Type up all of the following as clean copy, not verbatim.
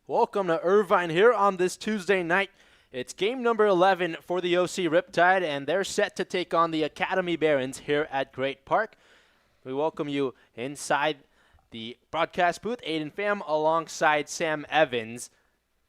Welcome to Irvine here on this Tuesday night. It's game number 11 for the OC Riptide, and they're set to take on the Academy Barons here at Great Park. We welcome you inside the broadcast booth. Aiden Pham alongside Sam Evans.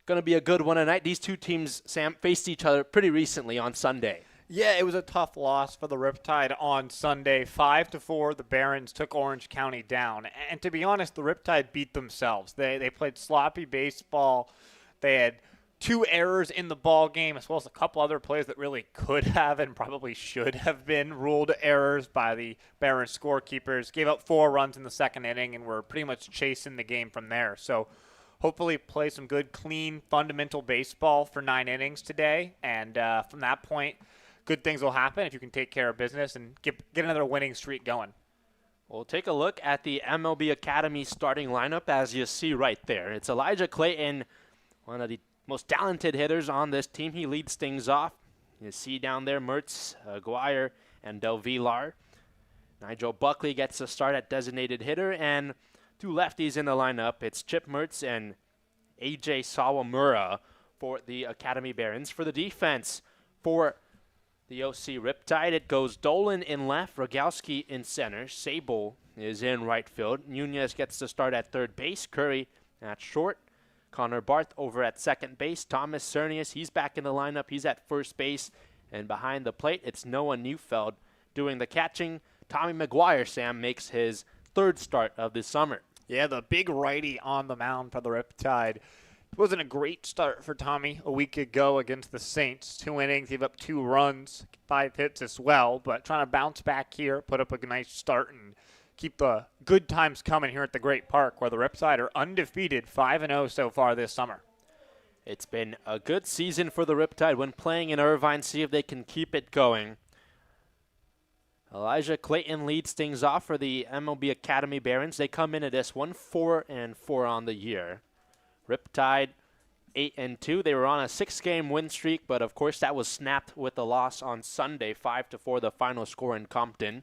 Going to be a good one tonight. These two teams, Sam, faced each other pretty recently on Sunday. Yeah, it was a tough loss for the Riptide on Sunday. 5-4, the Barons took Orange County down. And to be honest, the Riptide beat themselves. They played sloppy baseball. They had 2 errors in the ball game, as well as a couple other plays that really could have and probably should have been ruled errors by the Barons scorekeepers. Gave up 4 runs in the second inning and were pretty much chasing the game from there. So hopefully play some good, clean, fundamental baseball for 9 innings today. And from that point, good things will happen if you can take care of business and get another winning streak going. We'll take a look at the MLB Academy starting lineup as you see right there. It's Elijah Clayton, one of the most talented hitters on this team. He leads things off. You see down there Mertz, Aguirre, and Del Villar. Nigel Buckley gets a start at designated hitter, and 2 lefties in the lineup. It's Chip Mertz and AJ Sawamura for the Academy Barons. For the defense, for the OC Riptide, it goes Dolan in left, Rogowski in center, Sable is in right field, Nunez gets to start at third base, Curry at short, Connor Barth over at second base, Thomas Cernius, he's back in the lineup, he's at first base, and behind the plate, it's Noah Neufeld doing the catching. Tommy McGuire, Sam, makes his 3rd start of this summer. Yeah, the big righty on the mound for the Riptide. It wasn't a great start for Tommy a week ago against the Saints. 2 innings, gave up 2 runs, 5 hits as well, but trying to bounce back here, put up a nice start, and keep the good times coming here at the Great Park, where the Riptide are undefeated, 5-0 so far this summer. It's been a good season for the Riptide when playing in Irvine. See if they can keep it going. Elijah Clayton leads things off for the MLB Academy Barons. They come in at this one, 4-4 on the year. Riptide 8-2. They were on a 6-game win streak, but of course that was snapped with the loss on Sunday, 5-4, the final score in Compton.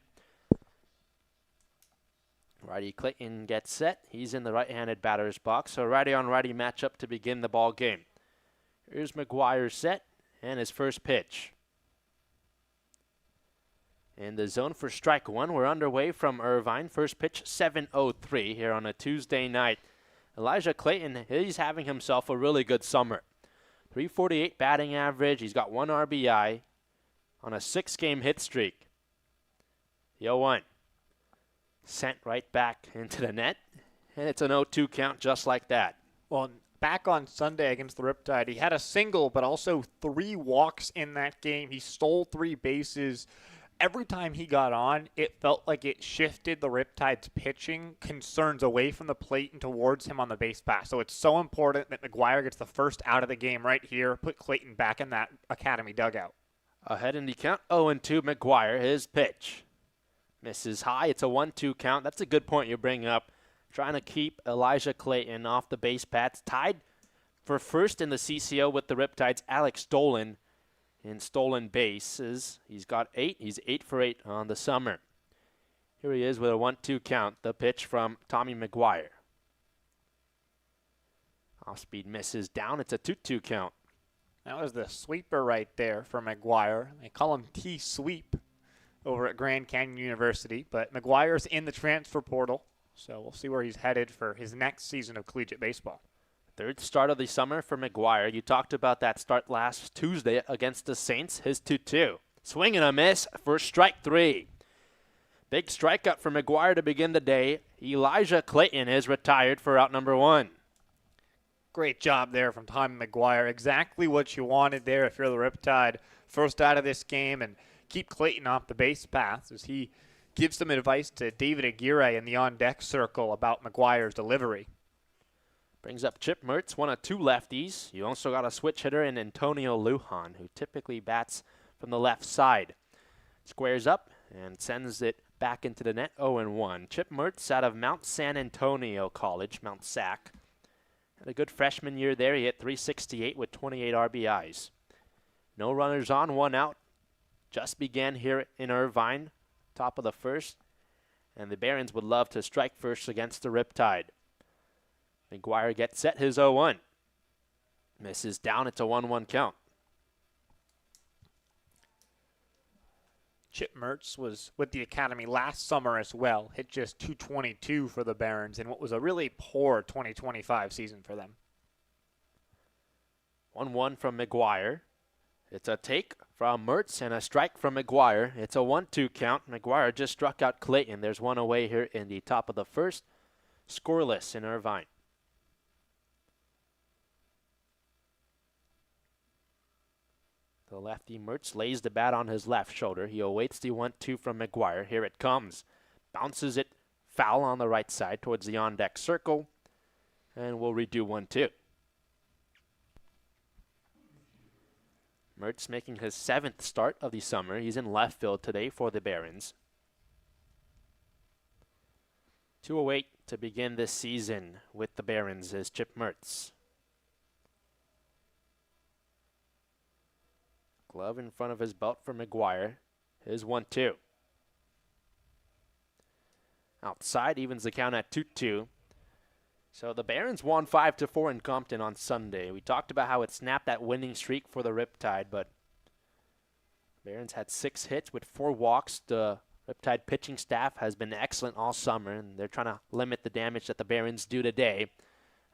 Righty Clayton gets set. He's in the right-handed batter's box, so righty-on-righty matchup to begin the ball game. Here's McGuire set and his first pitch. In the zone for strike 1, we're underway from Irvine. First pitch 7:03 here on a Tuesday night. Elijah Clayton, he's having himself a really good summer. .348 batting average. He's got 1 RBI on a 6-game hit streak. The 0-1. Sent right back into the net, and it's an 0-2 count just like that. Well, back on Sunday against the Riptide, he had a single, but also 3 walks in that game. He stole 3 bases. Every time he got on, it felt like it shifted the Riptide's pitching concerns away from the plate and towards him on the base pass. So it's so important that McGuire gets the first out of the game right here, put Clayton back in that Academy dugout. Ahead in the count, 0-2, McGuire, his pitch. Misses high, it's a 1-2 count. That's a good point you bring up. Trying to keep Elijah Clayton off the base paths. Tied for first in the CCL with the Riptides, Alex Dolan. In stolen bases, he's got 8. He's 8 for 8 on the summer. Here he is with a 1-2 count. The pitch from Tommy McGuire. Off-speed misses down. It's a 2-2 count. That was the sweeper right there for McGuire. They call him T-Sweep over at Grand Canyon University. But McGuire's in the transfer portal, so we'll see where he's headed for his next season of collegiate baseball. 3rd start of the summer for McGuire. You talked about that start last Tuesday against the Saints. His 2-2. Swing and a miss for strike 3. Big strikeout for McGuire to begin the day. Elijah Clayton is retired for out number 1. Great job there from Tommy McGuire. Exactly what you wanted there if you're the Riptide. First out of this game, and keep Clayton off the base paths as he gives some advice to David Aguirre in the on-deck circle about McGuire's delivery. Brings up Chip Mertz, one of 2 lefties. You also got a switch hitter in Antonio Lujan, who typically bats from the left side. Squares up and sends it back into the net, 0-1. Chip Mertz out of Mount San Antonio College, Mount Sac. Had a good freshman year there. He hit .368 with 28 RBIs. No runners on, 1 out. Just began here in Irvine, top of the first. And the Barons would love to strike first against the Riptide. McGuire gets set, his 0-1. Misses down. It's a 1-1 count. Chip Mertz was with the Academy last summer as well. Hit just .222 for the Barons in what was a really poor 2025 season for them. 1-1 from McGuire. It's a take from Mertz and a strike from McGuire. It's a 1-2 count. McGuire just struck out Clayton. There's one away here in the top of the first. Scoreless in Irvine. The lefty Mertz lays the bat on his left shoulder. He awaits the 1-2 from McGuire. Here it comes. Bounces it foul on the right side towards the on-deck circle. And we'll redo 1-2. Mertz making his 7th start of the summer. He's in left field today for the Barons. 2:08 to begin this season with the Barons is Chip Mertz. Glove in front of his belt for McGuire. His 1-2. Outside evens the count at 2-2. So the Barons won 5-4 in Compton on Sunday. We talked about how it snapped that winning streak for the Riptide, but Barons had 6 hits with 4 walks. The Riptide pitching staff has been excellent all summer, and they're trying to limit the damage that the Barons do today.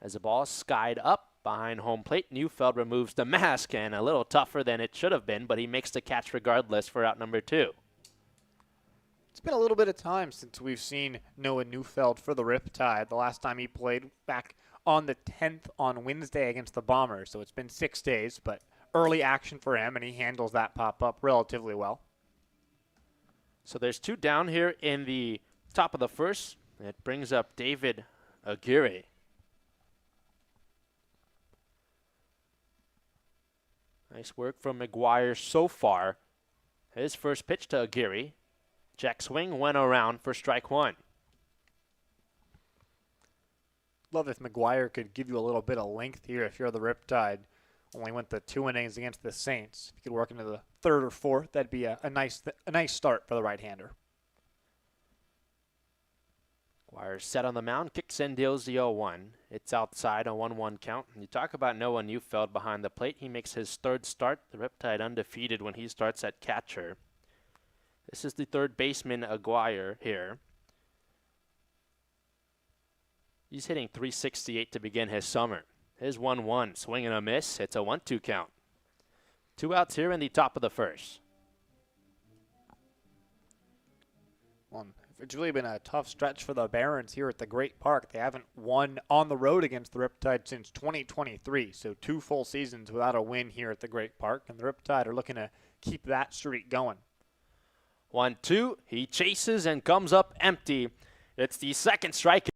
As the ball is skied up behind home plate, Neufeld removes the mask, and a little tougher than it should have been, but he makes the catch regardless for out number 2. It's been a little bit of time since we've seen Noah Neufeld for the Riptide. The last time he played back on the 10th on Wednesday against the Bombers, so it's been 6 days, but early action for him, and he handles that pop-up relatively well. So there's 2 down here in the top of the first. It brings up David Aguirre. Nice work from McGuire so far. His first pitch to Aguirre. Jack swing went around for strike 1. Love if McGuire could give you a little bit of length here if you're the Riptide. Only went the 2 innings against the Saints. If you could work into the 3rd or 4th, that'd be a nice start for the right-hander. McGuire set on the mound, kicks and deals the 0-1. It's outside, a 1-1 count. And you talk about Noah Neufeld behind the plate. He makes his 3rd start. The Riptide undefeated when he starts at catcher. This is the 3rd baseman, Aguirre, here. He's hitting .368 to begin his summer. His 1-1, swing and a miss. It's a 1-2 count. 2 outs here in the top of the first. Well, it's really been a tough stretch for the Barons here at the Great Park. They haven't won on the road against the Riptide since 2023, so 2 full seasons without a win here at the Great Park, and the Riptide are looking to keep that streak going. 1-2, he chases and comes up empty. It's the 2nd strike.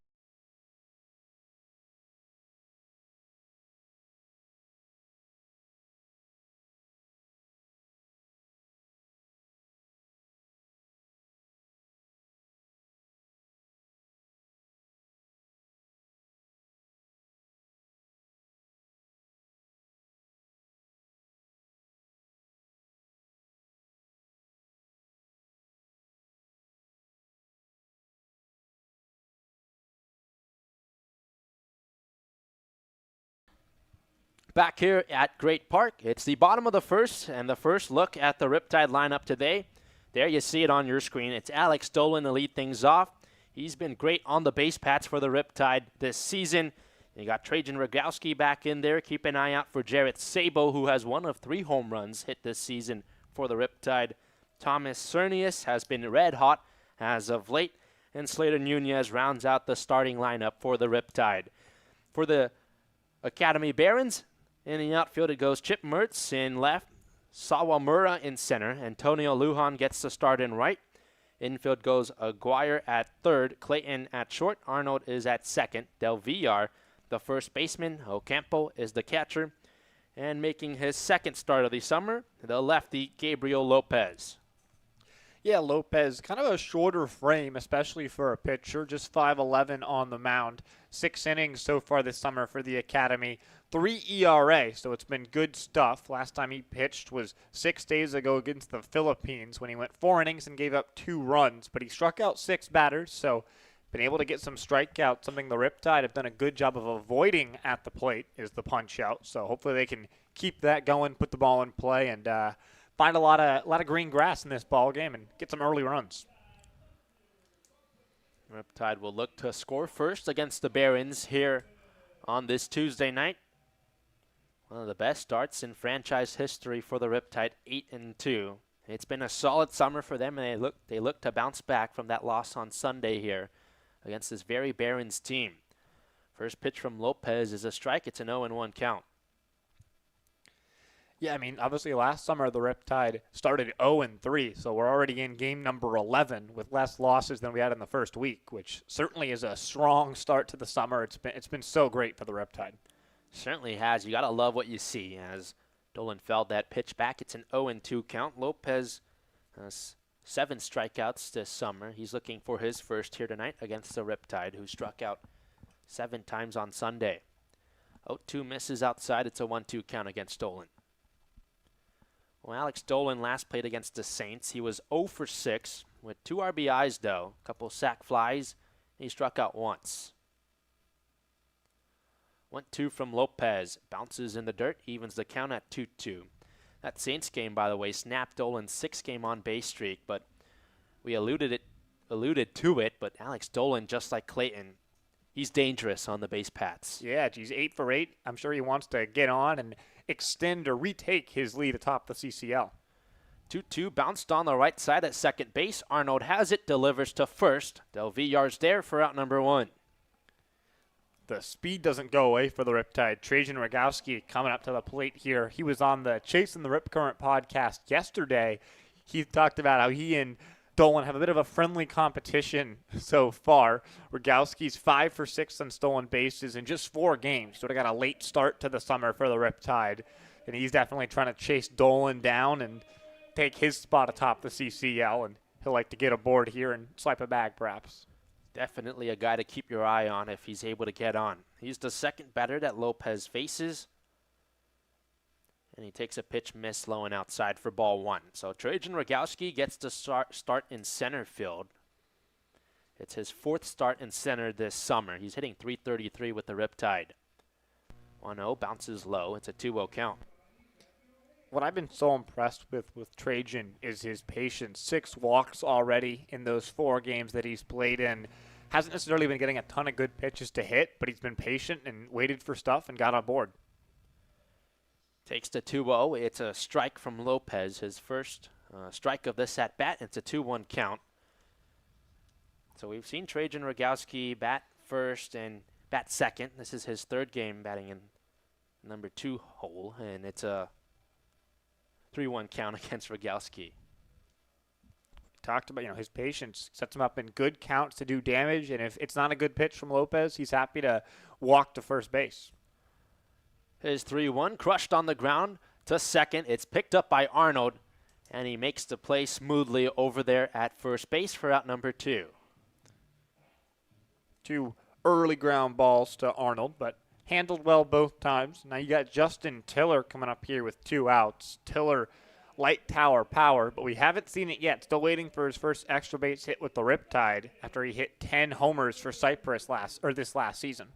Back here at Great Park, it's the bottom of the first, and the first look at the Riptide lineup today. There you see it on your screen. It's Alex Dolan to lead things off. He's been great on the base paths for the Riptide this season. You got Trajan Rogowski back in there. Keep an eye out for Jarrett Sabo, who has 1 of 3 home runs hit this season for the Riptide. Thomas Cernius has been red hot as of late, and Slater Nunez rounds out the starting lineup for the Riptide. For the Academy Barons, in the outfield, it goes Chip Mertz in left, Sawamura in center, Antonio Lujan gets the start in right. Infield goes Aguirre at 3rd, Clayton at short, Arnold is at 2nd, Del Villar, the first baseman, Ocampo is the catcher, and making his 2nd start of the summer, the lefty Gabriel Lopez. Yeah, Lopez, kind of a shorter frame, especially for a pitcher, just 5'11" on the mound. 6 innings so far this summer for the Academy. 3 ERA, so it's been good stuff. Last time he pitched was 6 days ago against the Philippines when he went 4 innings and gave up 2 runs, but he struck out 6 batters, so been able to get some strikeouts. Something the Riptide have done a good job of avoiding at the plate is the punch out. So hopefully they can keep that going, put the ball in play, and find a lot of green grass in this ball game and get some early runs. Riptide will look to score first against the Barons here on this Tuesday night. One of the best starts in franchise history for the Riptide, 8-2. It's been a solid summer for them, and they look to bounce back from that loss on Sunday here against this very Barons team. First pitch from Lopez is a strike. It's an 0-1 count. Yeah, I mean, obviously last summer the Riptide started 0-3, so we're already in game number 11 with less losses than we had in the first week, which certainly is a strong start to the summer. It's been so great for the Riptide. Certainly has. You got to love what you see as Dolan fouled that pitch back. It's an 0-2 count. Lopez has 7 strikeouts this summer. He's looking for his first here tonight against the Riptide, who struck out 7 times on Sunday. 0-2 misses outside. It's a 1-2 count against Dolan. Well, Alex Dolan last played against the Saints. He was 0-6 with 2 RBIs, though. A couple sac flies. He struck out once. 1-2 from Lopez. Bounces in the dirt. Evens the count at 2-2. That Saints game, by the way, snapped Dolan's 6-game on-base streak, but we alluded to it, but Alex Dolan, just like Clayton, he's dangerous on the base paths. Yeah, he's 8 for 8. I'm sure he wants to get on and extend or retake his lead atop the CCL. 2-2 bounced on the right side at second base. Arnold has it, delivers to first. Del Villar's there for out number 1. The speed doesn't go away for the Riptide. Trajan Rogowski coming up to the plate here. He was on the Chasing the Rip Current podcast yesterday. He talked about how he and Dolan have a bit of a friendly competition so far. Rogowski's 5 for 6 on stolen bases in just 4 games. Sort of got a late start to the summer for the Riptide. And he's definitely trying to chase Dolan down and take his spot atop the CCL. And he'll like to get aboard here and swipe a bag perhaps. Definitely a guy to keep your eye on if he's able to get on. He's the second batter that Lopez faces. And he takes a pitch miss low and outside for ball 1. So Trajan Rogowski gets to start in center field. It's his 4th start in center this summer. He's hitting .333 with the Riptide. 1-0, bounces low. It's a 2-0 count. What I've been so impressed with Trajan is his patience. 6 walks already in those 4 games that he's played in. Hasn't necessarily been getting a ton of good pitches to hit, but he's been patient and waited for stuff and got on board. Takes the 2-0. It's a strike from Lopez, his first strike of this at-bat. It's a 2-1 count. So we've seen Trajan Rogowski bat first and bat second. This is his 3rd game batting in number 2 hole, and it's a 3-1 count against Rogowski. Talked about, his patience sets him up in good counts to do damage, and if it's not a good pitch from Lopez, he's happy to walk to first base. His 3-1 crushed on the ground to second. It's picked up by Arnold, and he makes the play smoothly over there at first base for out number 2. 2 early ground balls to Arnold, but handled well both times. Now you got Justin Tiller coming up here with 2 outs. Tiller, light tower power, but we haven't seen it yet. Still waiting for his first extra base hit with the Riptide after he hit 10 homers for Cypress this last season.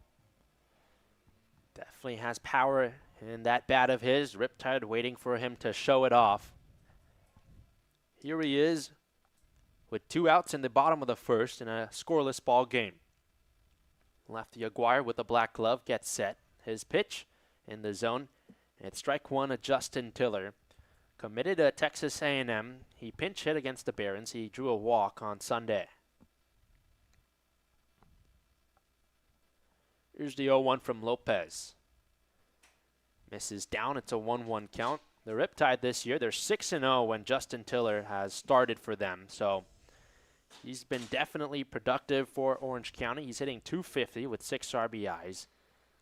Definitely has power in that bat of his. Riptide waiting for him to show it off. Here he is with 2 outs in the bottom of the 1st in a scoreless ball game. Lefty Aguirre with a black glove gets set. His pitch in the zone. It's strike 1 of Justin Tiller. Committed to Texas A&M. He pinch hit against the Barons. He drew a walk on Sunday. Here's the 0-1 from Lopez. Misses down. It's a 1-1 count. The Riptide this year, they're 6-0 when Justin Tiller has started for them. So he's been definitely productive for Orange County. He's hitting .250 with 6 RBIs.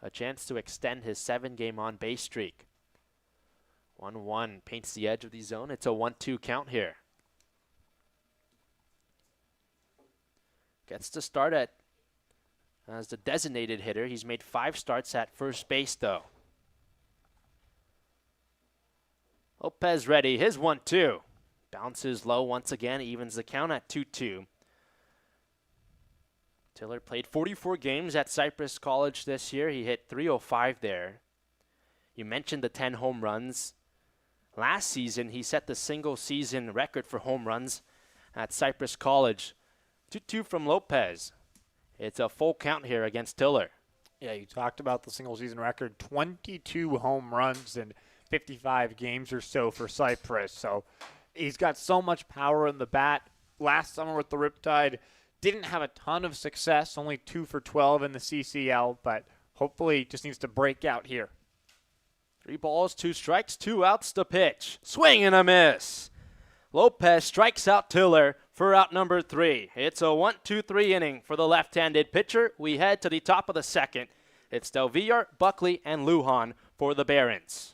A chance to extend his 7-game on-base streak. 1-1 paints the edge of the zone. It's a 1-2 count here. Gets to start as the designated hitter. He's made 5 starts at first base, though. Lopez ready. His 1-2. Bounces low once again. Evens the count at 2-2. Tiller played 44 games at Cypress College this year. He hit .305 there. You mentioned the 10 home runs. Last season, he set the single-season record for home runs at Cypress College. 2-2 from Lopez. It's a full count here against Tiller. Yeah, you talked about the single-season record, 22 home runs in 55 games or so for Cypress. So he's got so much power in the bat. Last summer with the Riptide, didn't have a ton of success, only 2 for 12 in the CCL, but hopefully just needs to break out here. 3 balls, 2 strikes, 2 outs to pitch. Swing and a miss. Lopez strikes out Tiller for out number 3. It's a 1-2-3 inning for the left-handed pitcher. We head to the top of the second. It's Del Villar, Buckley, and Lujan for the Barons.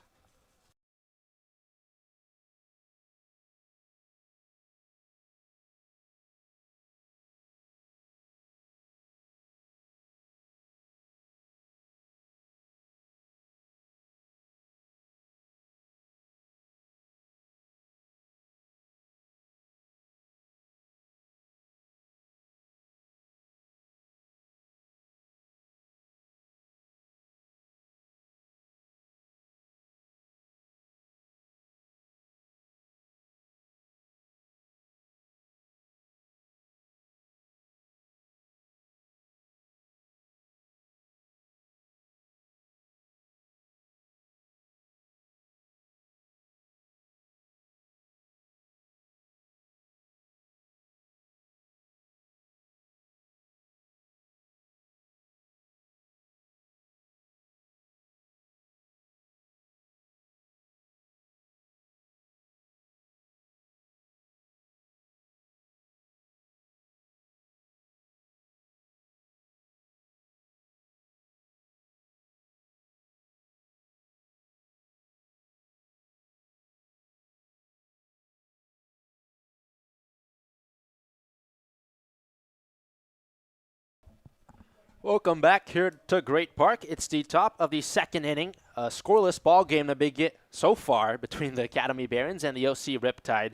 Welcome back here to Great Park. It's the top of the second inning. A scoreless ball game to begin so far between the Academy Barons and the OC Riptide.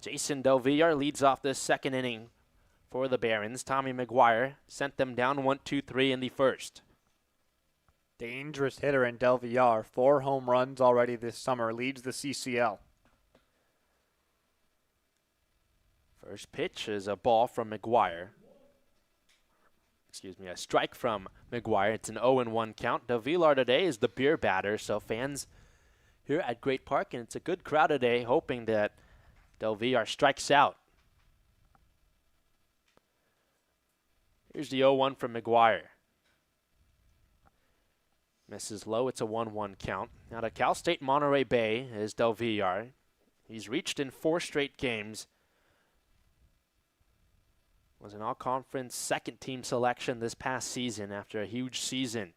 Jason Del Villar leads off this second inning for the Barons. Tommy McGuire sent them down 1-2-3 in the first. Dangerous hitter in Del Villar. 4 home runs already this summer. Leads the CCL. First pitch is a ball from McGuire. A strike from McGuire. It's an 0-1 count. Del Villar today is the beer batter, so fans here at Great Park, and it's a good crowd today, hoping that Del Villar strikes out. Here's the 0-1 from McGuire. Misses low. It's a 1-1 count. Now to Cal State Monterey Bay is Del Villar. He's reached in 4 straight games. Was an all-conference second-team selection this past season after a huge season.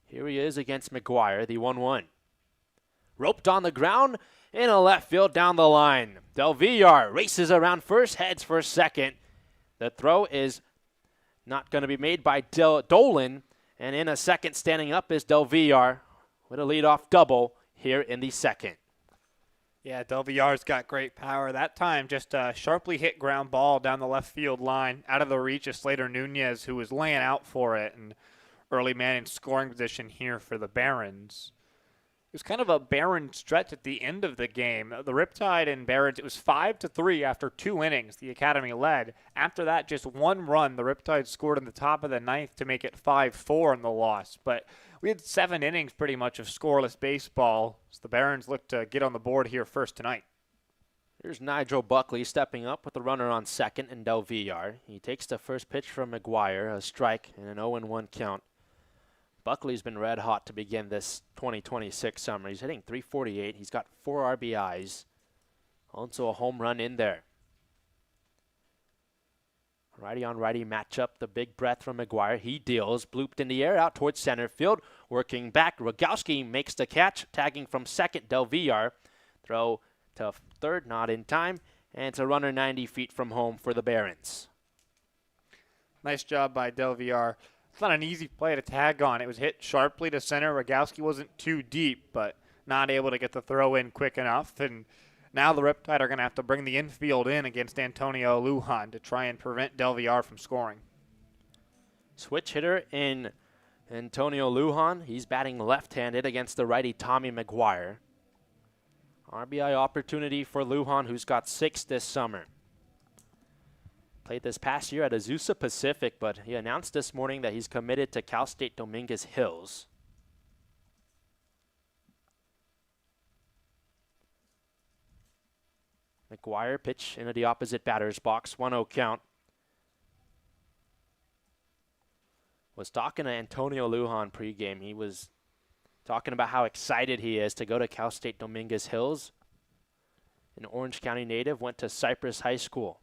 Here he is against McGuire, the 1-1. Roped on the ground in a left field down the line. Del Villar races around first, heads for second. The throw is not going to be made by Dolan, and in a second standing up is Del Villar with a leadoff double here in the second. Yeah, Del Villar's got great power. That time, just a sharply hit ground ball down the left field line, out of the reach of Slater Nunez, who was laying out for it, and early man in scoring position here for the Barons. It was kind of a barren stretch at the end of the game. The Riptide and Barons, it was 5-3 after 2 innings. The Academy led. After that, just 1 run. The Riptide scored in the top of the 9th to make it 5-4 in the loss. But we had 7 innings pretty much of scoreless baseball. So the Barons look to get on the board here first tonight. Here's Nigel Buckley stepping up with a runner on second and Del Villar. He takes the first pitch from McGuire, a strike and an 0-1 count. Buckley's been red hot to begin this 2026 summer. He's hitting .348. He's got 4 RBIs. Also a home run in there. Righty on righty matchup. The big breath from McGuire. He deals. Blooped in the air out towards center field. Working back. Rogowski makes the catch. Tagging from second, Del Villar. Throw to third, not in time. And it's a runner 90 feet from home for the Barons. Nice job by Del Villar. It's not an easy play to tag on. It was hit sharply to center. Rogowski wasn't too deep, but not able to get the throw in quick enough. And Now the Riptide are going to have to bring the infield in against Antonio Lujan to try and prevent Del Villar from scoring. Switch hitter in Antonio Lujan. He's batting left-handed against the righty Tommy McGuire. RBI opportunity for Lujan, who's got 6 this summer. Played this past year at Azusa Pacific, but he announced this morning that he's committed to Cal State Dominguez Hills. McGuire pitch into the opposite batter's box, 1-0 count. Was talking to Antonio Lujan pregame. He was talking about how excited he is to go to Cal State Dominguez Hills. An Orange County native, went to Cypress High School.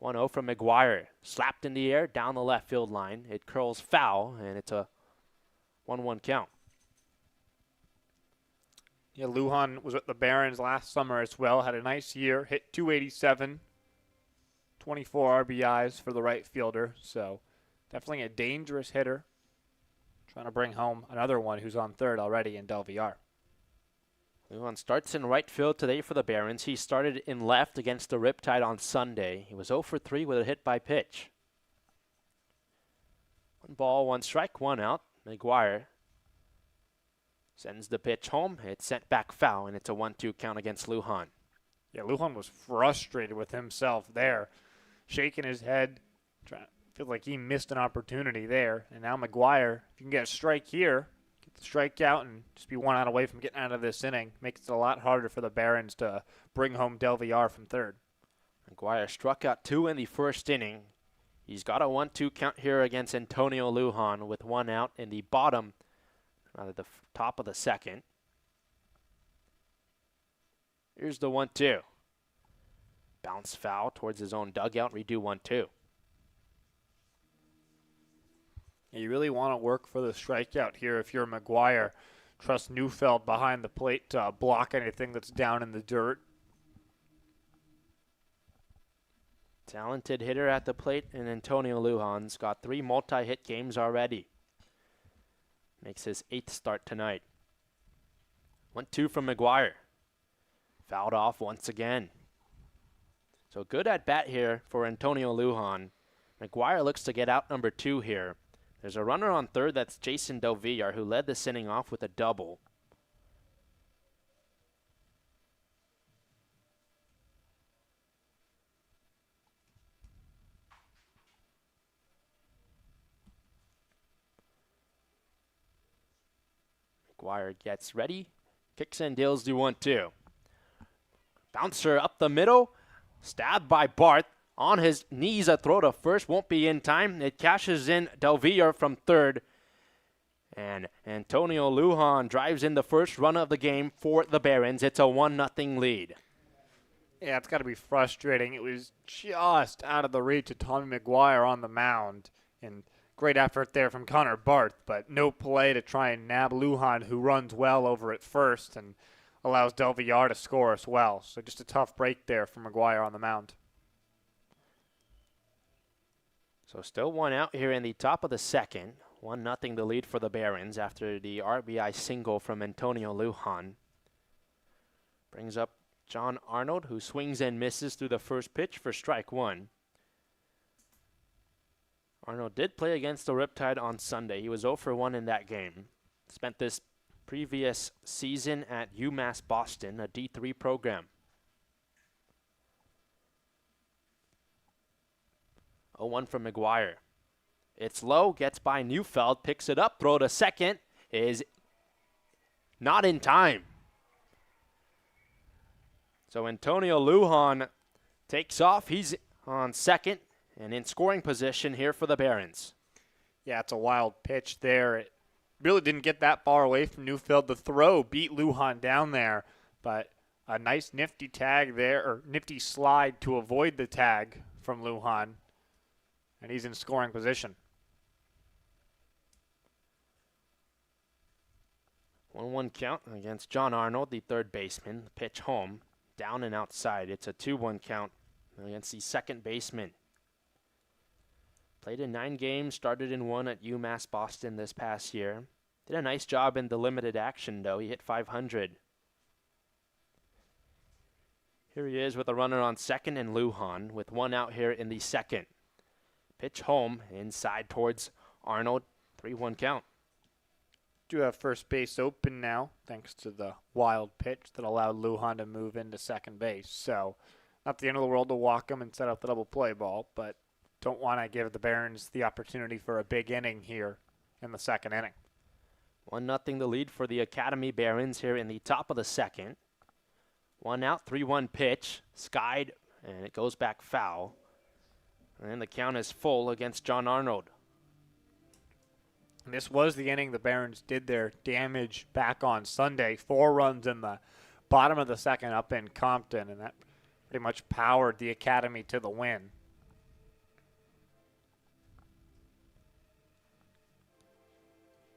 1-0 from McGuire. Slapped in the air, down the left field line. It curls foul, and it's a 1-1 count. Yeah, Lujan was at the Barons last summer as well. Had a nice year. Hit 287. 24 RBIs for the right fielder. So definitely a dangerous hitter. Trying to bring home another one who's on third already in Del Villar. Lujan starts in right field today for the Barons. He started in left against the Riptide on Sunday. He was 0 for 3 with a hit by pitch. 1 ball, 1 strike, 1 out. McGuire sends the pitch home. It's sent back foul, and it's a 1-2 count against Lujan. Yeah, Lujan was frustrated with himself there, shaking his head, feel like he missed an opportunity there. And now McGuire, if you can get a strike here, get the strikeout and just be 1 out away from getting out of this inning, makes it a lot harder for the Barons to bring home Del Villar from third. McGuire struck out 2 in the first inning. He's got a 1-2 count here against Antonio Lujan with 1 out in the the top of the second. Here's the 1-2. Bounce foul towards his own dugout. Redo 1-2. You really want to work for the strikeout here if you're McGuire. Trust Neufeld behind the plate to block anything that's down in the dirt. Talented hitter at the plate, and Antonio Lujan's got 3 multi-hit games already. Makes his 8th start tonight. 1-2 from McGuire. Fouled off once again. So good at bat here for Antonio Lujan. McGuire looks to get out number 2 here. There's a runner on third. That's Jason Del Villar, who led this inning off with a double. McGuire gets ready, kicks and deals the 1-2. Bouncer up the middle, stabbed by Barth. On his knees, a throw to first, won't be in time. It cashes in Del Villar from third. And Antonio Lujan drives in the first run of the game for the Barons. It's a 1-0 lead. Yeah, it's got to be frustrating. It was just out of the reach of Tommy McGuire on the mound. And great effort there from Connor Barth, but no play to try and nab Lujan, who runs well over at first and allows Del Villar to score as well. So just a tough break there for McGuire on the mound. So still 1 out here in the top of the second. 1-0 the lead for the Barons after the RBI single from Antonio Lujan. Brings up John Arnold, who swings and misses through the first pitch for strike 1. Arnold did play against the Riptide on Sunday. He was 0 for 1 in that game. Spent this previous season at UMass Boston, a D3 program. 0-1 from McGuire. It's low, gets by Neufeld, picks it up, throw to second, is not in time. So Antonio Lujan takes off. He's on second and in scoring position here for the Barons. Yeah, it's a wild pitch there. It really didn't get that far away from Neufeld. The throw beat Lujan down there, but a nice nifty tag there, or nifty slide to avoid the tag from Lujan. And he's in scoring position. 1-1 count against John Arnold, the third baseman. The pitch home, down and outside. It's a 2-1 count against the second baseman. Played in 9 games, started in 1 at UMass Boston this past year. Did a nice job in the limited action, though. He hit .500. Here he is with a runner on second and Lujan with one out here in the second. Pitch home, inside towards Arnold. 3-1 count. Do have first base open now, thanks to the wild pitch that allowed Lujan to move into second base. So, not the end of the world to walk him and set up the double play ball, but don't want to give the Barons the opportunity for a big inning here in the second inning. 1-0 the lead for the Academy Barons here in the top of the second. One out, 3-1 pitch, skied, and it goes back foul. And the count is full against John Arnold. And this was the inning the Barons did their damage back on Sunday. 4 runs in the bottom of the second up in Compton, and that pretty much powered the Academy to the win.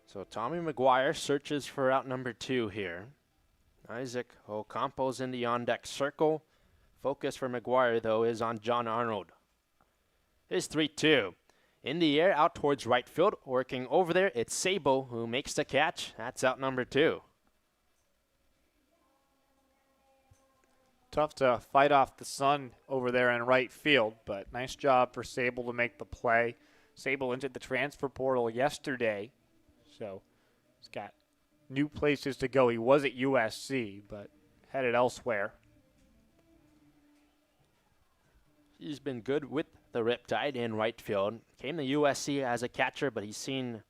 So Tommy McGuire searches for out number 2 here. Isaac Ocampo's in the on-deck circle. Focus for McGuire, though, is on John Arnold. Here's 3-2. In the air, out towards right field. Working over there, it's Sabo who makes the catch. That's out number 2. Tough to fight off the sun over there in right field, but nice job for Sable to make the play. Sable entered the transfer portal yesterday, so he's got new places to go. He was at USC, but headed elsewhere. He's been good with the Riptide in right field. Came to USC as a catcher, but he's seen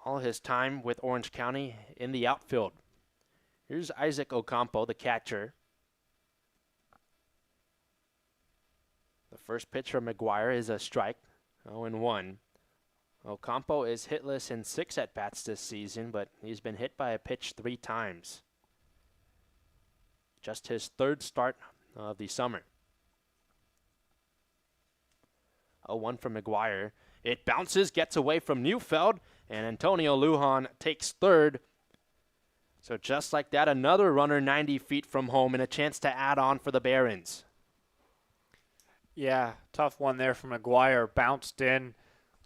all his time with Orange County in the outfield. Here's Isaac Ocampo, the catcher. The first pitch from McGuire is a strike, 0-1. Ocampo is hitless in 6 at-bats this season, but he's been hit by a pitch 3 times. Just his 3rd start of the summer. 0-1 from McGuire. It bounces, gets away from Neufeld, and Antonio Lujan takes 3rd. So just like that, another runner 90 feet from home and a chance to add on for the Barons. Yeah, tough one there from McGuire. Bounced in.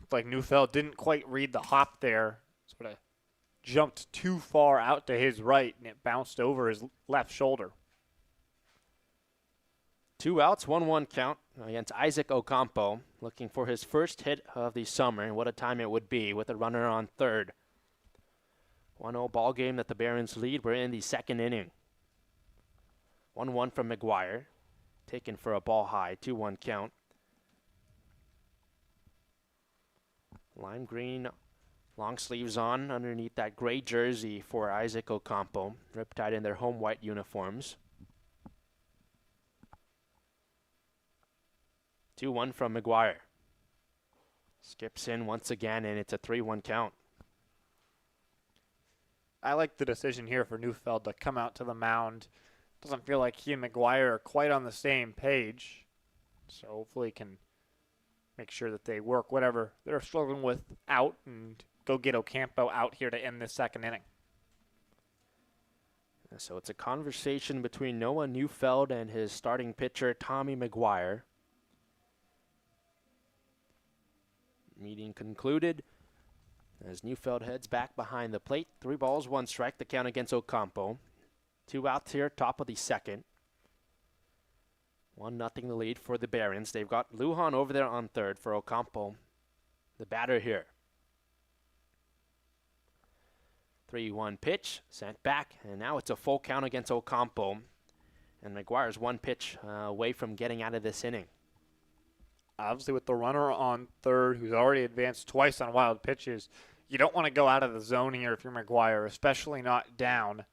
Looked like Neufeld didn't quite read the hop there. Sort of jumped too far out to his right, and it bounced over his left shoulder. 2 outs, 1-1 count against Isaac Ocampo, looking for his first hit of the summer, and what a time it would be with a runner on 3rd. 1-0 ball game that the Barons lead. We're in the second inning. 1-1 from McGuire, taken for a ball high, 2-1 count. Lime green long sleeves on underneath that gray jersey for Isaac Ocampo. Riptide in their home white uniforms. 2-1 from McGuire. Skips in once again, and it's a 3-1 count. I like the decision here for Neufeld to come out to the mound. Doesn't feel like he and McGuire are quite on the same page. So hopefully he can make sure that they work whatever they're struggling with out and go get Ocampo out here to end this second inning. So it's a conversation between Noah Neufeld and his starting pitcher, Tommy McGuire. Meeting concluded as Neufeld heads back behind the plate. 3 balls, 1 strike, the count against Ocampo. 2 outs here, top of the second. 1-0 the lead for the Barons. They've got Lujan over there on 3rd for Ocampo, the batter here. 3-1 pitch, sent back, and now it's a full count against Ocampo. And McGuire's 1 pitch away from getting out of this inning. Obviously, with the runner on 3rd, who's already advanced twice on wild pitches, you don't want to go out of the zone here if you're McGuire, especially not down.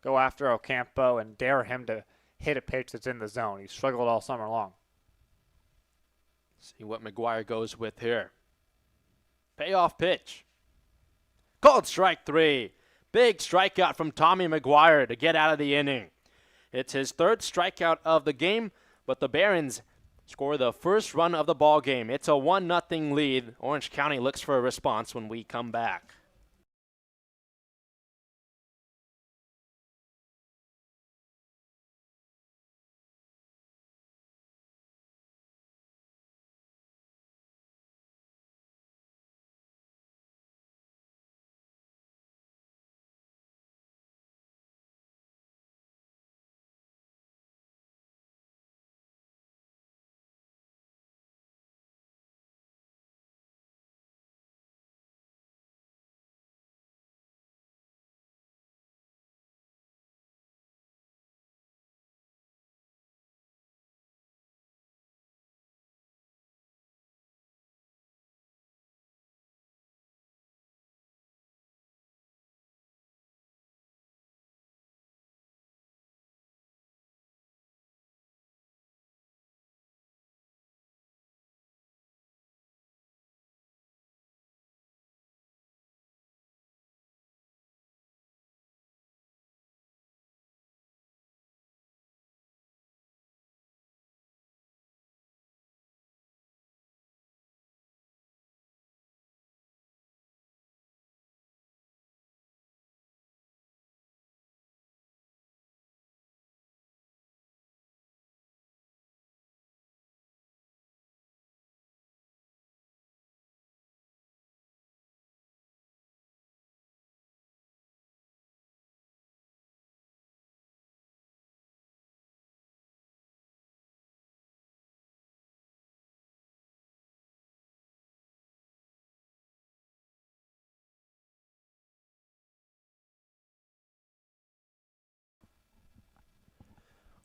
Go after Ocampo and dare him to hit a pitch that's in the zone. He's struggled all summer long. See what McGuire goes with here. Payoff pitch. Called strike 3. Big strikeout from Tommy McGuire to get out of the inning. It's his 3rd strikeout of the game, but the Barons score the first run of the ball game. It's a 1-0 lead. Orange County looks for a response when we come back.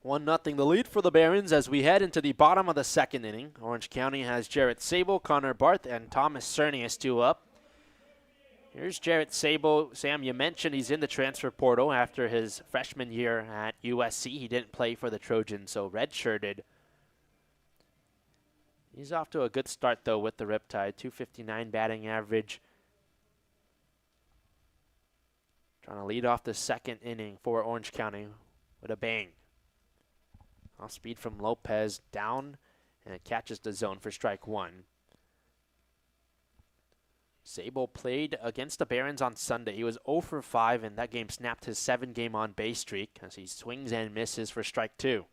1-0 the lead for the Barons as we head into the bottom of the second inning. Orange County has Jarrett Sable, Connor Barth, and Thomas Cernius 2 up. Here's Jarrett Sable. Sam, you mentioned he's in the transfer portal after his freshman year at USC. He didn't play for the Trojans, so redshirted. He's off to a good start, though, with the Riptide. .259 batting average. Trying to lead off the second inning for Orange County with a bang. Off speed from Lopez, down, and it catches the zone for strike one. Sable played against the Barons on Sunday. He was 0 for 5, and that game snapped his 7-game on-base streak as he swings and misses for strike two.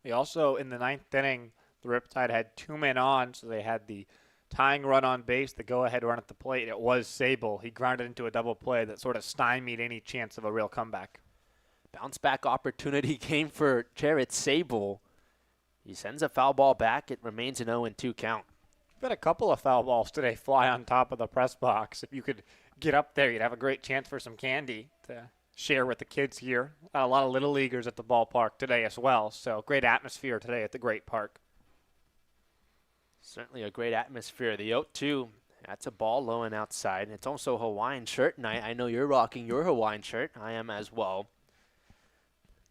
He also, in the ninth inning, the Riptide had 2 men on, so they had the tying run on base, the go-ahead run at the plate. It was Sable. He grounded into a double play that sort of stymied any chance of a real comeback. Bounce-back opportunity came for Jarrett Sable. He sends a foul ball back. It remains an 0-2 count. We've had a couple of foul balls today fly on top of the press box. If you could get up there, you'd have a great chance for some candy to share with the kids here. A lot of little leaguers at the ballpark today as well, so great atmosphere today at the great park. Certainly a great atmosphere. The 0-2, that's a ball low and outside. It's also a Hawaiian shirt night. I know you're rocking your Hawaiian shirt. I am as well.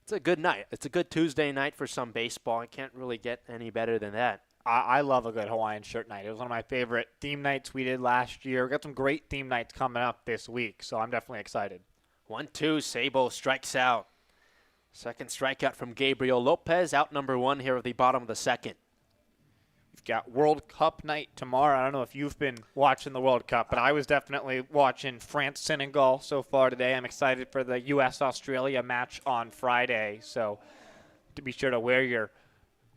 It's a good night. It's a good Tuesday night for some baseball. I can't really get any better than that. I love a good Hawaiian shirt night. It was one of my favorite theme nights we did last year. We got some great theme nights coming up this week, so I'm definitely excited. 1-2, Sable strikes out. Second strikeout from Gabriel Lopez, out number one here at the bottom of the second. We've got World Cup night tomorrow. I don't know if you've been watching the World Cup, but I was definitely watching France-Senegal so far today. I'm excited for the U.S.-Australia match on Friday, so to be sure to wear your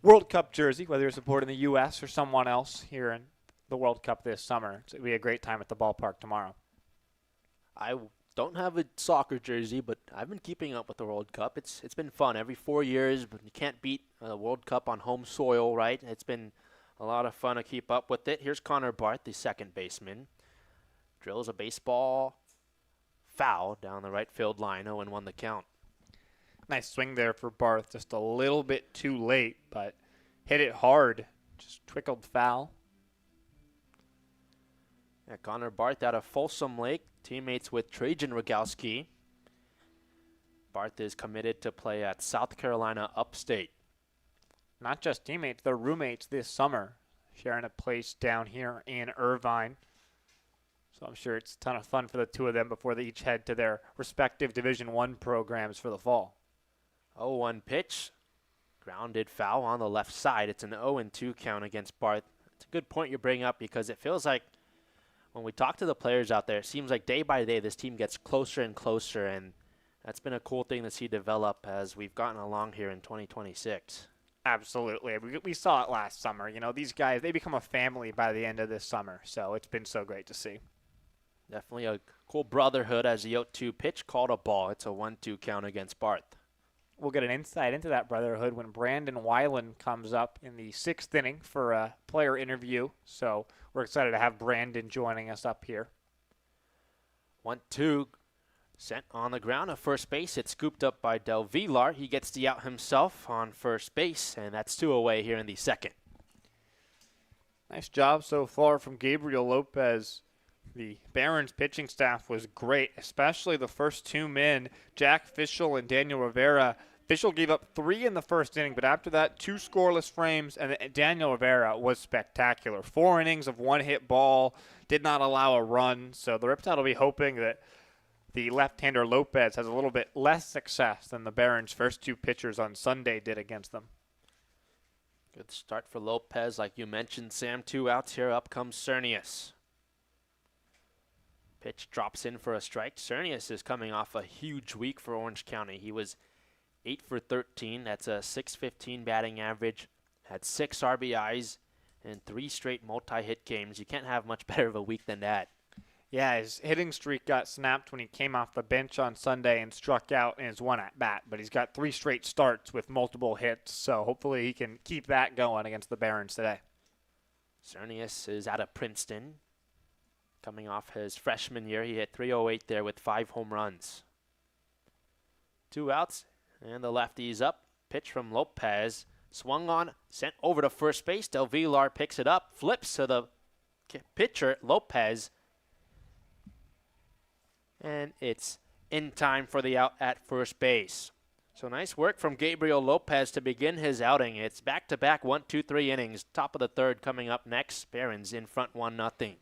World Cup jersey, whether you're supporting the U.S. or someone else here in the World Cup this summer. It'll be a great time at the ballpark tomorrow. I don't have a soccer jersey, but I've been keeping up with the World Cup. It's been fun every 4 years, but you can't beat the World Cup on home soil, right? It's been a lot of fun to keep up with it. Here's Connor Barth, the second baseman. Drills a baseball foul down the right field line, 0-1 the count. Nice swing there for Barth, just a little bit too late, but hit it hard, just twickled foul. Yeah, Connor Barth out of Folsom Lake, teammates with Trajan Rogalski. Barth is committed to play at South Carolina Upstate. Not just teammates, they're roommates this summer, sharing a place down here in Irvine. So I'm sure it's a ton of fun for the two of them before they each head to their respective Division I programs for the fall. 0-1 pitch, grounded foul on the left side. It's an 0-2 count against Barth. It's a good point you bring up because it feels like when we talk to the players out there, it seems like day by day this team gets closer and closer, and that's been a cool thing to see develop as we've gotten along here in 2026. Absolutely. We saw it last summer. You know, these guys, they become a family by the end of this summer, so it's been so great to see. Definitely a cool brotherhood as the 0-2 pitch called a ball. It's a 1-2 count against Barth. We'll get an insight into that brotherhood when Brandon Weiland comes up in the 6th inning for a player interview. So we're excited to have Brandon joining us up here. 1-2, sent on the ground at first base. It's scooped up by Del Villar. He gets the out himself on first base, and that's 2 away here in the second. Nice job so far from Gabriel Lopez. The Barons pitching staff was great, especially the first 2 men, Jack Fischel and Daniel Rivera. Fischel gave up 3 in the first inning, but after that, 2 scoreless frames, and Daniel Rivera was spectacular. 4 innings of 1-hit ball, did not allow a run, so the Riptide will be hoping that the left-hander Lopez has a little bit less success than the Barons' first 2 pitchers on Sunday did against them. Good start for Lopez. Like you mentioned, Sam, 2 outs here. Up comes Cernius. Pitch drops in for a strike. Cernius is coming off a huge week for Orange County. He was 8 for 13. That's a .615 batting average. Had 6 RBIs and 3 straight multi-hit games. You can't have much better of a week than that. Yeah, his hitting streak got snapped when he came off the bench on Sunday and struck out in his 1 at-bat. But he's got 3 straight starts with multiple hits, so hopefully he can keep that going against the Barons today. Cernius is out of Princeton. Coming off his freshman year, he hit .308 there with 5 home runs. 2 outs, and the lefty's up. pitch from Lopez. Swung on, sent over to first base. Del Villar picks it up, flips to the pitcher, Lopez. And it's in time for the out at first base. So nice work from Gabriel Lopez to begin his outing. It's back-to-back 1-2-3 innings. Top of the third coming up next. Barons in front 1-0.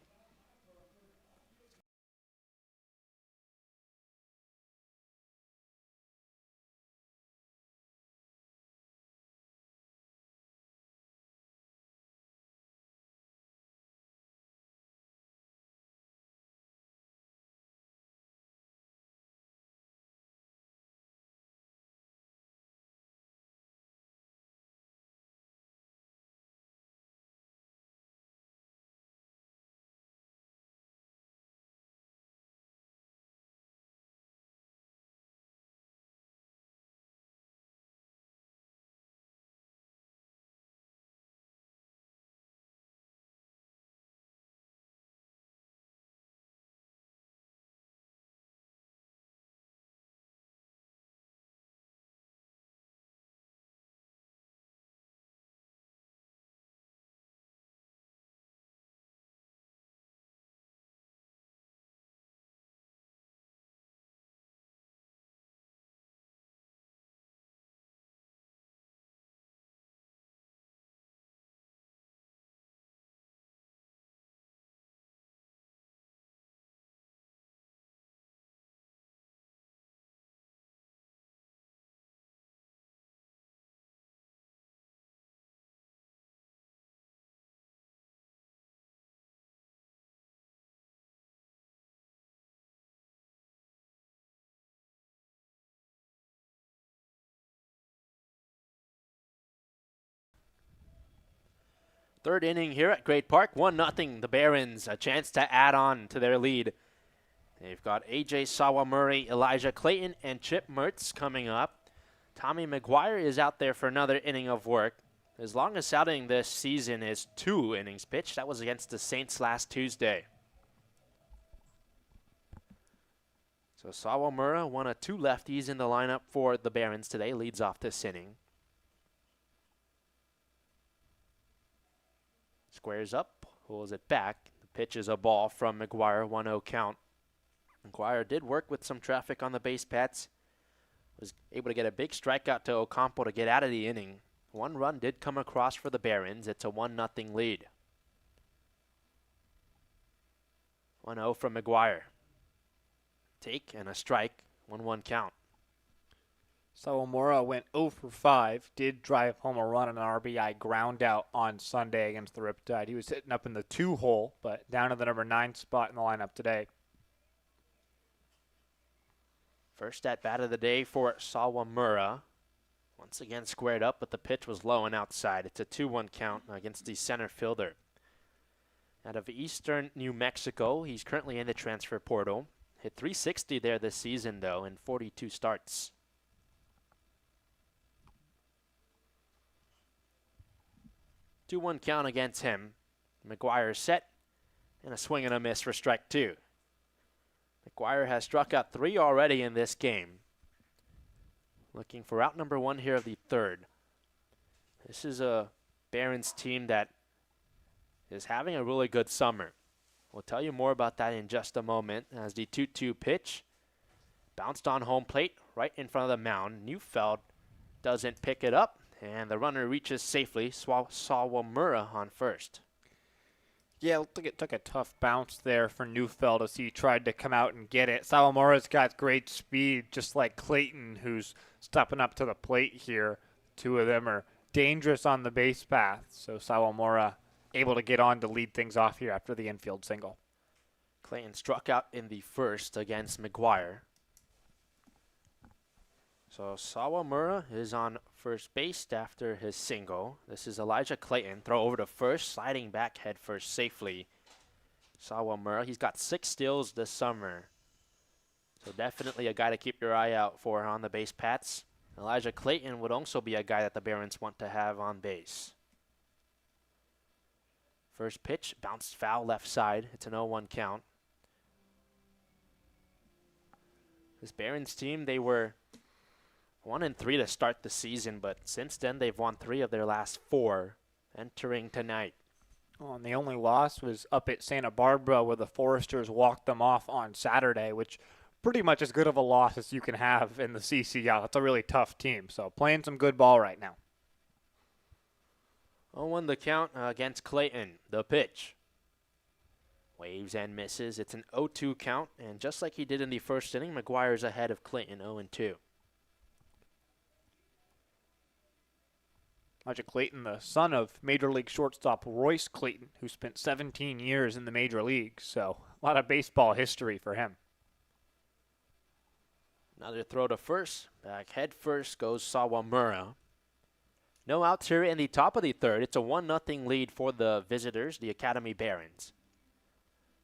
Third inning here at Great Park, 1-0. The Barons, a chance to add on to their lead. They've got A.J. Sawamura, Elijah Clayton, and Chip Mertz coming up. Tommy McGuire is out there for another inning of work. His longest outing this season is 2 innings pitched. That was against the Saints last Tuesday. So Sawamura, one of 2 lefties in the lineup for the Barons today, leads off this inning. Squares up, pulls it back. The pitch is a ball from McGuire, 1-0 count. McGuire did work with some traffic on the base paths. Was able to get a big strikeout to Ocampo to get out of the inning. 1 run did come across for the Barons. It's a 1-0 lead. 1-0 from McGuire. Take and a strike, 1-1 count. Sawamura went 0 for 5, did drive home a run and an RBI ground out on Sunday against the Riptide. He was hitting up in the 2 hole, but down to the number 9 spot in the lineup today. First at bat of the day for Sawamura. Once again squared up, but the pitch was low and outside. It's a 2-1 count against the center fielder. Out of eastern New Mexico, he's currently in the transfer portal. Hit .360 there this season, though, in 42 starts. 2-1 count against him. McGuire set, and a swing and a miss for strike 2. McGuire has struck out 3 already in this game. Looking for out number 1 here of the third. This is a Barons team that is having a really good summer. We'll tell you more about that in just a moment as the 2-2 pitch bounced on home plate right in front of the mound. Neufeld doesn't pick it up, and the runner reaches safely. Sawamura on first. Yeah, it looked like it took a tough bounce there for Neufeld as he tried to come out and get it. Sawamura's got great speed, just like Clayton, who's stepping up to the plate here. 2 of them are dangerous on the base path, so Sawamura able to get on to lead things off here after the infield single. Clayton struck out in the first against McGuire. So Sawamura is on first base after his single. This is Elijah Clayton. Throw over to first, sliding back head first safely. Sawamura, he's got 6 steals this summer. So definitely a guy to keep your eye out for on the base paths. Elijah Clayton would also be a guy that the Barons want to have on base. First pitch, bounced foul left side. It's an 0-1 count. This Barons team, they were 1-3 to start the season, but since then they've won 3 of their last 4 entering tonight. Well, and the only loss was up at Santa Barbara where the Foresters walked them off on Saturday, which pretty much as good of a loss as you can have in the CCL. It's a really tough team, so playing some good ball right now. 0-1 the count against Clayton. The pitch. Waves and misses. It's an 0-2 count, and just like he did in the first inning, McGuire's ahead of Clayton 0-2. Elijah Clayton, the son of Major League shortstop Royce Clayton, who spent 17 years in the Major League, so a lot of baseball history for him. Another throw to first. Back head first goes Sawamura. No outs here in the top of the third. It's a 1-0 lead for the visitors, the Academy Barons.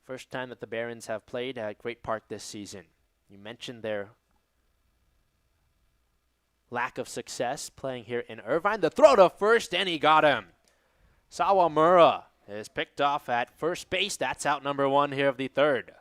First time that the Barons have played at Great Park this season. You mentioned their lack of success playing here in Irvine. The throw to first, and he got him. Sawamura is picked off at first base. That's out number 1 here of the third.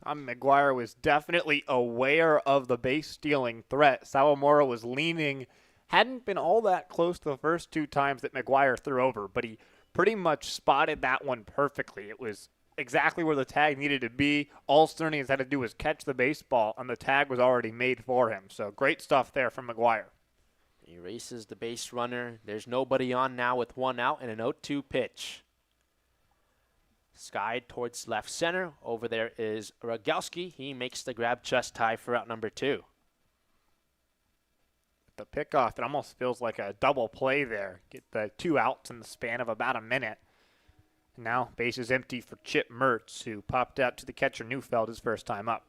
Tommy McGuire was definitely aware of the base stealing threat. Sawamura was leaning, hadn't been all that close the first 2 times that McGuire threw over, but he pretty much spotted that one perfectly. It was exactly where the tag needed to be. All Sternians had to do was catch the baseball, and the tag was already made for him. So great stuff there from McGuire. He races the base runner. There's nobody on now with 1 out and an 0-2 pitch. Skied towards left center. Over there is Rogalski. He makes the grab just high for out number 2. The pickoff, it almost feels like a double play there. Get the 2 outs in the span of about a minute. Now, base is empty for Chip Mertz, who popped out to the catcher Neufeld his first time up.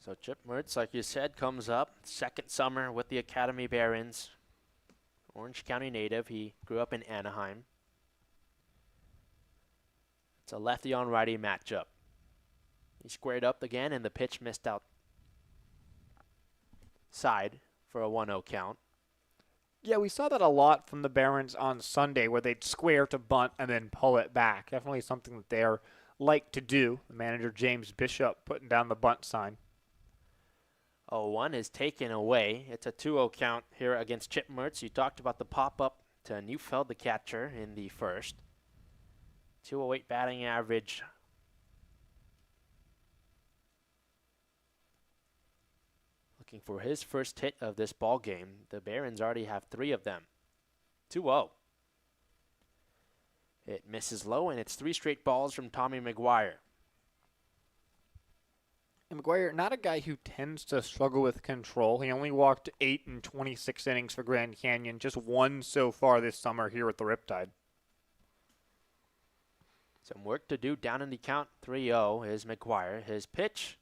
So Chip Mertz, like you said, comes up. Second summer with the Academy Barons. Orange County native. He grew up in Anaheim. It's a lefty on righty matchup. He squared up again, and the pitch missed out side for a 1-0 count. Yeah, we saw that a lot from the Barons on Sunday, where they'd square to bunt and then pull it back. Definitely something that they're like to do. The manager, James Bishop, putting down the bunt sign. 0-1 is taken away. It's a 2-0 count here against Chip Mertz. You talked about the pop-up to Neufeld, the catcher, in the first. 208 batting average. Looking for his first hit of this ball game. The Barons already have 3 of them. 2-0. It misses low, and it's 3 straight balls from Tommy McGuire. And McGuire, not a guy who tends to struggle with control. He only walked 8 in 26 innings for Grand Canyon, just 1 so far this summer here with the Riptide. Some work to do down in the count. 3-0 is McGuire. His pitch.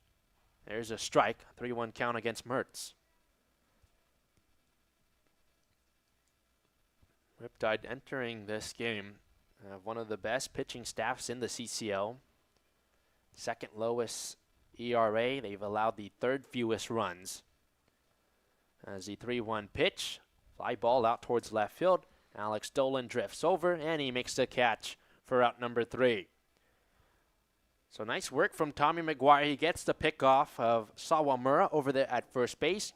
There's a strike, 3-1 count against Mertz. Riptide entering this game, one of the best pitching staffs in the CCL. Second lowest ERA. They've allowed the 3rd fewest runs. As the 3-1 pitch, fly ball out towards left field. Alex Dolan drifts over, and he makes the catch for out number 3. So nice work from Tommy McGuire. He gets the pickoff of Sawamura over there at first base.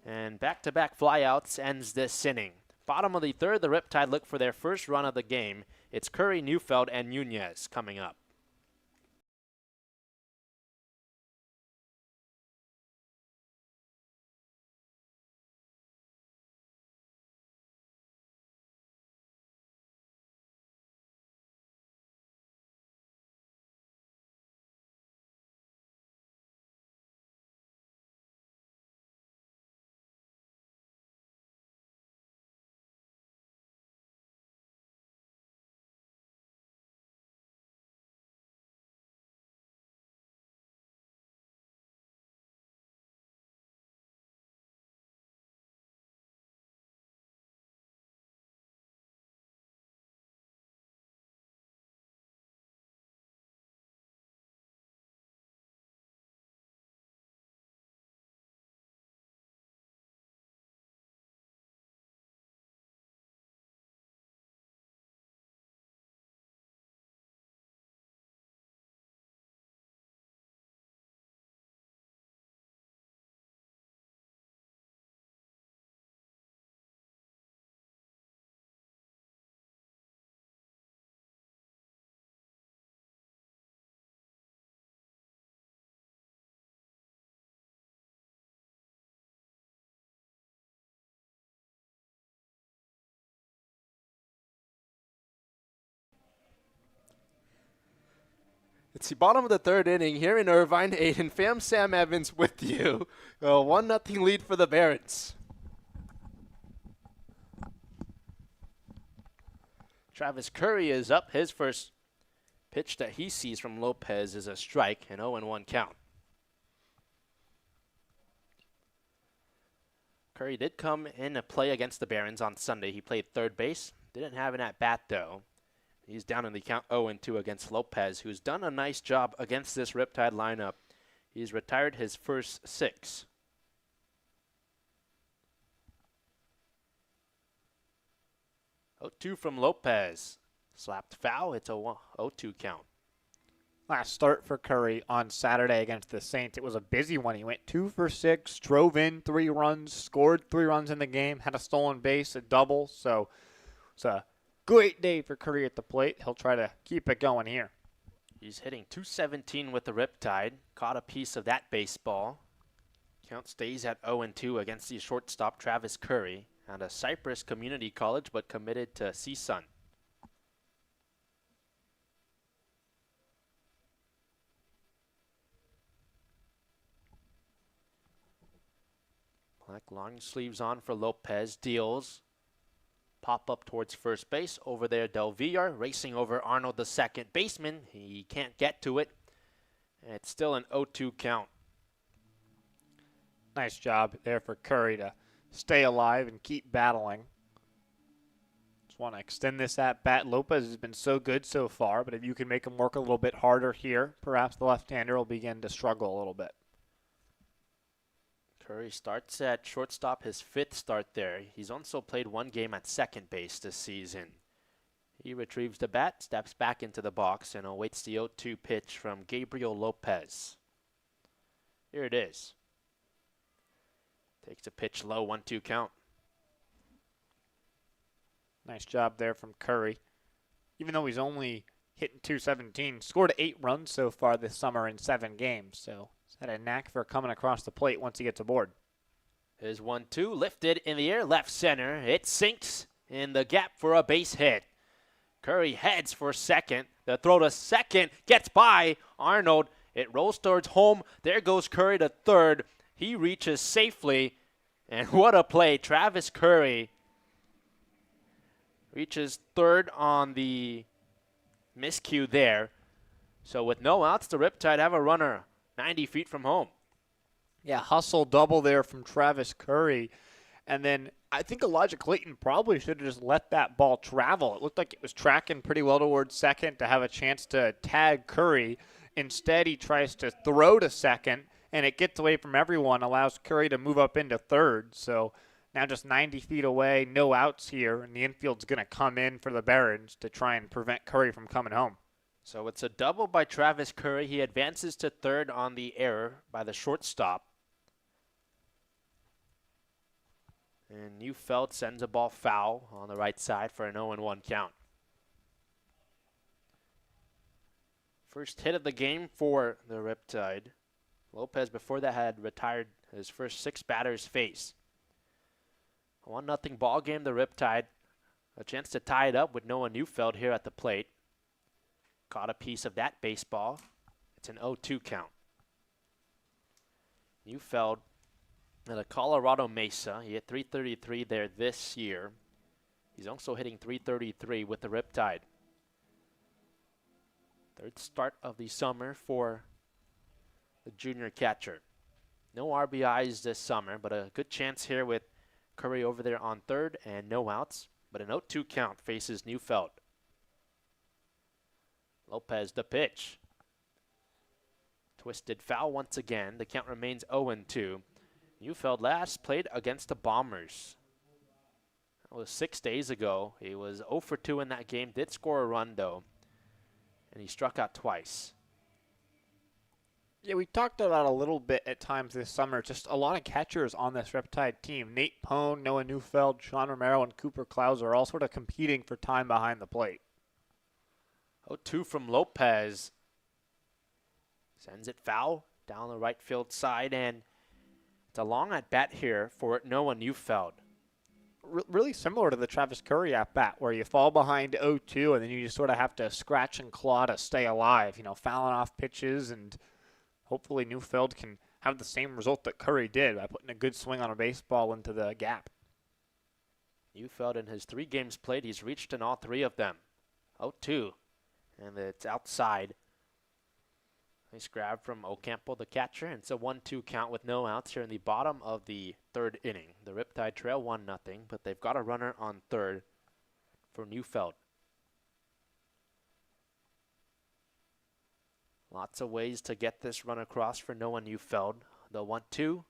And back-to-back flyouts ends this inning. Bottom of the third, the Riptide look for their first run of the game. It's Curry, Neufeld, and Nunez coming up. right, bottom of the third inning here in Irvine. Aiden, Fam Sam Evans with you. 1-0 lead for the Barons. Travis Curry is up. His first pitch that he sees from Lopez is a strike, an 0-1 count. Curry did come in a play against the Barons on Sunday. He played third base. Didn't have an at-bat, though. He's down in the count 0-2 against Lopez, who's done a nice job against this Riptide lineup. He's retired his first 6. Oh, 2 from Lopez. Slapped foul. It's a 0-2 count. Last start for Curry on Saturday against the Saints. It was a busy one. He went 2 for 6, drove in 3 runs, scored 3 runs in the game, had a stolen base, a double. So it's a great day for Curry at the plate. He'll try to keep it going here. He's hitting .217 with the Riptide. Caught a piece of that baseball. Count stays at 0-2 against the shortstop Travis Curry. Out of Cypress Community College, but committed to CSUN. Black long sleeves on for Lopez. Deals. Pop up towards first base. Over there, Del Villar racing over Arnold, the second baseman. He can't get to it. It's still an 0-2 count. Nice job there for Curry to stay alive and keep battling. Just want to extend this at bat. Lopez has been so good so far, but if you can make him work a little bit harder here, perhaps the left-hander will begin to struggle a little bit. Curry starts at shortstop, his 5th start there. He's also played 1 game at second base this season. He retrieves the bat, steps back into the box, and awaits the 0-2 pitch from Gabriel Lopez. Here it is. Takes a pitch low, 1-2 count. Nice job there from Curry. Even though he's only hitting .217, scored 8 runs so far this summer in 7 games. So he's had a knack for coming across the plate once he gets aboard. Here's 1-2, lifted in the air, left center. It sinks in the gap for a base hit. Curry heads for second. The throw to second gets by Arnold. It rolls towards home. There goes Curry to third. He reaches safely, and what a play. Travis Curry reaches third on the miscue there. So with no outs, the Riptide have a runner 90 feet from home. Yeah, hustle double there from Travis Curry. And then I think Elijah Clayton probably should have just let that ball travel. It looked like it was tracking pretty well towards second to have a chance to tag Curry. Instead, he tries to throw to second, and it gets away from everyone, allows Curry to move up into third. So now just 90 feet away, no outs here, and the infield's going to come in for the Barons to try and prevent Curry from coming home. So it's a double by Travis Curry. He advances to third on the error by the shortstop. And Neufeld sends a ball foul on the right side for an 0-1 count. First hit of the game for the Riptide. Lopez before that had retired his first 6 batters face. A 1-0 ball game, the Riptide. A chance to tie it up with Noah Neufeld here at the plate. Caught a piece of that baseball. It's an 0-2 count. Neufeld at a Colorado Mesa. He hit .333 there this year. He's also hitting .333 with the Riptide. Third start of the summer for the junior catcher. No RBIs this summer, but a good chance here with Curry over there on third and no outs. But an 0-2 count faces Neufeld. Lopez the pitch. Twisted foul once again. The count remains 0-2. Neufeld last played against the Bombers. That was 6 days ago. He was 0-2 in that game. Did score a run though. And he struck out twice. Yeah, we talked about a little bit at times this summer. Just a lot of catchers on this Riptide team. Nate Pone, Noah Neufeld, Sean Romero, and Cooper Klaus are all sort of competing for time behind the plate. 0-2 from Lopez. Sends it foul down the right field side, and it's a long at bat here for Noah Neufeld. really similar to the Travis Curry at bat, where you fall behind 0-2 and then you just sort of have to scratch and claw to stay alive, fouling off pitches, and hopefully Neufeld can have the same result that Curry did by putting a good swing on a baseball into the gap. Neufeld, in his 3 games played, he's reached in all 3 of them. 0-2, and it's outside. Nice grab from Ocampo, the catcher, and it's a 1-2 count with no outs here in the bottom of the 3rd inning. The Riptide trail 1-0, but they've got a runner on 3rd for Neufeld. Lots of ways to get this run across for Noah Neufeld. The 1-2,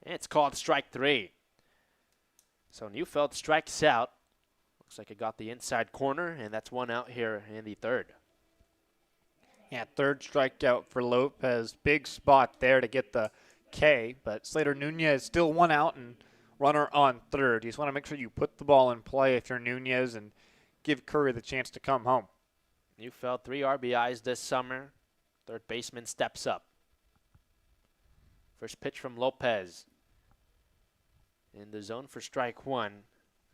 and it's called strike 3. So Neufeld strikes out. Looks like it got the inside corner, and that's 1 out here in the 3rd. Yeah, 3rd strikeout for Lopez. Big spot there to get the K, but Slater Nunez still 1 out and runner on 3rd. You just want to make sure you put the ball in play if you're Nunez and give Curry the chance to come home. Neufeld 3 RBIs this summer. 3rd baseman steps up. First pitch from Lopez. In the zone for strike 1.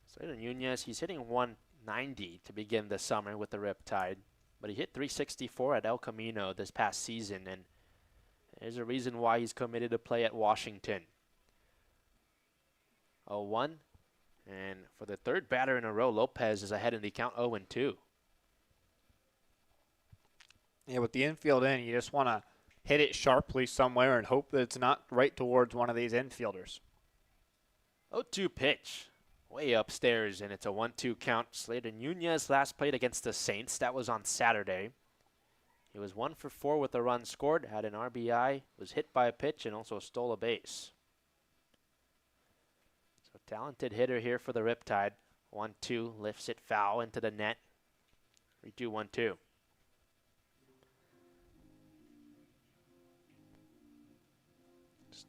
Slater Nunez, he's hitting 190 to begin the summer with the Riptide. But he hit 364 at El Camino this past season, and there's a reason why he's committed to play at Washington. 0-1, and for the 3rd batter in a row, Lopez is ahead in the count 0-2. Yeah, with the infield in, you just want to hit it sharply somewhere and hope that it's not right towards one of these infielders. 0-2 pitch. Way upstairs, and it's a 1-2 count. Slater Nunez last played against the Saints. That was on Saturday. He was 1 for 4 with a run scored, had an RBI, was hit by a pitch, and also stole a base. So talented hitter here for the Riptide. 1-2, lifts it foul into the net. 3-2, 1-2.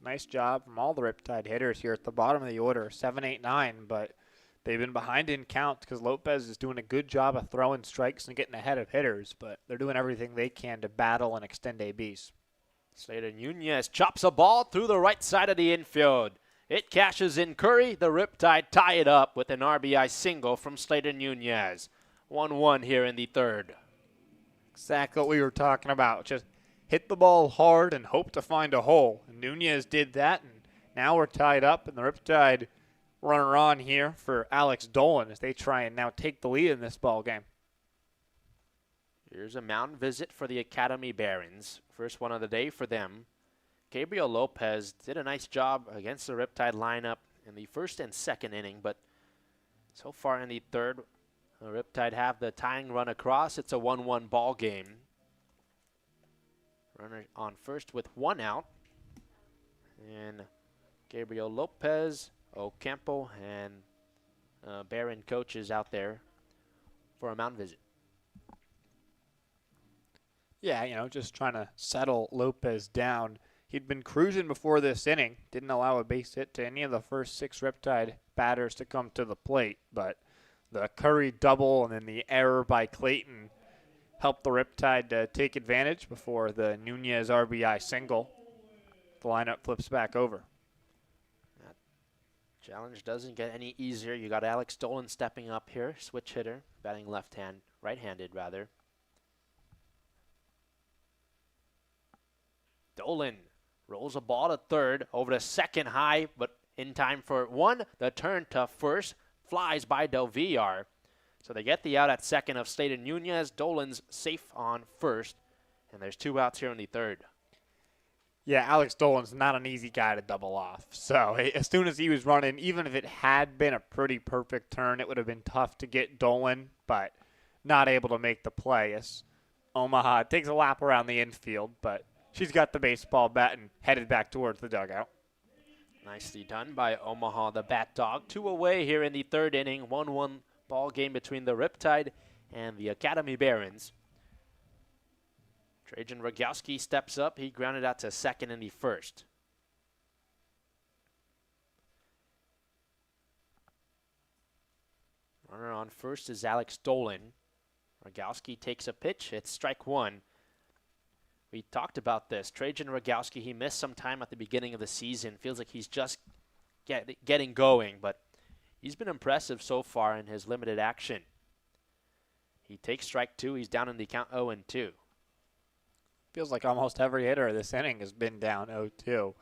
Nice job from all the Riptide hitters here at the bottom of the order, 7, 8, 9, but they've been behind in counts because Lopez is doing a good job of throwing strikes and getting ahead of hitters, but they're doing everything they can to battle and extend ABs. Slater Nunez chops a ball through the right side of the infield. It cashes in Curry. The Riptide tie it up with an RBI single from Slater Nunez. 1-1 here in the 3rd. Exactly what we were talking about. Just hit the ball hard and hope to find a hole. And Nunez did that, and now we're tied up, and the Riptide runner on here for Alex Dolan as they try and now take the lead in this ball game. Here's a mound visit for the Academy Barons. First one of the day for them. Gabriel Lopez did a nice job against the Riptide lineup in the 1st and 2nd inning, but so far in the 3rd, the Riptide have the tying run across. It's a 1-1 ball game. Runner on first with 1 out. And Gabriel Lopez, Ocampo, and Barron coaches out there for a mound visit. Yeah, just trying to settle Lopez down. He'd been cruising before this inning, didn't allow a base hit to any of the first 6 Riptide batters to come to the plate, but the Curry double and then the error by Clayton helped the Riptide to take advantage before the Nunez RBI single. The lineup flips back over. That challenge doesn't get any easier. You got Alex Dolan stepping up here, switch hitter, batting right-handed rather. Dolan rolls a ball to 3rd, over to 2nd high, but in time for 1. The turn to 1st, flies by Del Villar. So they get the out at 2nd of Slater Nunez. Dolan's safe on 1st, and there's 2 outs here in the 3rd. Yeah, Alex Dolan's not an easy guy to double off. So as soon as he was running, even if it had been a pretty perfect turn, it would have been tough to get Dolan, but not able to make the play. As Omaha takes a lap around the infield, but she's got the baseball bat and headed back towards the dugout. Nicely done by Omaha, the Bat Dog. 2 away here in the 3rd inning. 1-1 ball game between the Riptide and the Academy Barons. Trajan Rogowski steps up. He grounded out to 2nd in the 1st. Runner on 1st is Alex Dolan. Rogowski takes a pitch. It's strike 1. We talked about this. Trajan Rogowski, he missed some time at the beginning of the season. Feels like he's just getting going, but He's been impressive so far in his limited action. He takes strike two. He's down in the count 0-2. Feels like almost every hitter this inning has been down 0-2.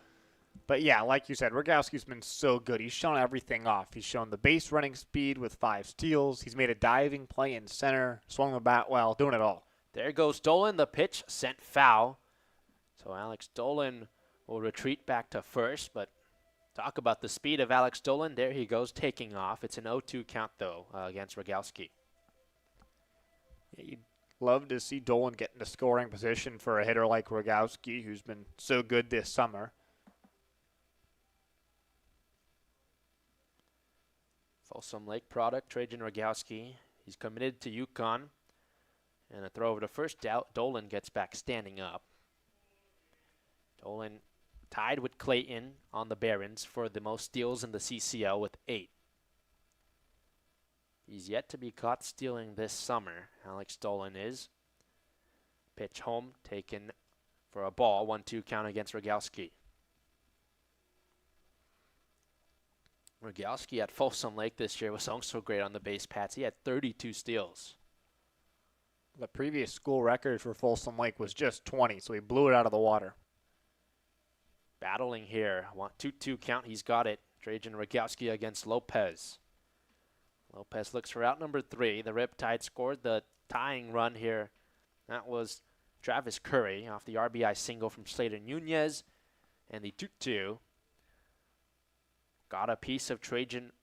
But yeah, like you said, Rogowski's been so good. He's shown everything off. He's shown the base running speed with 5 steals. He's made a diving play in center, swung the bat well, doing it all. There goes Dolan. The pitch sent foul. So Alex Dolan will retreat back to first, but talk about the speed of Alex Dolan. There he goes, taking off. It's an 0-2 count, though, against Rogowski. Yeah, you'd love to see Dolan get into scoring position for a hitter like Rogowski, who's been so good this summer. Folsom Lake product, Trajan Rogowski. He's committed to UConn. And a throw over to first. Dolan gets back standing up. Dolan tied with Clayton on the Barons for the most steals in the CCL with 8. He's yet to be caught stealing this summer. Alex Dolan is. Pitch home, taken for a ball. 1-2 count against Rogowski. Rogowski at Folsom Lake this year was also great on the base paths. He had 32 steals. The previous school record for Folsom Lake was just 20, so he blew it out of the water. Battling here. 2-2 count. He's got it. Trajan Rogowski against Lopez. Lopez looks for out number 3. The Riptide scored the tying run here. That was Travis Curry off the RBI single from Slater Nunez. And the 2-2 got a piece of Trajan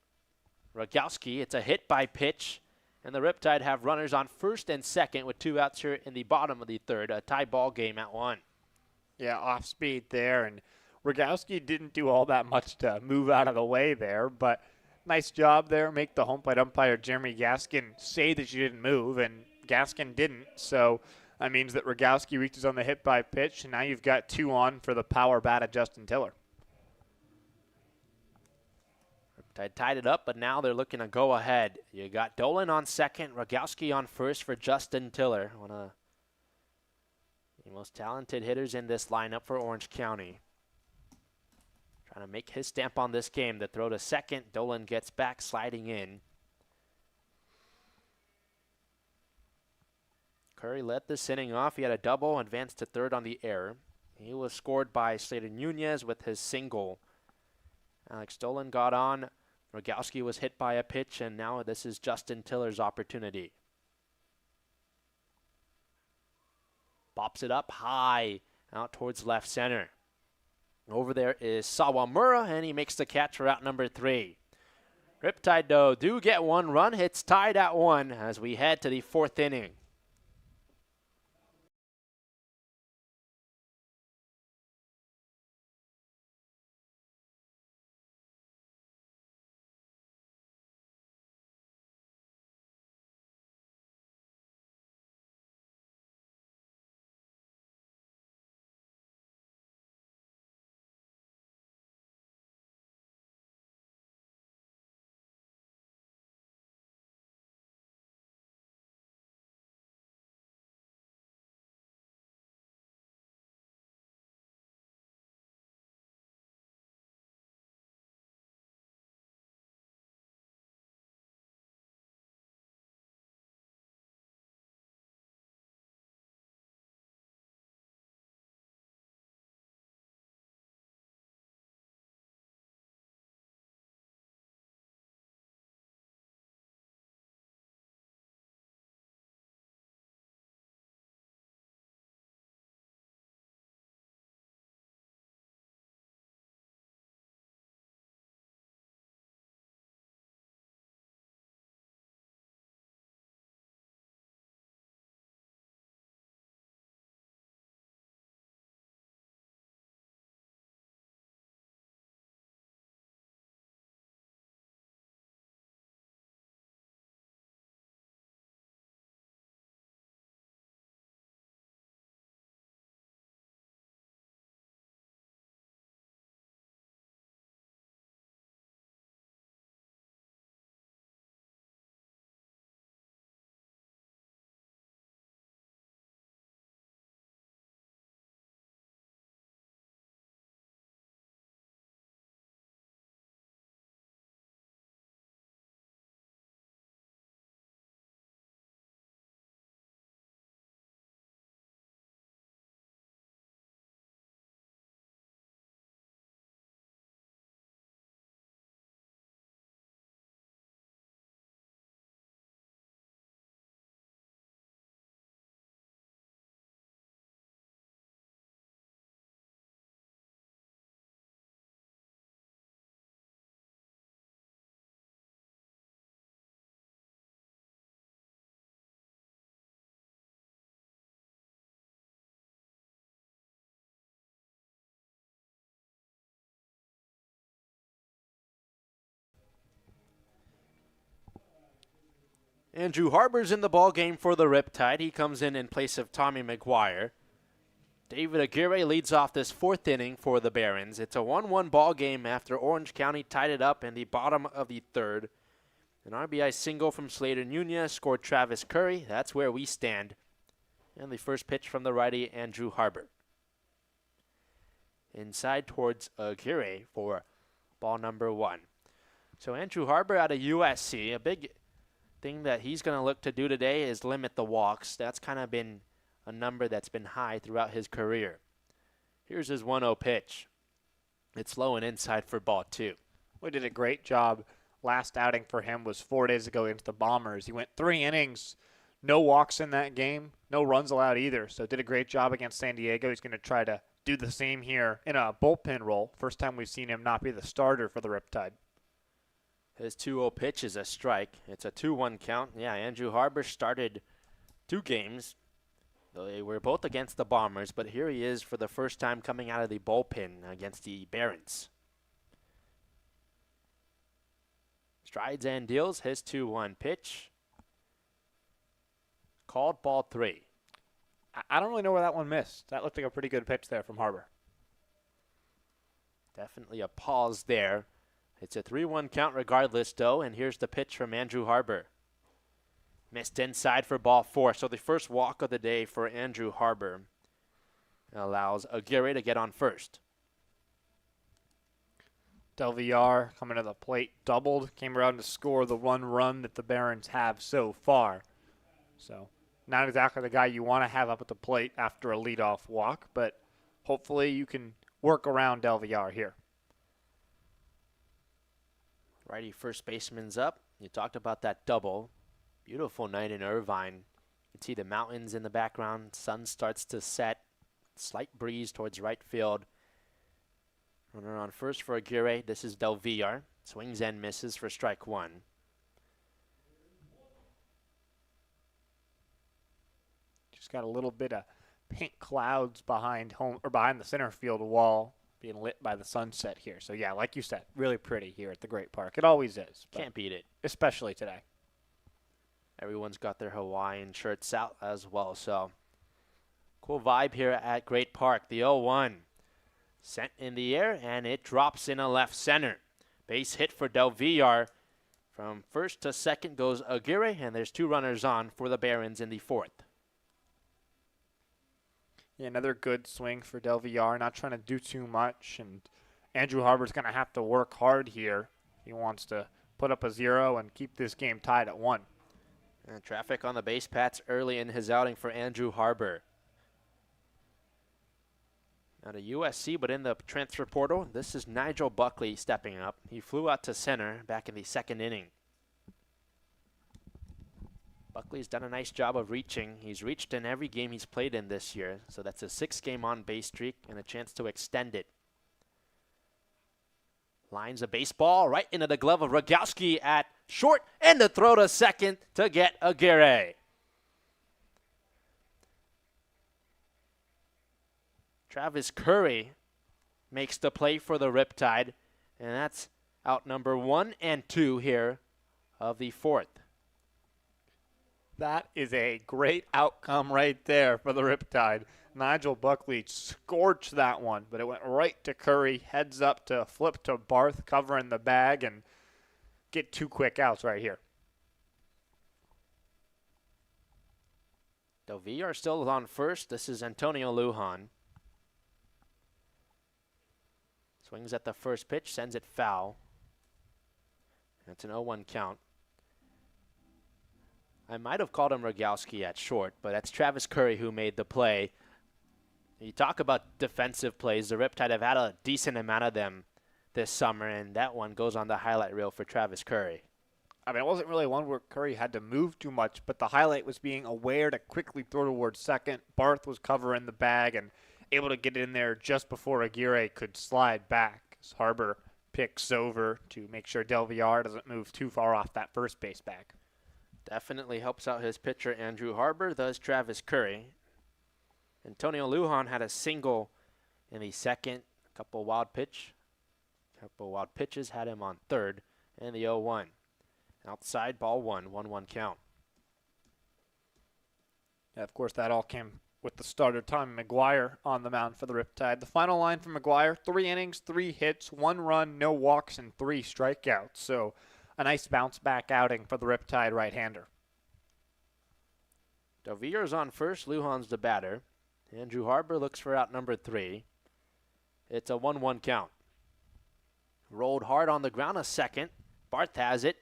Rogowski. It's a hit by pitch. And the Riptide have runners on first and second with 2 outs here in the bottom of the third. A tie ball game at 1. Yeah, off speed there. And Rogowski didn't do all that much to move out of the way there, but nice job there. Make the home plate umpire, Jeremy Gaskin, say that you didn't move, and Gaskin didn't. So that means that Rogowski reaches on the hit by pitch, and now you've got 2 on for the power bat of Justin Tiller. Riptide tied it up, but now they're looking to go ahead. You got Dolan on second, Rogowski on first for Justin Tiller. One of the most talented hitters in this lineup for Orange County. Trying to make his stamp on this game. The throw to second. Dolan gets back, sliding in. Curry led this inning off. He had a double, advanced to third on the error. He was scored by Slater Nunez with his single. Alex Dolan got on. Rogowski was hit by a pitch, and now this is Justin Tiller's opportunity. Pops it up high, out towards left center. Over there is Sawamura, and he makes the catch for out number 3. Riptide, though, do get 1 run. It's tied at 1 as we head to the 4th inning. Andrew Harber's in the ball game for the Riptide. He comes in place of Tommy McGuire. David Aguirre leads off this 4th inning for the Barons. It's a 1-1 ball game after Orange County tied it up in the bottom of the 3rd. An RBI single from Slater Nunez scored Travis Curry. That's where we stand. And the first pitch from the righty, Andrew Harber. Inside towards Aguirre for ball number 1. So Andrew Harber out of USC, a big thing that he's going to look to do today is limit the walks. That's kind of been a number that's been high throughout his career. Here's his 1-0 pitch. It's low and inside for ball 2. We did a great job. Last outing for him was 4 days ago against the Bombers. He went 3 innings, no walks in that game, no runs allowed either. So did a great job against San Diego. He's going to try to do the same here in a bullpen role. First time we've seen him not be the starter for the Riptide. His 2-0 pitch is a strike. It's a 2-1 count. Yeah, Andrew Harber started 2 games. They were both against the Bombers, but here he is for the first time coming out of the bullpen against the Barons. Strides and deals his 2-1 pitch. Called ball 3. I don't really know where that one missed. That looked like a pretty good pitch there from Harber. Definitely a pause there. It's a 3-1 count regardless, though, and here's the pitch from Andrew Harber. Missed inside for ball 4, so the first walk of the day for Andrew Harber allows Aguirre to get on first. Del Villar coming to the plate, doubled, came around to score the 1 run that the Barons have so far. So not exactly the guy you want to have up at the plate after a leadoff walk, but hopefully you can work around Del Villar here. Righty first baseman's up. You talked about that double. Beautiful night in Irvine. You can see the mountains in the background. Sun starts to set. Slight breeze towards right field. Runner on first for Aguirre. This is Del Villar. Swings and misses for strike 1. Just got a little bit of pink clouds behind home or behind the center field wall being lit by the sunset here. So yeah, like you said, really pretty here at the Great Park. It always is. Can't beat it. Especially today. Everyone's got their Hawaiian shirts out as well. So cool vibe here at Great Park. The 0-1 sent in the air, and it drops in a left center. Base hit for Del Villar. From first to second goes Aguirre, and there's 2 runners on for the Barons in the 4th. Yeah, another good swing for Del Villar, not trying to do too much, and Andrew Harber's going to have to work hard here. He wants to put up a 0 and keep this game tied at 1. And traffic on the base paths early in his outing for Andrew Harber. Out of USC, but in the transfer portal, this is Nigel Buckley stepping up. He flew out to center back in the 2nd inning. Buckley's done a nice job of reaching. He's reached in every game he's played in this year, so that's a 6-game on-base streak and a chance to extend it. Lines a baseball right into the glove of Rogowski at short, and the throw to second to get Aguirre. Travis Curry makes the play for the Riptide, and that's out number 1 and 2 here of the 4th. That is a great outcome right there for the Riptide. Nigel Buckley scorched that one, but it went right to Curry, heads up to flip to Barth, covering the bag, and get 2 quick outs right here. Del Villar still on first. This is Antonio Lujan. Swings at the first pitch, sends it foul. It's an 0-1 count. I might have called him Rogowski at short, but that's Travis Curry who made the play. You talk about defensive plays. The Riptide have had a decent amount of them this summer, and that one goes on the highlight reel for Travis Curry. I mean, it wasn't really one where Curry had to move too much, but the highlight was being aware to quickly throw towards second. Barth was covering the bag and able to get in there just before Aguirre could slide back. As Harber picks over to make sure Del Villar doesn't move too far off that first base bag. Definitely helps out his pitcher, Andrew Harber, thus Travis Curry. Antonio Lujan had a single in the 2nd. A couple wild pitches had him on 3rd, and the 0-1. Outside, ball 1, 1-1 count. Yeah, of course, that all came with the starter Tommy McGuire on the mound for the Riptide. The final line for McGuire, 3 innings, 3 hits, 1 run, no walks, and 3 strikeouts. So a nice bounce-back outing for the Riptide right-hander. Devier's on first, Lujan's the batter. Andrew Harbour looks for out number 3. It's a 1-1 count. Rolled hard on the ground, a second. Barth has it.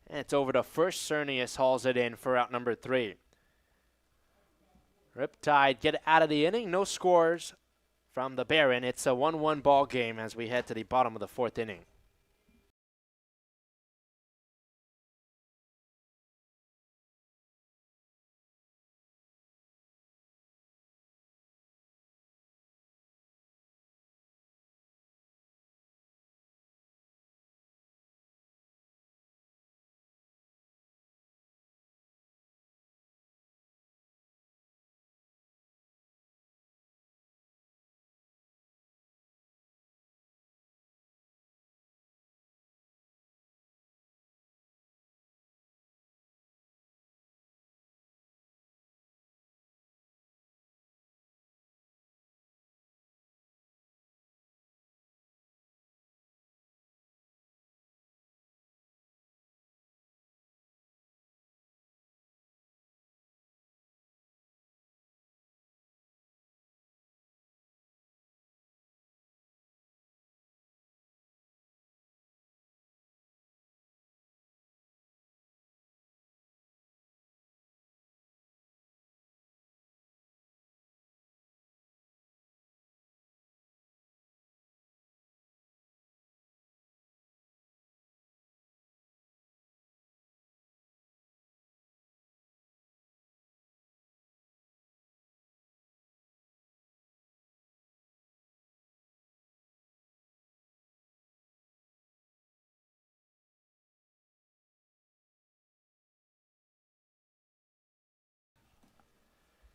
And it's over to first. Cernius hauls it in for out number 3. Riptide get out of the inning. No scores from the Baron. It's a 1-1 ball game as we head to the bottom of the 4th inning.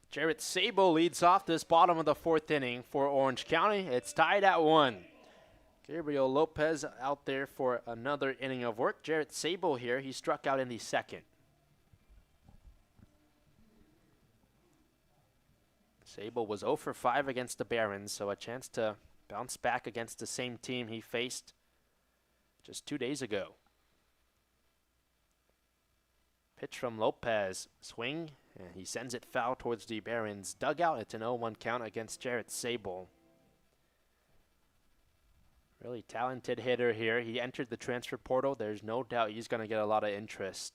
Jarrett Sable leads off this bottom of the 4th inning for Orange County. It's tied at 1. Gabriel Lopez out there for another inning of work. Jarrett Sable here, he struck out in the 2nd. Sable was 0 for 5 against the Barons, so a chance to bounce back against the same team he faced just 2 days ago. Pitch from Lopez, swing, and he sends it foul towards the Barons' dugout. It's an 0-1 count against Jarrett Sable. Really talented hitter here. He entered the transfer portal. There's no doubt he's going to get a lot of interest.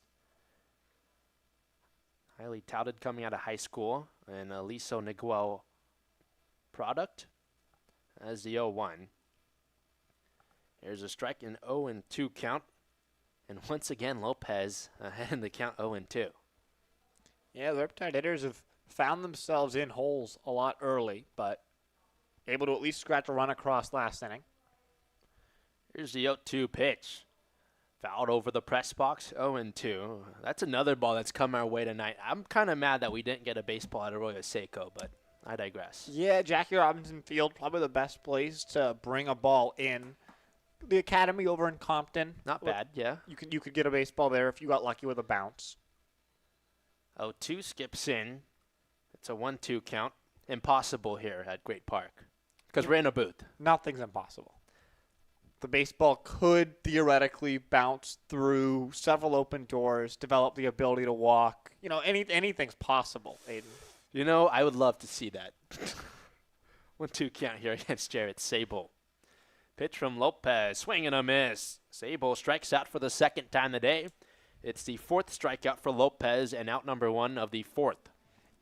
Highly touted coming out of high school, and a Liso Niguel product as the 0-1. Here's a strike, an 0-2 count. And once again, Lopez ahead in the count 0-2. Yeah, the Riptide hitters have found themselves in holes a lot early, but able to at least scratch a run across last inning. Here's the 0-2 pitch. Fouled over the press box, 0-2. That's another ball that's come our way tonight. I'm kind of mad that we didn't get a baseball at Arroyo Seco, but I digress. Yeah, Jackie Robinson Field, probably the best place to bring a ball in. The academy over in Compton. Not bad, yeah. You could get a baseball there if you got lucky with a bounce. 0-2 skips in. It's a 1-2 count. Impossible here at Great Park because we're in a booth. Nothing's impossible. The baseball could theoretically bounce through several open doors, develop the ability to walk. You know, anything's possible, Aiden. You know, I would love to see that. 1-2 count here against Jarrett Sable. Pitch from Lopez, swing and a miss. Sable strikes out for the 2nd time today. It's the 4th strikeout for Lopez and out number 1 of the 4th.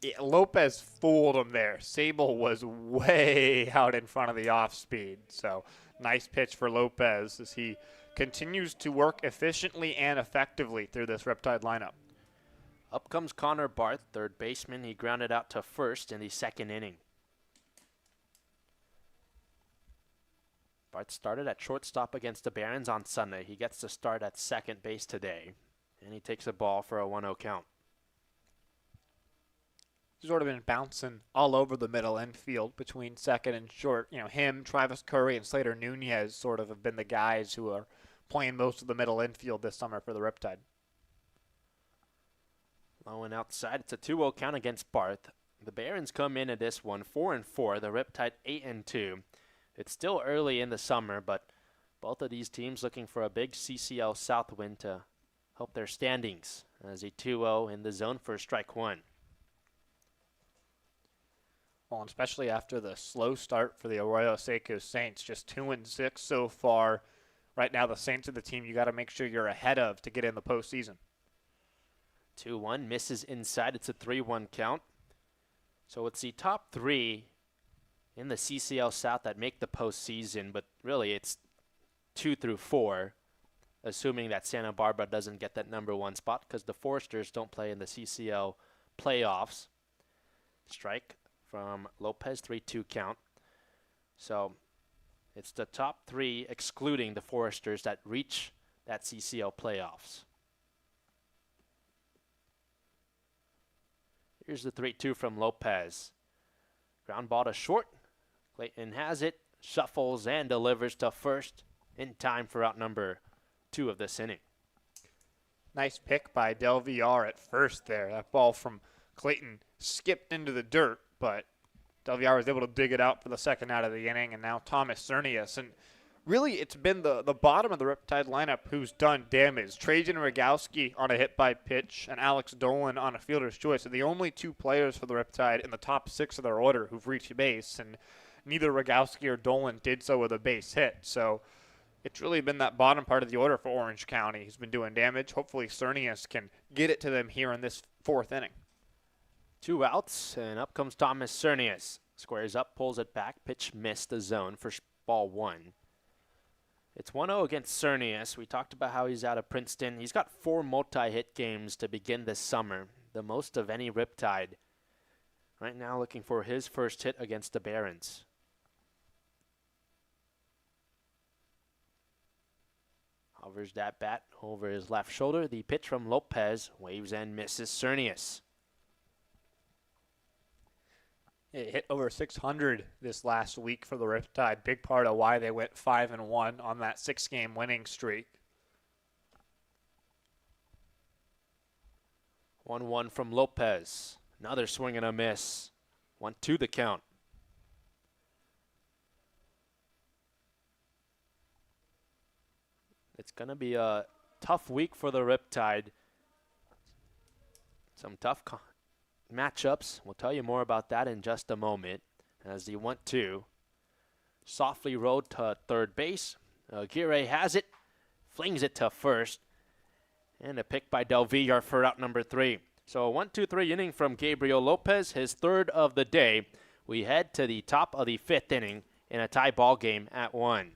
Yeah, Lopez fooled him there. Sable was way out in front of the off speed. So nice pitch for Lopez as he continues to work efficiently and effectively through this Riptide lineup. Up comes Connor Barth, third baseman. He grounded out to first in the 2nd inning. Barth started at shortstop against the Barons on Sunday. He gets to start at second base today, and he takes a ball for a 1-0 count. He's sort of been bouncing all over the middle infield between second and short. You know, him, Travis Curry, and Slater Nunez sort of have been the guys who are playing most of the middle infield this summer for the Riptide. Low and outside. It's a 2-0 count against Barth. The Barons come in at this one 4-4. The Riptide 8-2. It's still early in the summer, but both of these teams looking for a big CCL South win to help their standings as a 2-0 in the zone for strike one. Well, and especially after the slow start for the Arroyo Seco Saints, just 2-6 so far. Right now, the Saints are the team you got to make sure you're ahead of to get in the postseason. 2-1 misses inside. It's a 3-1 count. So it's the top three in the CCL South that make the postseason, but really it's 2 through 4, assuming that Santa Barbara doesn't get that number 1 spot because the Foresters don't play in the CCL playoffs. Strike from Lopez, 3-2 count. So it's the top 3, excluding the Foresters, that reach that CCL playoffs. Here's the 3-2 from Lopez. Ground ball to short. Clayton has it, shuffles and delivers to first in time for out number 2 of this inning. Nice pick by Del Villar at first there. That ball from Clayton skipped into the dirt, but Del Villar was able to dig it out for the second out of the inning, and now Thomas Cernius. And really, it's been the bottom of the Riptide lineup who's done damage. Trajan Rogowski on a hit by pitch and Alex Dolan on a fielder's choice are the only 2 players for the Riptide in the top 6 of their order who've reached base, and neither Rogowski or Dolan did so with a base hit. So it's really been that bottom part of the order for Orange County. He's been doing damage. Hopefully Cernius can get it to them here in this 4th inning. 2 outs, and up comes Thomas Cernius. Squares up, pulls it back. Pitch missed the zone for ball 1. It's 1-0 against Cernius. We talked about how he's out of Princeton. He's got 4 multi-hit games to begin this summer, the most of any Riptide. Right now looking for his first hit against the Barons. Hovers that bat over his left shoulder. The pitch from Lopez waves and misses Cernius. It hit over 600 this last week for the Riptide. Big part of why they went 5-1 on that 6-game winning streak. 1-1 from Lopez. Another swing and a miss. 1-2 the count. It's going to be a tough week for the Riptide. Some tough matchups. We'll tell you more about that in just a moment. As the 1-2 softly rolled to third base. Aguirre has it, flings it to first, and a pick by Del Villar for out number 3. So a 1-2-3 inning from Gabriel Lopez, his 3rd of the day. We head to the top of the 5th inning in a tie ball game at 1.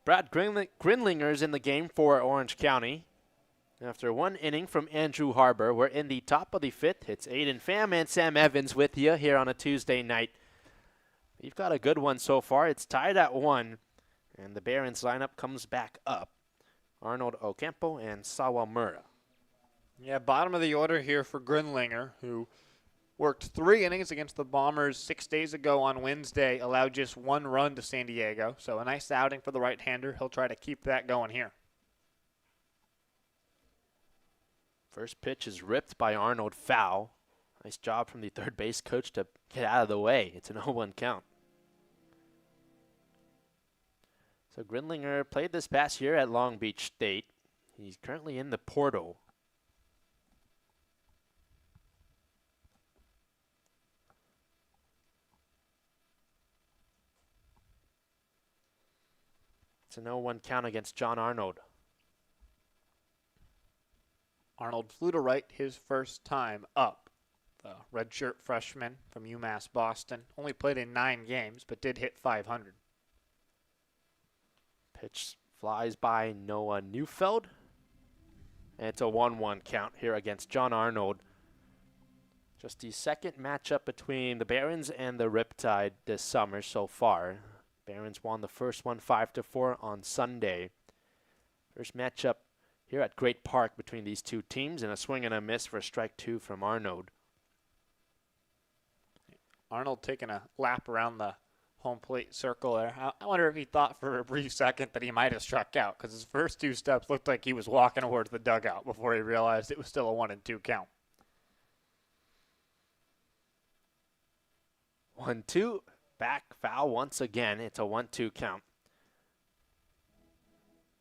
Brad Grinlinger's in the game for Orange County. After one inning from Andrew Harbour, we're in the top of the fifth. It's Aiden Pham and Sam Evans with you here on a Tuesday night. We've got a good one so far. It's tied at 1, and the Barons lineup comes back up. Arnold Ocampo and Sawamura. Yeah, bottom of the order here for Grinlinger, who worked 3 innings against the Bombers 6 days ago on Wednesday, allowed just 1 run to San Diego. So a nice outing for the right-hander. He'll try to keep that going here. First pitch is ripped by Arnold, foul. Nice job from the third base coach to get out of the way. It's an 0-1 count. So Grinlinger played this past year at Long Beach State. He's currently in the portal. It's an 0-1 count against John Arnold. Arnold flew to right his first time up. The redshirt freshman from UMass Boston only played in 9 games, but did hit 500. Pitch flies by Noah Neufeld. And it's a 1-1 count here against John Arnold. Just the second matchup between the Barons and the Riptide this summer so far. Barons won the first one 5-4 on Sunday. First matchup here at Great Park between these two teams, and a swing and a miss for strike 2 from Arnold. Arnold taking a lap around the home plate circle there. I wonder if he thought for a brief second that he might have struck out, because his first 2 steps looked like he was walking towards the dugout before he realized it was still a 1-2 count. 1-2, back foul once again. It's a 1-2 count.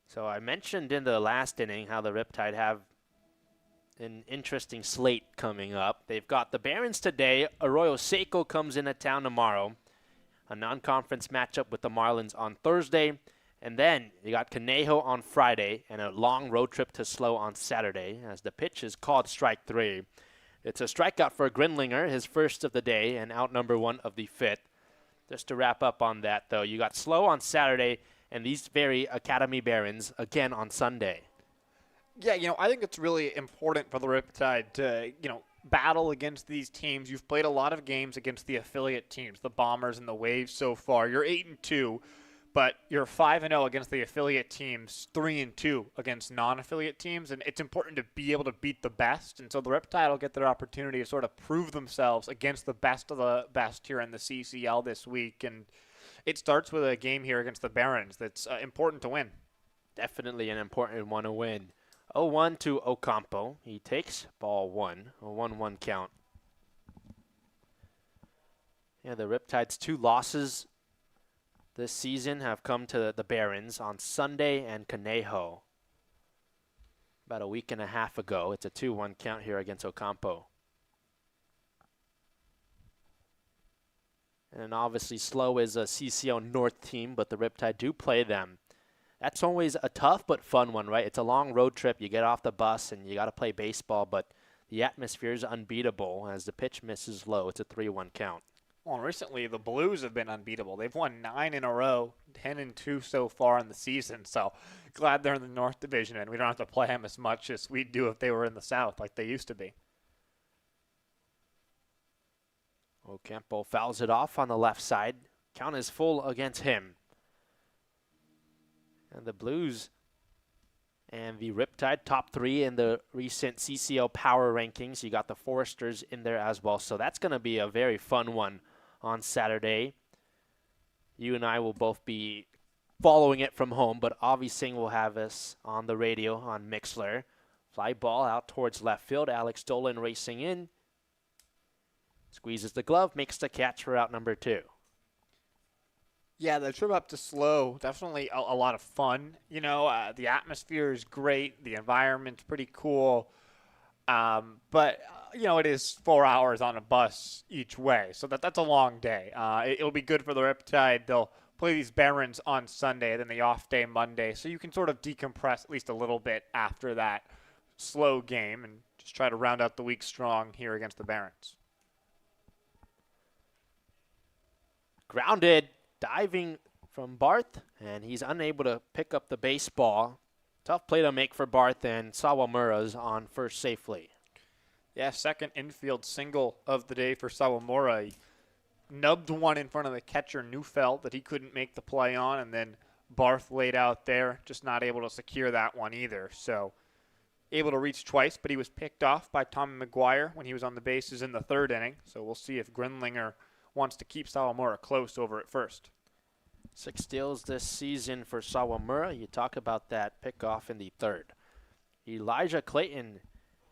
So I mentioned in the last inning how the Riptide have an interesting slate coming up. They've got the Barons today. Arroyo Seco comes into town tomorrow. A non-conference matchup with the Marlins on Thursday. And then you got Conejo on Friday and a long road trip to Slow on Saturday as the pitch is called strike 3. It's a strikeout for Grinlinger, his first of the day, and out number 1 of the 5th. Just to wrap up on that, though, you got Slow on Saturday and these very Academy Barons again on Sunday. Yeah, I think it's really important for the Riptide to, battle against these teams. You've played a lot of games against the affiliate teams, the Bombers and the Waves so far. You're 8-2, but you're 5-0 against the affiliate teams, 3-2 against non-affiliate teams, and it's important to be able to beat the best. And so the Riptide will get their opportunity to sort of prove themselves against the best of the best here in the CCL this week. And it starts with a game here against the Barons that's important to win. Definitely an important one to win. 0-1 to Ocampo. He takes ball 1, a 1-1 count. Yeah, the Riptide's 2 losses this season have come to the Barons on Sunday and Conejo. About a week and a half ago. It's a 2-1 count here against Ocampo. And obviously Slow is a CCL North team, but the Riptide do play them. That's always a tough but fun one, right? It's a long road trip. You get off the bus and you got to play baseball, but the atmosphere is unbeatable as the pitch misses low. It's a 3-1 count. Well, recently the Blues have been unbeatable. They've won 9 in a row, 10-2 so far in the season. So glad they're in the North Division and we don't have to play them as much as we'd do if they were in the South like they used to be. Ocampo fouls it off on the left side. Count is full against him. And the Blues and the Riptide, top 3 in the recent CCL Power Rankings. You got the Foresters in there as well. So that's going to be a very fun one on Saturday. You and I will both be following it from home, but Avi Singh will have us on the radio on Mixler. Fly ball out towards left field. Alex Dolan racing in. Squeezes the glove, makes the catch for out number 2. Yeah, the trip up to Slow, definitely a lot of fun. The atmosphere is great. The environment's pretty cool. But it is 4 hours on a bus each way. So that's a long day. It'll be good for the Riptide. They'll play these Barons on Sunday, then the off day Monday. So you can sort of decompress at least a little bit after that Slow game and just try to round out the week strong here against the Barons. Grounded. Diving from Barth, and he's unable to pick up the baseball. Tough play to make for Barth, and Sawamura's on first safely. Yeah, second infield single of the day for Sawamura. He nubbed one in front of the catcher Neufeld that he couldn't make the play on, and then Barth laid out there, just not able to secure that one either. So able to reach twice, but he was picked off by Tommy McGuire when he was on the bases in the third inning. So we'll see if Grinlinger wants to keep Sawamura close over at first. 6 steals this season for Sawamura. You talk about that pickoff in the third. Elijah Clayton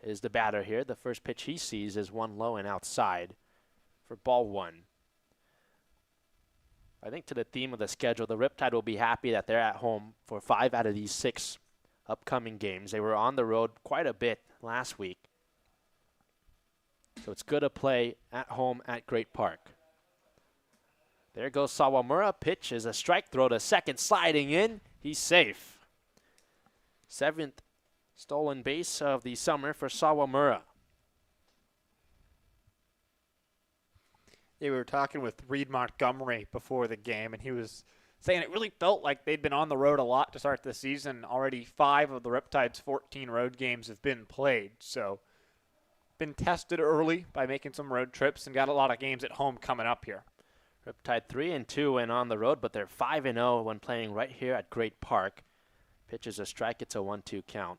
is the batter here. The first pitch he sees is one low and outside for ball one. I think to the theme of the schedule, the Riptide will be happy that they're at home for 5 out of these 6 upcoming games. They were on the road quite a bit last week. So it's good to play at home at Great Park. There goes Sawamura. Pitch is a strike throw to second, sliding in. He's safe. 7th stolen base of the summer for Sawamura. Yeah, we were talking with Reed Montgomery before the game, and he was saying it really felt like they'd been on the road a lot to start the season. Already 5 of the Riptide's 14 road games have been played, so been tested early by making some road trips and got a lot of games at home coming up here. Riptide 3-2 and on the road, but they're 5-0 when playing right here at Great Park. Pitch is a strike. It's a 1-2 count.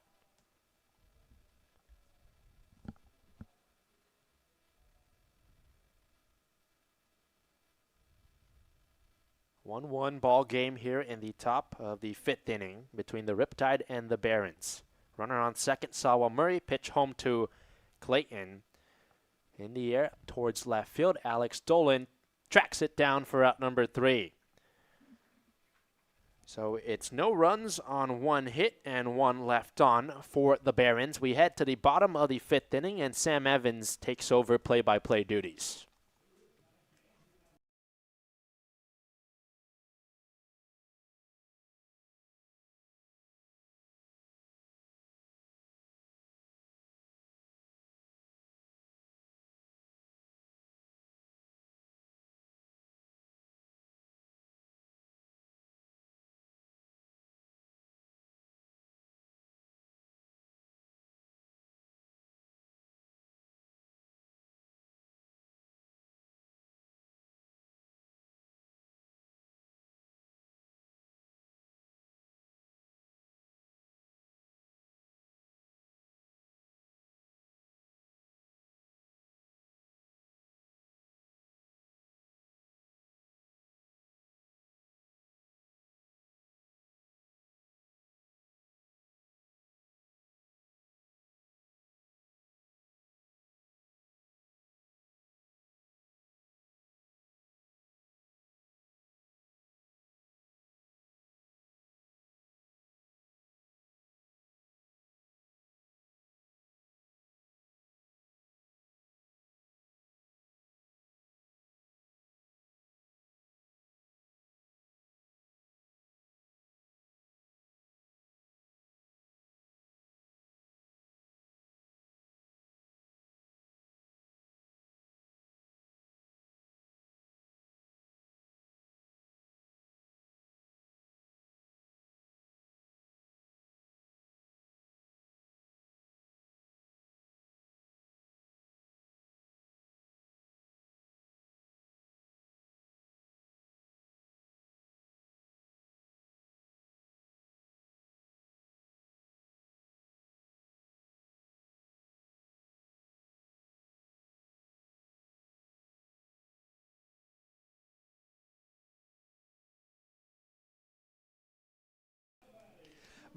One ball game here in the top of the 5th inning between the Riptide and the Barons. Runner on second, Sawamura. Pitch home to Clayton. In the air towards left field, Alex Dolan tracks it down for out number 3. So it's no runs on 1 hit and 1 left on for the Barons. We head to the bottom of the 5th inning, and Sam Evans takes over play-by-play duties.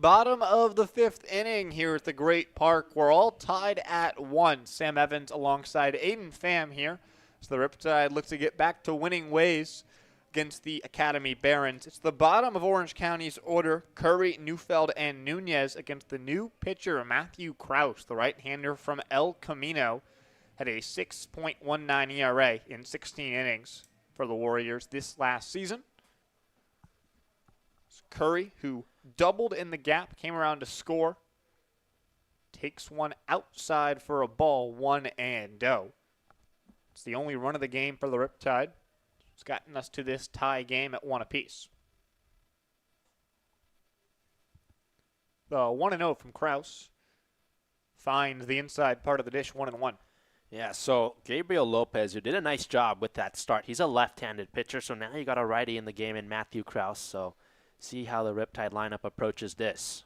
Bottom of the 5th inning here at the Great Park. We're all tied at 1. Sam Evans alongside Aiden Pham here. So the Riptide look to get back to winning ways against the Academy Barons. It's the bottom of Orange County's order. Curry, Neufeld, and Nunez against the new pitcher, Matthew Kraus, the right-hander from El Camino. Had a 6.19 ERA in 16 innings for the Warriors this last season. It's Curry, who doubled in the gap, came around to score. Takes one outside for a ball, 1-0. It's the only run of the game for the Riptide. It's gotten us to this tie game at 1 apiece. The 1-0 from Kraus finds the inside part of the dish, 1-1. Yeah, so Gabriel Lopez, who did a nice job with that start. He's a left-handed pitcher, so now you got a righty in the game in Matthew Kraus. So see how the Riptide lineup approaches this.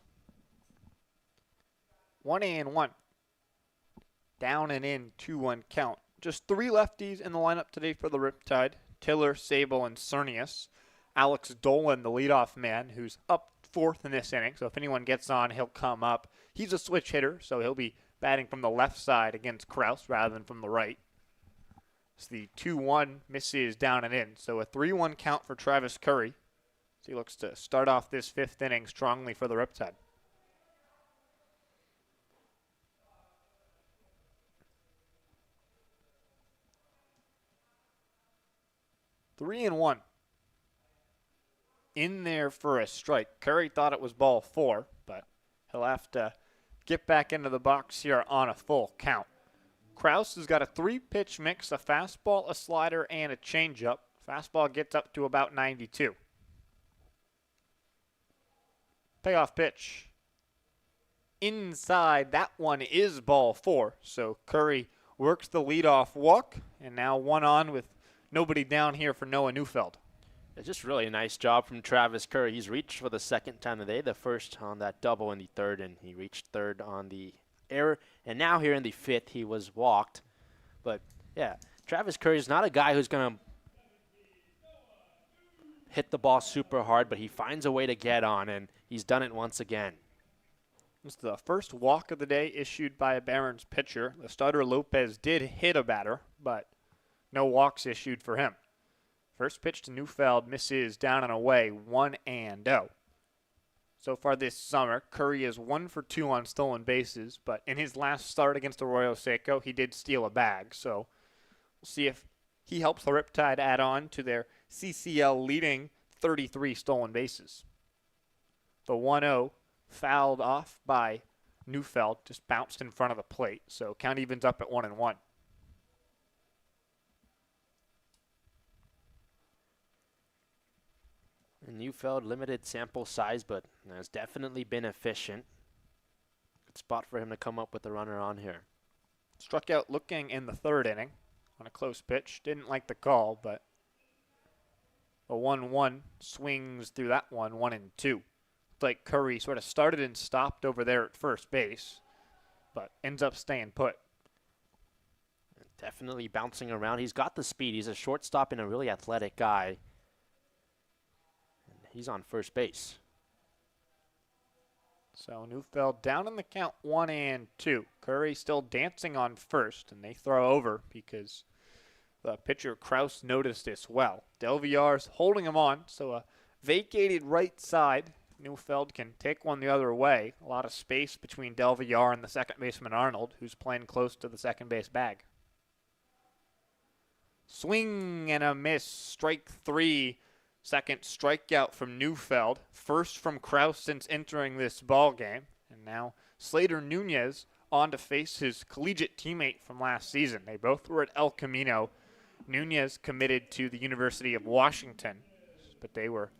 1-1. Down and in, 2-1 count. Just 3 lefties in the lineup today for the Riptide. Tiller, Sable, and Cernius. Alex Dolan, the leadoff man, who's up 4th in this inning. So if anyone gets on, he'll come up. He's a switch hitter, so he'll be batting from the left side against Kraus rather than from the right. So the 2-1 misses down and in. So a 3-1 count for Travis Curry. So he looks to start off this 5th inning strongly for the Riptide. Three and one. In there for a strike. Curry thought it was ball 4, but he'll have to get back into the box here on a full count. Kraus has got a 3-pitch mix, a fastball, a slider, and a changeup. Fastball gets up to about 92. Payoff pitch. Inside, that one is ball 4. So Curry works the leadoff walk, and now 1 on with nobody down here for Noah Neufeld. It's just really a nice job from Travis Curry. He's reached for the 2nd time today, the first on that double in the 3rd, and he reached 3rd on the error. And now here in the 5th, he was walked. But, yeah, Travis Curry is not a guy who's going to hit the ball super hard, but he finds a way to get on, and he's done it once again. It's the first walk of the day issued by a Barons pitcher. The starter Lopez did hit a batter, but no walks issued for him. First pitch to Neufeld misses down and away, 1-0. So far this summer, Curry is 1 for 2 on stolen bases, but in his last start against Arroyo Seco, he did steal a bag. So we'll see if he helps the Riptide add on to their CCL leading 33 stolen bases. The 1-0 fouled off by Neufeld, just bounced in front of the plate. So count evens up at 1-1. And Neufeld, limited sample size, but has definitely been efficient. Good spot for him to come up with a runner on here. Struck out looking in the 3rd inning on a close pitch. Didn't like the call, but a 1-1 swings through that one, 1-2. It's like Curry sort of started and stopped over there at first base, but ends up staying put. Definitely bouncing around. He's got the speed. He's a shortstop and a really athletic guy. He's on first base. So Neufeld down in the count, 1-2. Curry still dancing on first, and they throw over because the pitcher Kraus noticed this well. Del Villar's holding him on, so a vacated right side. Neufeld can take one the other way. A lot of space between Del Villar and the second baseman Arnold, who's playing close to the second base bag. Swing and a miss, strike 3. Second strikeout from Neufeld. First from Kraus since entering this ball game. And now Slater Nunez on to face his collegiate teammate from last season. They both were at El Camino. Nunez committed to the University of Washington. But they were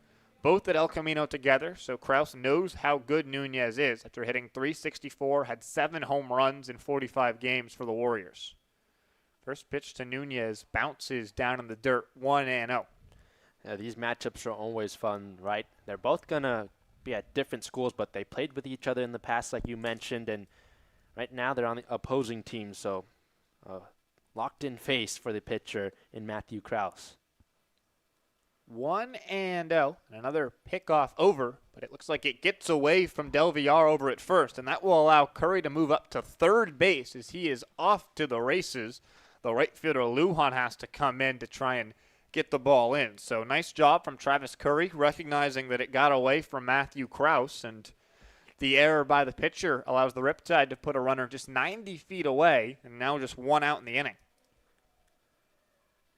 both at El Camino together, so Kraus knows how good Nunez is after hitting .364, had 7 home runs in 45 games for the Warriors. First pitch to Nunez, bounces down in the dirt, 1-0. Yeah, these matchups are always fun, right? They're both going to be at different schools, but they played with each other in the past, like you mentioned, and right now they're on the opposing team, so locked-in face for the pitcher in Matthew Kraus. 1-0, and another pickoff over, but it looks like it gets away from Del Villar over at first, and that will allow Curry to move up to third base as he is off to the races. The right fielder Lujan has to come in to try and get the ball in. So nice job from Travis Curry, recognizing that it got away from Matthew Kraus, and the error by the pitcher allows the Riptide to put a runner just 90 feet away, and now just 1 out in the inning.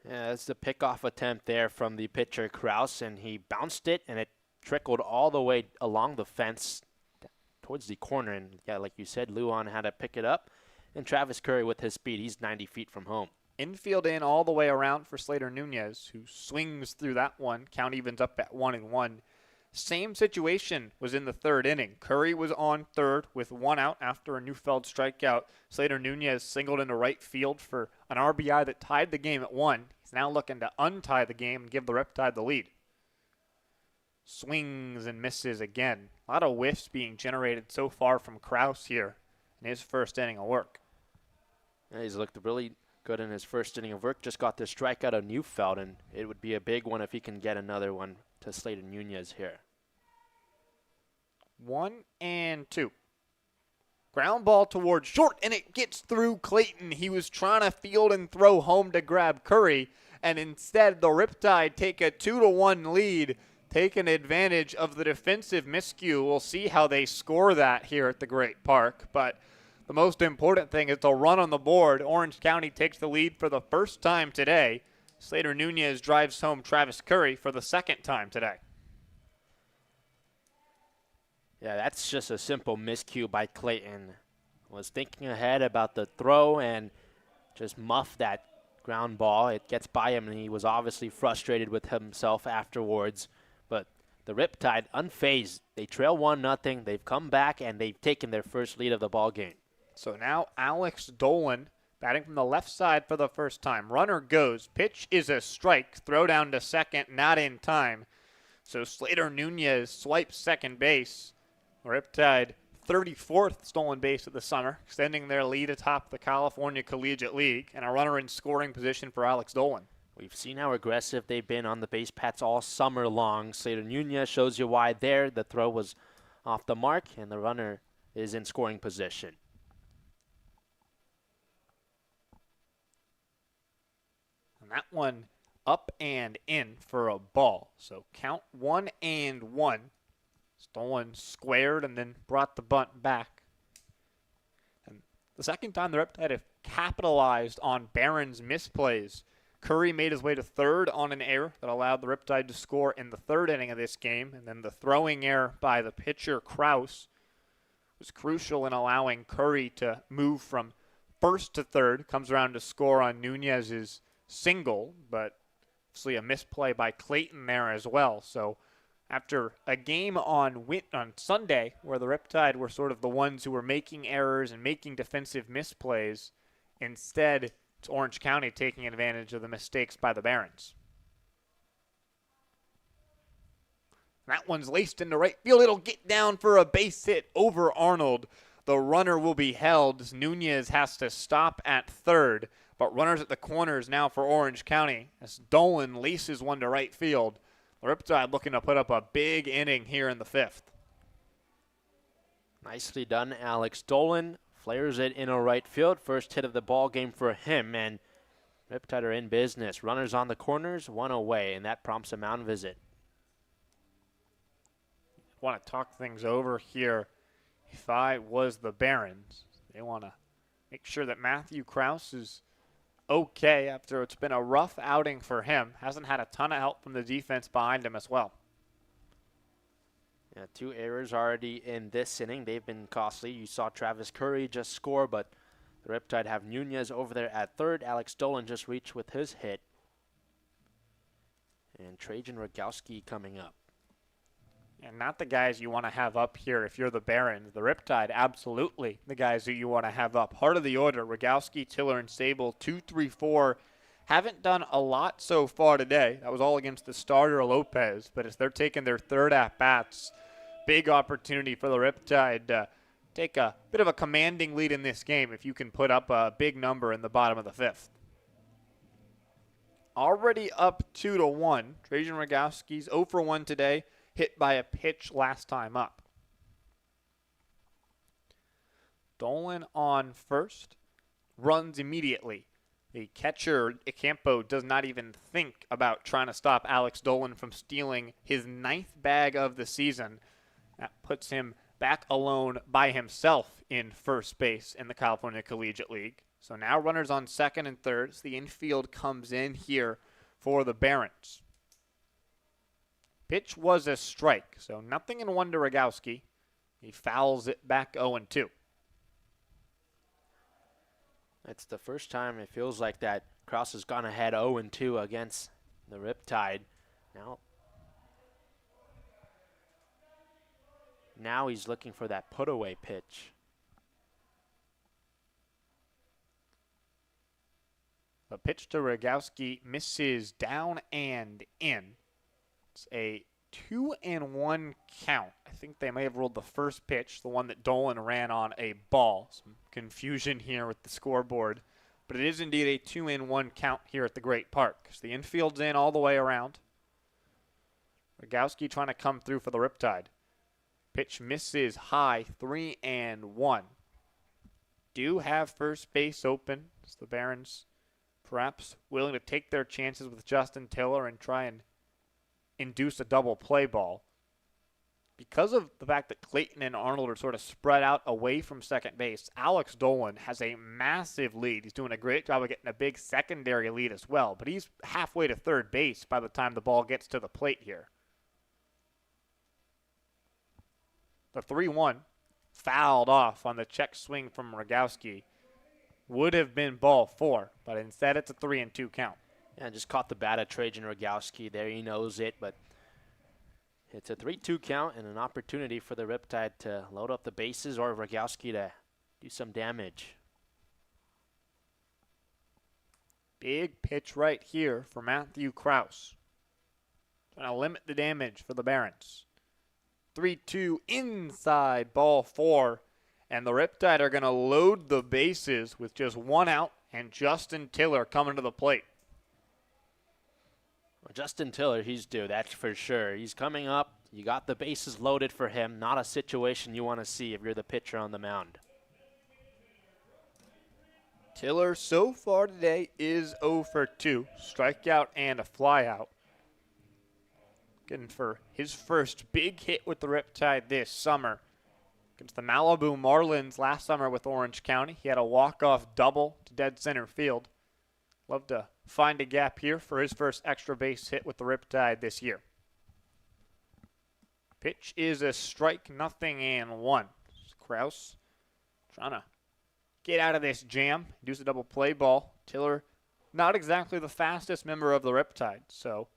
Yeah, that's the pickoff attempt there from the pitcher Kraus, and he bounced it, and it trickled all the way along the fence towards the corner. And yeah, like you said, Lujan had to pick it up, and Travis Curry with his speed, he's 90 feet from home. Infield in all the way around for Slater Nunez, who swings through that one. Count evens up at 1-1. Same situation was in the third inning. Curry was on third with one out after a Neufeld strikeout. Slater Nunez singled into right field for an RBI that tied the game at 1. He's now looking to untie the game and give the Riptide the lead. Swings and misses again. A lot of whiffs being generated so far from Krause here in his first inning of work. Yeah, he's looked really good in his first inning of work. Just got the strikeout of Neufeld, and it would be a big one if he can get another one to Slater Nunez here. 1-2. Ground ball towards short, and it gets through Clayton. He was trying to field and throw home to grab Curry, and instead the Riptide take a 2-1 lead, taking advantage of the defensive miscue. We'll see how they score that here at the Great Park, but the most important thing is the run on the board. Orange County takes the lead for the first time today. Slater Nunez drives home Travis Curry for the second time today. Yeah, that's just a simple miscue by Clayton. Was thinking ahead about the throw and just muffed that ground ball. It gets by him, and he was obviously frustrated with himself afterwards. But the Riptide, unfazed, they trail 1-0. They've come back, and they've taken their first lead of the ball game. So now Alex Dolan batting from the left side for the first time. Runner goes. Pitch is a strike. Throw down to second, not in time. So Slater Nunez swipes second base. Riptide 34th stolen base of the summer, extending their lead atop the California Collegiate League, and a runner in scoring position for Alex Dolan. We've seen how aggressive they've been on the base paths all summer long. Slater Nunez shows you why there. The throw was off the mark, and the runner is in scoring position. And that one up and in for a ball. So count 1-1. Stolen squared and then brought the bunt back. And the second time the Riptide have capitalized on Barron's misplays. Curry made his way to third on an error that allowed the Riptide to score in the third inning of this game. And then the throwing error by the pitcher Krause was crucial in allowing Curry to move from first to third. Comes around to score on Nunez's single, but obviously a misplay by Clayton there as well. So after a game on Sunday where the Riptide were sort of the ones who were making errors and making defensive misplays, instead it's Orange County taking advantage of the mistakes by the Barons. That one's laced into right field. It'll get down for a base hit over Arnold. The runner will be held. Nunez has to stop at third, but runners at the corners now for Orange County as Dolan laces one to right field. The Riptide looking to put up a big inning here in the fifth. Nicely done, Alex Dolan. Flares it in a right field. First hit of the ball game for him, and Riptide are in business. Runners on the corners, one away, and that prompts a mound visit. Want to talk things over here. If I was the Barons, they want to make sure that Matthew Krause is okay after it's been a rough outing for him. Hasn't had a ton of help from the defense behind him as well. Yeah, 2 errors already in this inning. They've been costly. You saw Travis Curry just score, but the Riptide have Nunez over there at third. Alex Dolan just reached with his hit. And Trajan Rogowski coming up. And not the guys you want to have up here if you're the Barons. The Riptide, absolutely the guys who you want to have up. Heart of the order, Rogowski, Tiller, and Sable, 2, 3, 4. Haven't done a lot so far today. That was all against the starter, Lopez. But as they're taking their third at-bats, big opportunity for the Riptide to take a bit of a commanding lead in this game if you can put up a big number in the bottom of the fifth. Already up 2-1. Trajan Rogowski's 0 for 1 today. Hit by a pitch last time up. Dolan on first, runs immediately. The catcher, Icampo, does not even think about trying to stop Alex Dolan from stealing his 9th bag of the season. That puts him back alone by himself in first base in the California Collegiate League. So now runners on second and third as the infield comes in here for the Barons. Pitch was a strike, so nothing in 1 to Rogowski. He fouls it back 0-2. It's the first time it feels like that Krause has gone ahead 0-2 against the Riptide. Now Now he's looking for that put-away pitch. The pitch to Rogowski misses down and in. It's a 2-1 count. I think they may have ruled the first pitch, the one that Dolan ran on, a ball. Some confusion here with the scoreboard. But it is indeed a 2-1 count here at the Great Park, because the infield's in all the way around. Rogowski trying to come through for the Riptide. Pitch misses high, 3-1. Do have first base open. It's the Barons perhaps willing to take their chances with Justin Tiller and try and induce a double play ball. Because of the fact that Clayton and Arnold are sort of spread out away from second base, Alex Dolan has a massive lead. He's doing a great job of getting a big secondary lead as well, but he's halfway to third base by the time the ball gets to the plate here. The 3-1 fouled off on the check swing from Rogowski. Would have been ball 4, but instead it's a 3-2 count. Yeah, just caught the bat of Trajan Rogowski there. He knows it, but it's a 3-2 count and an opportunity for the Riptide to load up the bases or Rogowski to do some damage. Big pitch right here for Matthew Krause. Trying to limit the damage for the Barons. 3-2 inside, ball 4. And the Riptide are going to load the bases with just one out and Justin Tiller coming to the plate. Well, Justin Tiller, he's due, that's for sure. He's coming up. You got the bases loaded for him. Not a situation you want to see if you're the pitcher on the mound. Tiller so far today is 0 for 2. Strikeout and a flyout. Getting for his first big hit with the Riptide this summer. Against the Malibu Marlins last summer with Orange County. He had a walk-off double to dead center field. Love to find a gap here for his first extra base hit with the Riptide this year. Pitch is a strike, 0-1. Krause trying to get out of this jam, use a double play ball. Tiller, not exactly the fastest member of the Riptide, so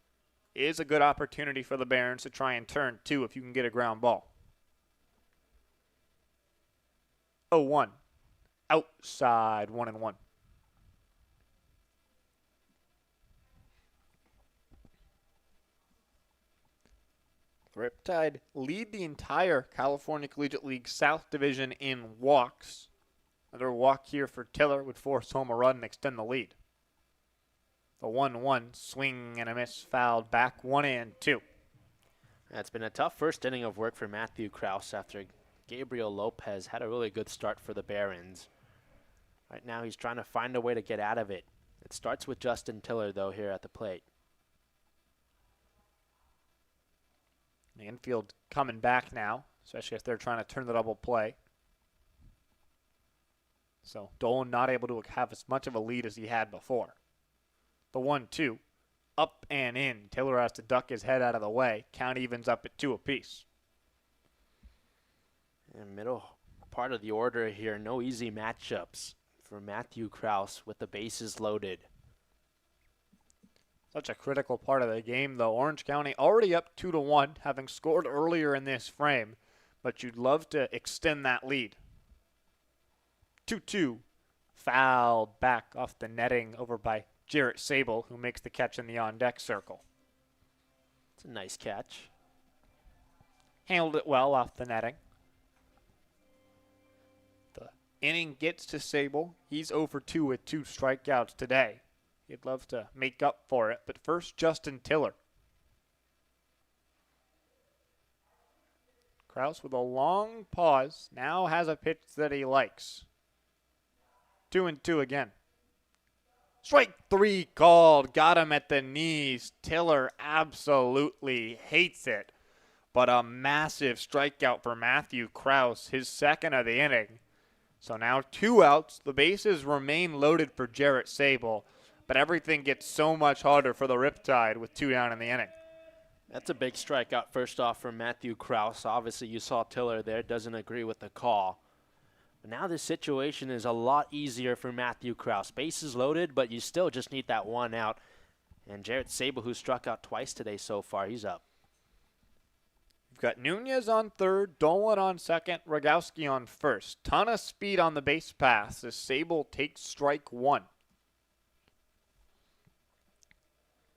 is a good opportunity for the Barons to try and turn 2 if you can get a ground ball. 0-1. Outside, 1-1. Riptide lead the entire California Collegiate League South Division in walks. Another walk here for Tiller would force home a run and extend the lead. The 1-1 swing and a miss, fouled back, 1-2. It's been a tough first inning of work for Matthew Krause after Gabriel Lopez had a really good start for the Barons. Right now he's trying to find a way to get out of it. It starts with Justin Tiller, though, here at the plate. The infield coming back now, especially if they're trying to turn the double play. So Dolan not able to have as much of a lead as he had before. The 1-2, up and in. Tiller has to duck his head out of the way. Count evens up at 2 apiece. In middle part of the order here, no easy matchups for Matthew Krause with the bases loaded. Such a critical part of the game, though. Orange County already up 2-1, having scored earlier in this frame, but you'd love to extend that lead. 2-2, fouled back off the netting over by Jarrett Sable, who makes the catch in the on-deck circle. It's a nice catch. Handled it well off the netting. The inning gets to Sable. He's 0 for 2 with 2 strikeouts today. He'd love to make up for it, but first, Justin Tiller. Krause with a long pause now has a pitch that he likes. 2-2 again. Strike 3 called. Got him at the knees. Tiller absolutely hates it. But a massive strikeout for Matthew Krause, his second of the inning. So now 2 outs. The bases remain loaded for Jarrett Sable. But everything gets so much harder for the Riptide with 2 down in the inning. That's a big strikeout first off from Matthew Krause. Obviously you saw Tiller there, doesn't agree with the call. But now this situation is a lot easier for Matthew Krause. Bases loaded, but you still just need that 1 out. And Jarrett Sable, who struck out twice today so far, he's up. We've got Nunez on third, Dolan on second, Rogowski on first. Ton of speed on the base pass as Sable takes strike one.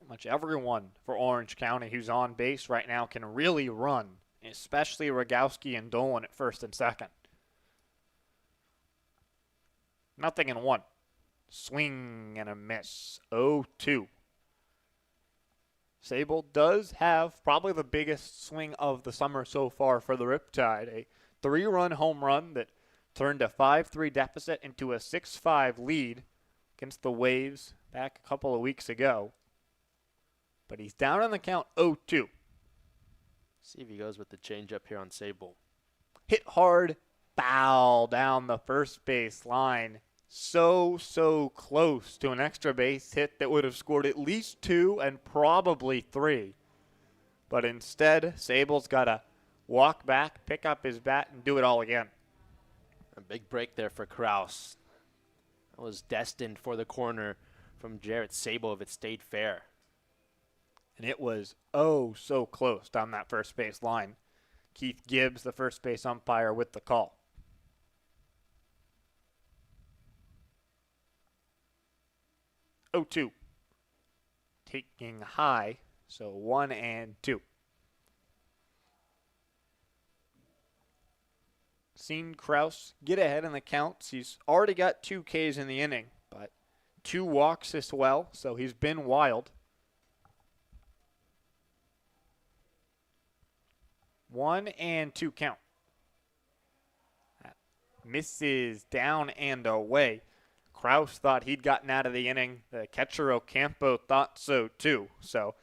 Much everyone for Orange County who's on base right now can really run, especially Rogowski and Dolan at first and second. Nothing in one. Swing and a miss. 0-2. Sable does have probably the biggest swing of the summer so far for the Riptide. A 3-run home run that turned a 5-3 deficit into a 6-5 lead against the Waves back a couple of weeks ago. But he's down on the count 0-2. See if he goes with the changeup here on Sable. Hit hard, foul down the first base line. So close to an extra base hit that would have scored at least 2 and probably 3. But instead, Sable's got to walk back, pick up his bat, and do it all again. A big break there for Kraus. That was destined for the corner from Jarrett Sable if it stayed fair. And it was so close down that first base line. Keith Gibbs, the first base umpire, with the call. 0-2. Taking high, so 1-2. Seen Kraus get ahead in the counts. He's already got 2 Ks in the inning, but 2 walks as well, so he's been wild. 1-2 count. That misses down and away. Kraus thought he'd gotten out of the inning. The catcher Ocampo thought so too. So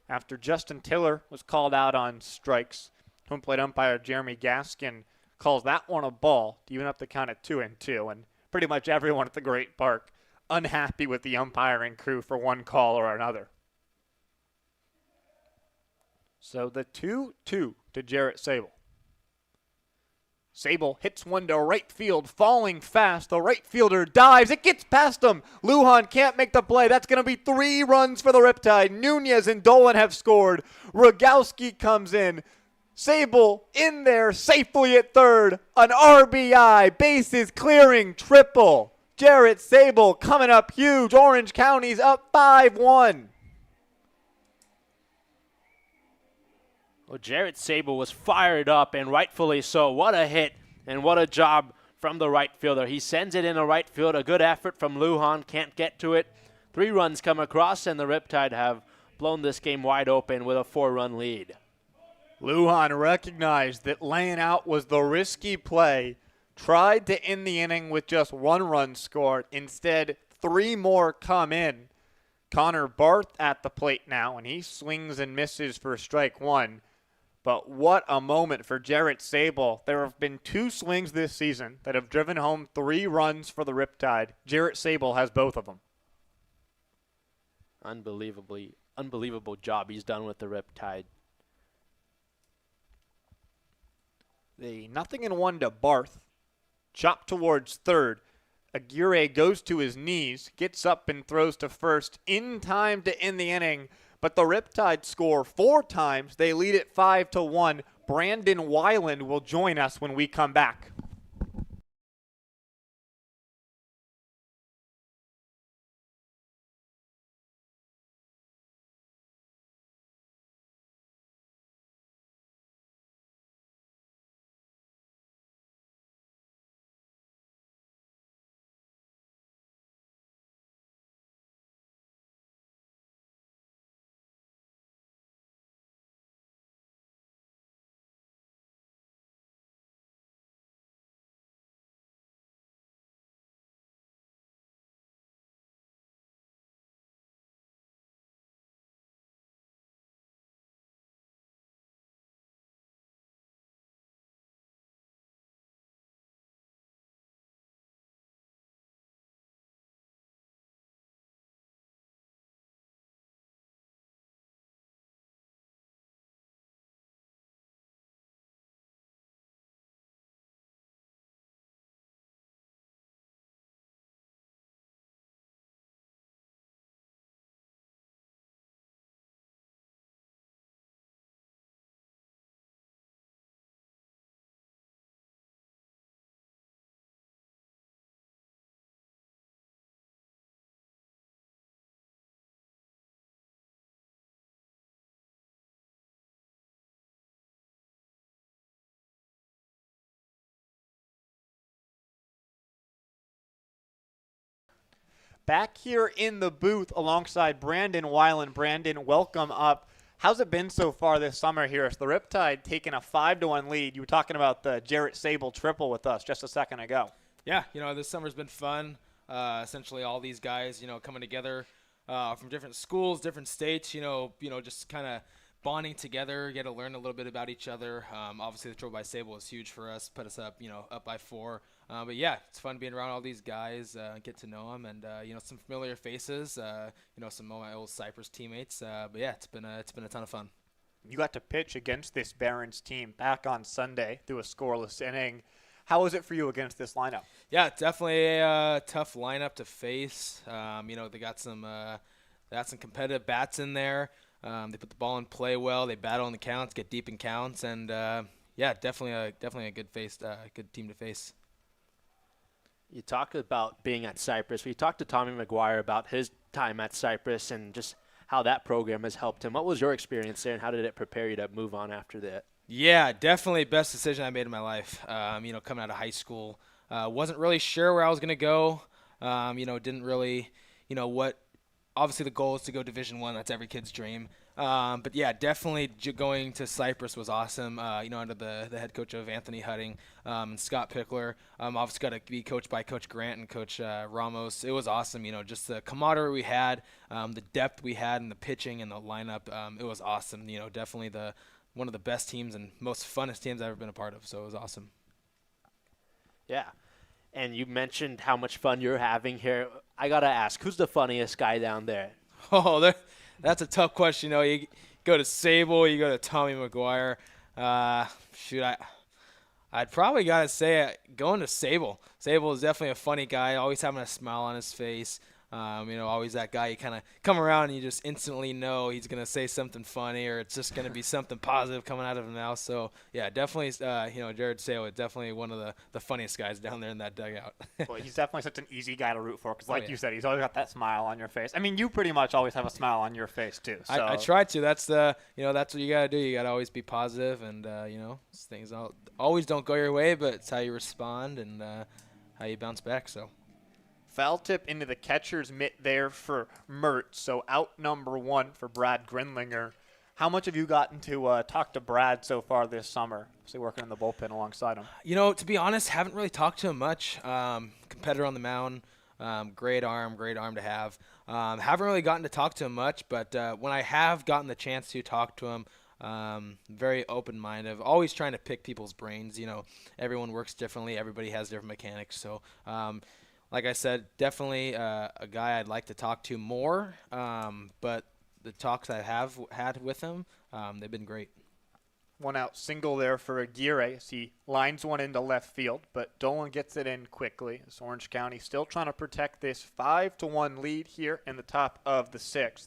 after Justin Tiller was called out on strikes, home plate umpire Jeremy Gaskin calls that one a ball to even up the count at 2-2. And pretty much everyone at the Great Park unhappy with the umpiring crew for one call or another. So the 2-2 to Jarrett Sable. Sable hits one to right field, falling fast. The right fielder dives. It gets past him. Lujan can't make the play. That's going to be 3 runs for the Riptide. Nunez and Dolan have scored. Rogowski comes in. Sable in there safely at third. An RBI. Bases clearing triple. Jarrett Sable coming up huge. Orange County's up 5-1. Well, Jarrett Sable was fired up, and rightfully so. What a hit, and what a job from the right fielder. He sends it in the right field. A good effort from Lujan. Can't get to it. 3 runs come across, and the Riptide have blown this game wide open with a 4-run lead. Lujan recognized that laying out was the risky play. Tried to end the inning with just 1 run scored. Instead, 3 more come in. Connor Barth at the plate now, and he swings and misses for strike 1. But what a moment for Jarrett Sable. There have been 2 swings this season that have driven home 3 runs for the Riptide. Jarrett Sable has both of them. Unbelievable job he's done with the Riptide. The 0-1 to Barth. Chop towards third. Aguirre goes to his knees, gets up and throws to first in time to end the inning. But the Riptide score 4 times. They lead it 5-1. Brandon Weiland will join us when we come back. back here in the booth alongside Brandon Weiland. Brandon, welcome up. How's it been so far this summer here? It's the Riptide taking a 5-1 lead. You were talking about the Jarrett Sable triple with us just a second ago. Yeah, this summer's been fun. Essentially all these guys, coming together from different schools, different states, just kind of bonding together, get to learn a little bit about each other. Obviously the triple by Sable was huge for us, put us up, up by 4. But yeah, it's fun being around all these guys, get to know them, and some familiar faces. Some of my old Cypress teammates. But yeah, it's been a ton of fun. You got to pitch against this Barons team back on Sunday through a scoreless inning. How was it for you against this lineup? Yeah, definitely a tough lineup to face. They got some competitive bats in there. They put the ball in play well. They battle in the counts, get deep in counts, and definitely a good team to face. You talk about being at Cypress. We talked to Tommy McGuire about his time at Cypress and just how that program has helped him. What was your experience there, and how did it prepare you to move on after that? Yeah, definitely best decision I made in my life. Coming out of high school, wasn't really sure where I was going to go. Didn't really, what. Obviously, the goal is to go Division I. That's every kid's dream. But yeah, definitely going to Cypress was awesome. Under the head coach of Anthony Hutting and Scott Pickler. Obviously got to be coached by Coach Grant and Coach Ramos. It was awesome. Just the camaraderie we had, the depth we had in the pitching and the lineup. It was awesome. Definitely one of the best teams and most funnest teams I've ever been a part of. So it was awesome. Yeah. And you mentioned how much fun you're having here. I got to ask, who's the funniest guy down there? Oh, that's a tough question. You go to Sable, you go to Tommy McGuire. I'd probably got to say going to Sable. Sable is definitely a funny guy, always having a smile on his face. Always that guy you kind of come around and you just instantly know he's going to say something funny or it's just going to be something positive coming out of his mouth. So, yeah, definitely, Jared Sale is definitely one of the funniest guys down there in that dugout. Well, he's definitely such an easy guy to root for because, you said, he's always got that smile on your face. I mean, you pretty much always have a smile on your face, too. So. I try to. That's that's what you got to do. You got to always be positive and, things always don't go your way, but it's how you respond and how you bounce back, so. Foul tip into the catcher's mitt there for Mert. So out number 1 for Brad Grinlinger. How much have you gotten to talk to Brad so far this summer? Obviously working in the bullpen alongside him. To be honest, haven't really talked to him much. Competitor on the mound, great arm to have. Haven't really gotten to talk to him much, but when I have gotten the chance to talk to him, very open-minded, always trying to pick people's brains. Everyone works differently. Everybody has different mechanics. So, like I said, definitely a guy I'd like to talk to more, but the talks I have had with him, they've been great. One out single there for Aguirre as he lines one into left field, but Dolan gets it in quickly. As Orange County still trying to protect this 5-1 lead here in the top of the 6th.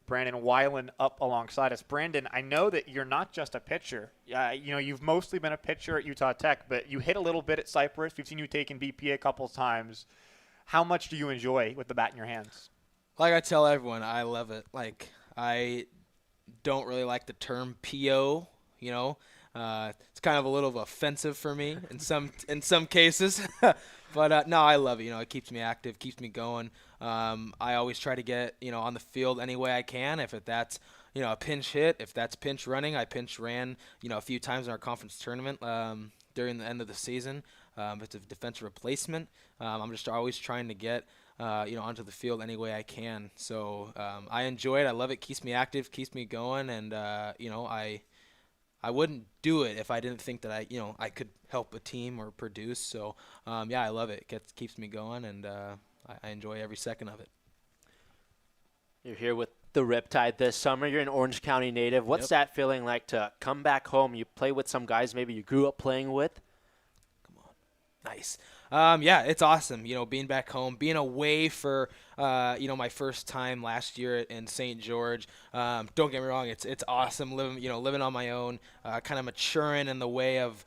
Brandon Weiland up alongside us. Brandon, I know that you're not just a pitcher. You've mostly been a pitcher at Utah Tech, but you hit a little bit at Cypress. We've seen you taking BP a couple times. How much do you enjoy with the bat in your hands? Like I tell everyone, I love it. Like, I don't really like the term PO, it's kind of a little offensive for me in some cases. But no, I love it. It keeps me active, keeps me going. I always try to get on the field any way I can. If that's a pinch hit, if that's pinch running, I pinch ran a few times in our conference tournament during the end of the season. If it's a defensive replacement, I'm just always trying to get onto the field any way I can. So I enjoy it. I love it. Keeps me active, keeps me going, and I wouldn't do it if I didn't think that I could help a team or produce. So I love it. It keeps me going, and I enjoy every second of it. You're here with the Riptide this summer. You're an Orange County native. What's that feeling like to come back home? You play with some guys maybe you grew up playing with. Come on, nice. It's awesome. Being back home, being away for my first time last year in St. George. Don't get me wrong, it's awesome living on my own, kind of maturing in the way of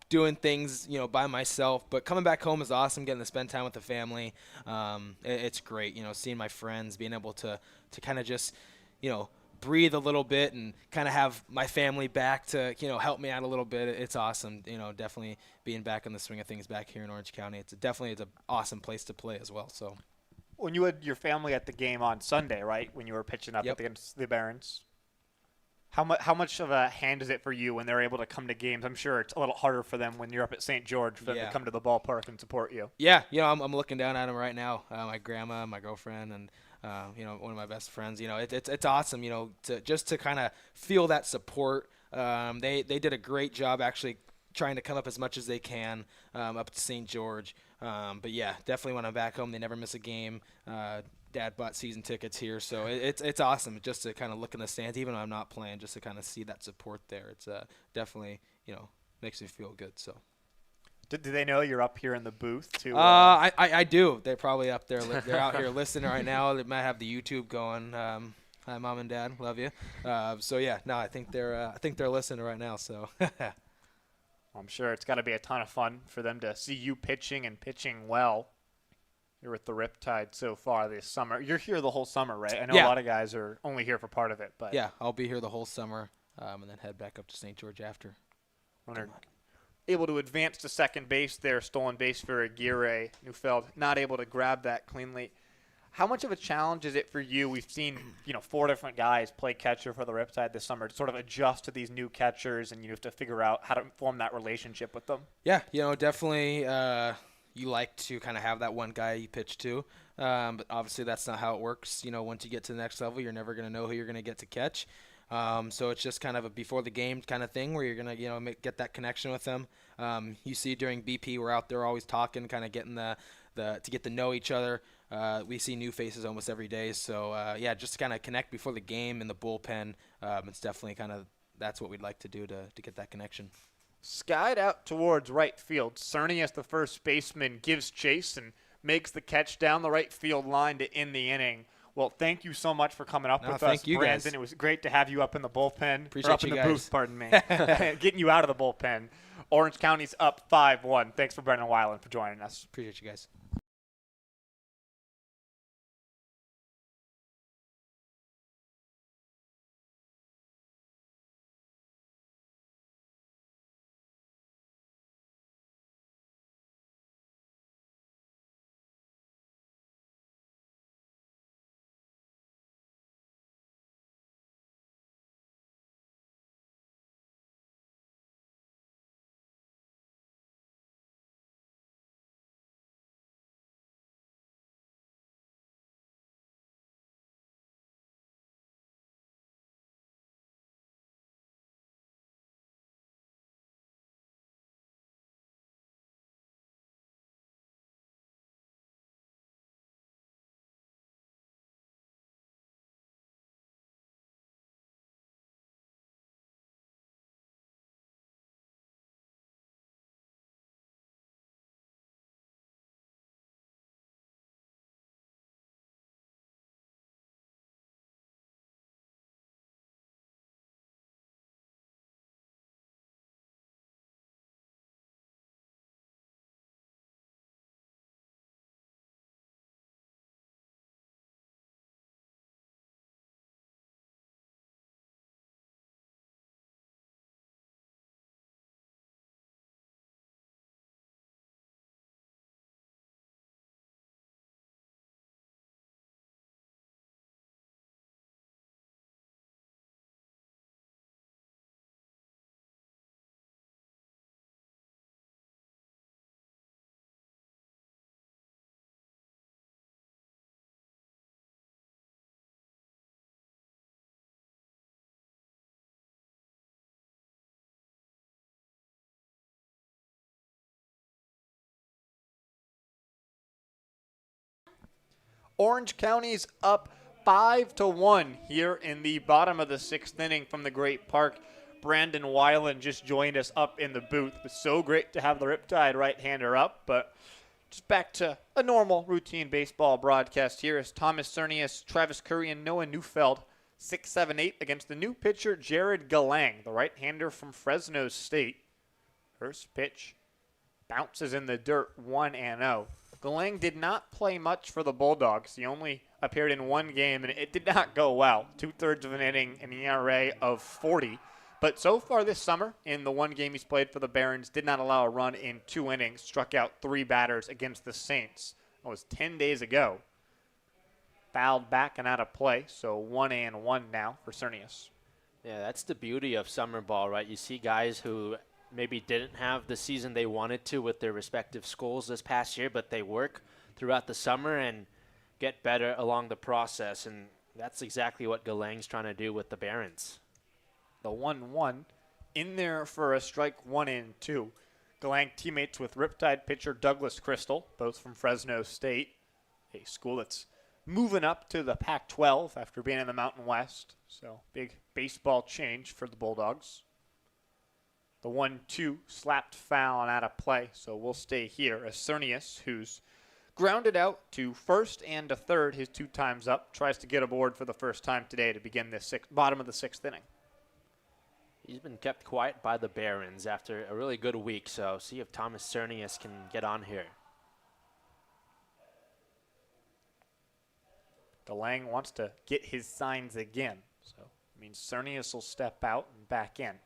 doing things by myself. But coming back home is awesome. Getting to spend time with the family. It's great. Seeing my friends, being able to kind of just breathe a little bit and kind of have my family back to, help me out a little bit. It's awesome, definitely being back in the swing of things back here in Orange County. It's an awesome place to play as well. So When you had your family at the game on Sunday, right, when you were pitching up Yep. against the Barons, how much of a hand is it for you when they're able to come to games? I'm sure it's a little harder for them when you're up at St. George for them to come to the ballpark and support you. Yeah, I'm looking down at them right now. My grandma, my girlfriend, and one of my best friends. It's awesome. To kind of feel that support. They did a great job actually trying to come up as much as they can up to St. George. But yeah, definitely when I'm back home, they never miss a game. Dad bought season tickets here, so it's awesome just to kind of look in the stands, even when I'm not playing, just to kind of see that support there. It's definitely makes me feel good. So. Do they know you're up here in the booth too? I do. They're probably up there. They're out here listening right now. They might have the YouTube going. Hi, Mom and Dad, love you. So yeah, no, I think they're listening right now. So. I'm sure it's got to be a ton of fun for them to see you pitching and pitching well. You're with the Riptide so far this summer. You're here the whole summer, right? I know a lot of guys are only here for part of it, but yeah, I'll be here the whole summer, and then head back up to St. George after. Able to advance to second base there, stolen base for Aguirre. Neufeld not able to grab that cleanly. How much of a challenge is it for you? We've seen 4 different guys play catcher for the Riptide this summer to sort of adjust to these new catchers, and you have to figure out how to form that relationship with them. Yeah, definitely. You like to kind of have that one guy you pitch to, but obviously that's not how it works. Once you get to the next level, you're never going to know who you're going to get to catch. So it's just kind of a before the game kind of thing where you're going to get that connection with them. You see during BP, we're out there always talking, kind of getting to get to know each other. We see new faces almost every day. So yeah, just to kind of connect before the game in the bullpen. It's definitely kind of that's what we'd like to do to get that connection. Skied out towards right field. Cerny, as the first baseman, gives chase and makes the catch down the right field line to end the inning. Well, thank you so much for coming up with us, Brandon. Guys. It was great to have you up in the bullpen. Appreciate up you in the guys. booth, pardon me. Getting you out of the bullpen. Orange County's up 5-1. Thanks for Brendan Weiland for joining us. Appreciate you guys. Orange County's up 5-1 here in the bottom of the 6th inning from the Great Park. Brandon Weiland just joined us up in the booth. It was so great to have the Riptide right-hander up, but just back to a normal routine baseball broadcast here as Thomas Cernius, Travis Curry, and Noah Neufeld 6-7-8 against the new pitcher Jared Galang, the right-hander from Fresno State. First pitch bounces in the dirt 1-0. Galang did not play much for the Bulldogs. He only appeared in one game, and it did not go well. 2/3 of an inning, an ERA of 40. But so far this summer, in the one game he's played for the Barons, did not allow a run in 2 innings, struck out 3 batters against the Saints. That was 10 days ago. Fouled back and out of play, so 1-1 now for Cernius. Yeah, that's the beauty of summer ball, right? You see guys who maybe didn't have the season they wanted to with their respective schools this past year, but they work throughout the summer and get better along the process, and that's exactly what Galang's trying to do with the Barons. The 1-1 in there for a strike, 1-2. Galang teammates with Riptide pitcher Douglas Crystal, both from Fresno State, a school that's moving up to the Pac-12 after being in the Mountain West. So big baseball change for the Bulldogs. The 1-2 slapped foul and out of play, so we'll stay here as Cernius, who's grounded out to first and to third, his 2 times up, tries to get aboard for the first time today to begin this bottom of the 6th inning. He's been kept quiet by the Barons after a really good week, so see if Thomas Cernius can get on here. Galang wants to get his signs again, so it means Cernius will step out and back in.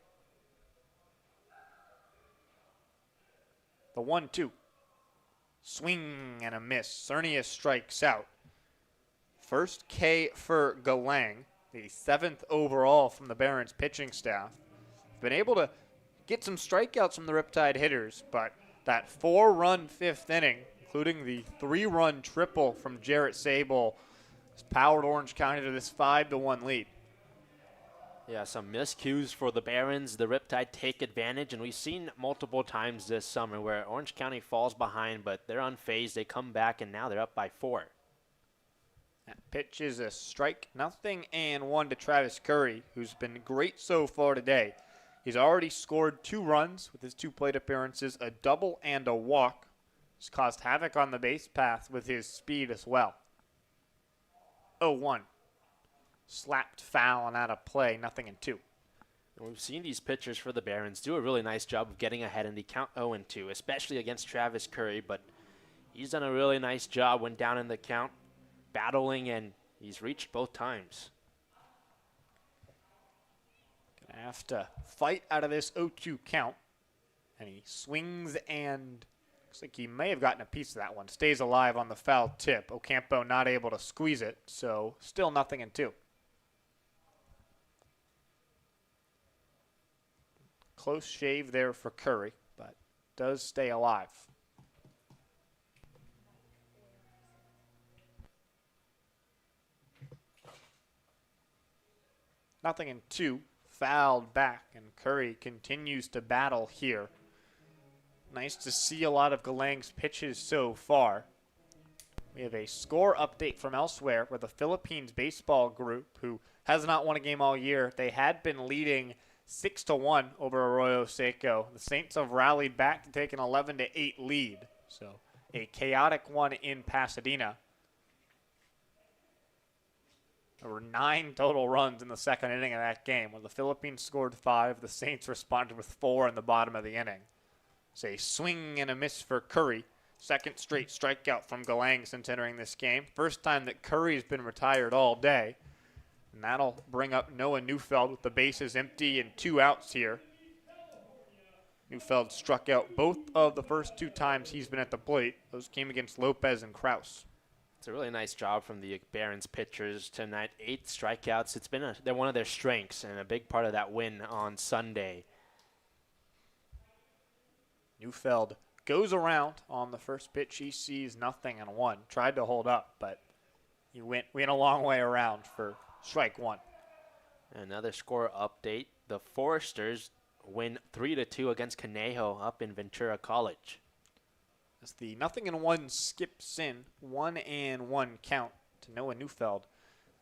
The 1-2. Swing and a miss. Cernius strikes out. First K for Galang, the 7th overall from the Barons pitching staff. Been able to get some strikeouts from the Riptide hitters, but that 4-run 5th inning, including the 3-run triple from Jarrett Sable, has powered Orange County to this 5-1 lead. Yeah, some miscues for the Barons. The Riptide take advantage, and we've seen multiple times this summer where Orange County falls behind, but they're unfazed. They come back, and now they're up by 4. That pitch is a strike, 0-1 to Travis Curry, who's been great so far today. He's already scored 2 runs with his 2 plate appearances, a double and a walk. He's caused havoc on the base path with his speed as well. 0-1. Slapped foul and out of play, 0-2. We've seen these pitchers for the Barons do a really nice job of getting ahead in the count 0-2, especially against Travis Curry, but he's done a really nice job when down in the count, battling, and he's reached both times. Gonna have to fight out of this 0-2 count, and he swings and looks like he may have gotten a piece of that one. Stays alive on the foul tip. Ocampo not able to squeeze it, so still 0-2. Close shave there for Curry, but does stay alive. Nothing in 2, fouled back, and Curry continues to battle here. Nice to see a lot of Galang's pitches so far. We have a score update from elsewhere where the Philippines baseball group, who has not won a game all year, they had been leading 6-1 over Arroyo Seco. The Saints have rallied back to take an 11-8 lead. So a chaotic one in Pasadena. There were 9 total runs in the 2nd inning of that game, where the Philippines scored 5. The Saints responded with 4 in the bottom of the inning. It's a swing and a miss for Curry. 2nd straight strikeout from Galang since entering this game. First time that Curry's been retired all day. And that'll bring up Noah Neufeld with the bases empty and 2 outs here. Neufeld struck out both of the first 2 times he's been at the plate. Those came against Lopez and Kraus. It's a really nice job from the Barons pitchers tonight. 8 strikeouts. It's been they're one of their strengths and a big part of that win on Sunday. Neufeld goes around on the first pitch. He sees 0-1. Tried to hold up, but he went a long way around for strike 1. Another score update. The Foresters win 3-2 against Conejo up in Ventura College. As the 0-1 skips in, 1-1 count to Noah Neufeld.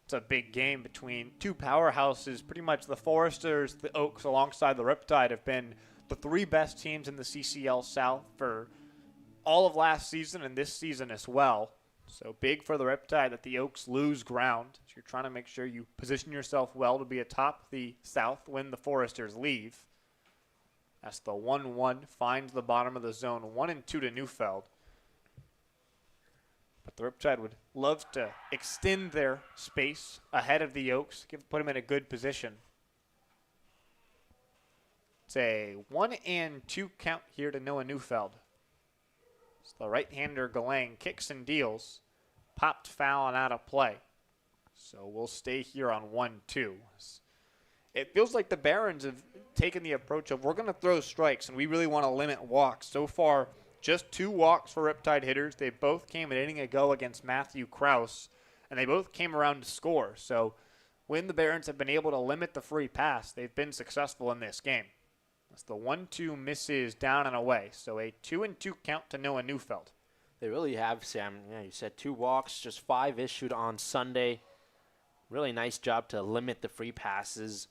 It's a big game between 2 powerhouses. Pretty much the Foresters, the Oaks, alongside the Riptide have been the 3 best teams in the CCL South for all of last season and this season as well. So big for the Riptide that the Oaks lose ground. So you're trying to make sure you position yourself well to be atop the South when the Foresters leave. That's the 1-1, finds the bottom of the zone, 1-2 to Neufeld. But the Riptide would love to extend their space ahead of the Oaks, put them in a good position. It's a 1-2 count here to Noah Neufeld. So the right-hander Galang kicks and deals, popped foul and out of play. So we'll stay here on 1-2. It feels like the Barons have taken the approach of we're going to throw strikes and we really want to limit walks. So far, just 2 walks for Riptide hitters. They both came an inning ago against Matthew Krause, and they both came around to score. So when the Barons have been able to limit the free pass, they've been successful in this game. That's the 1-2 misses down and away. So a 2-2 count to Noah Neufeld. They really have, Sam. Yeah, you said 2 walks, just 5 issued on Sunday. Really nice job to limit the free passes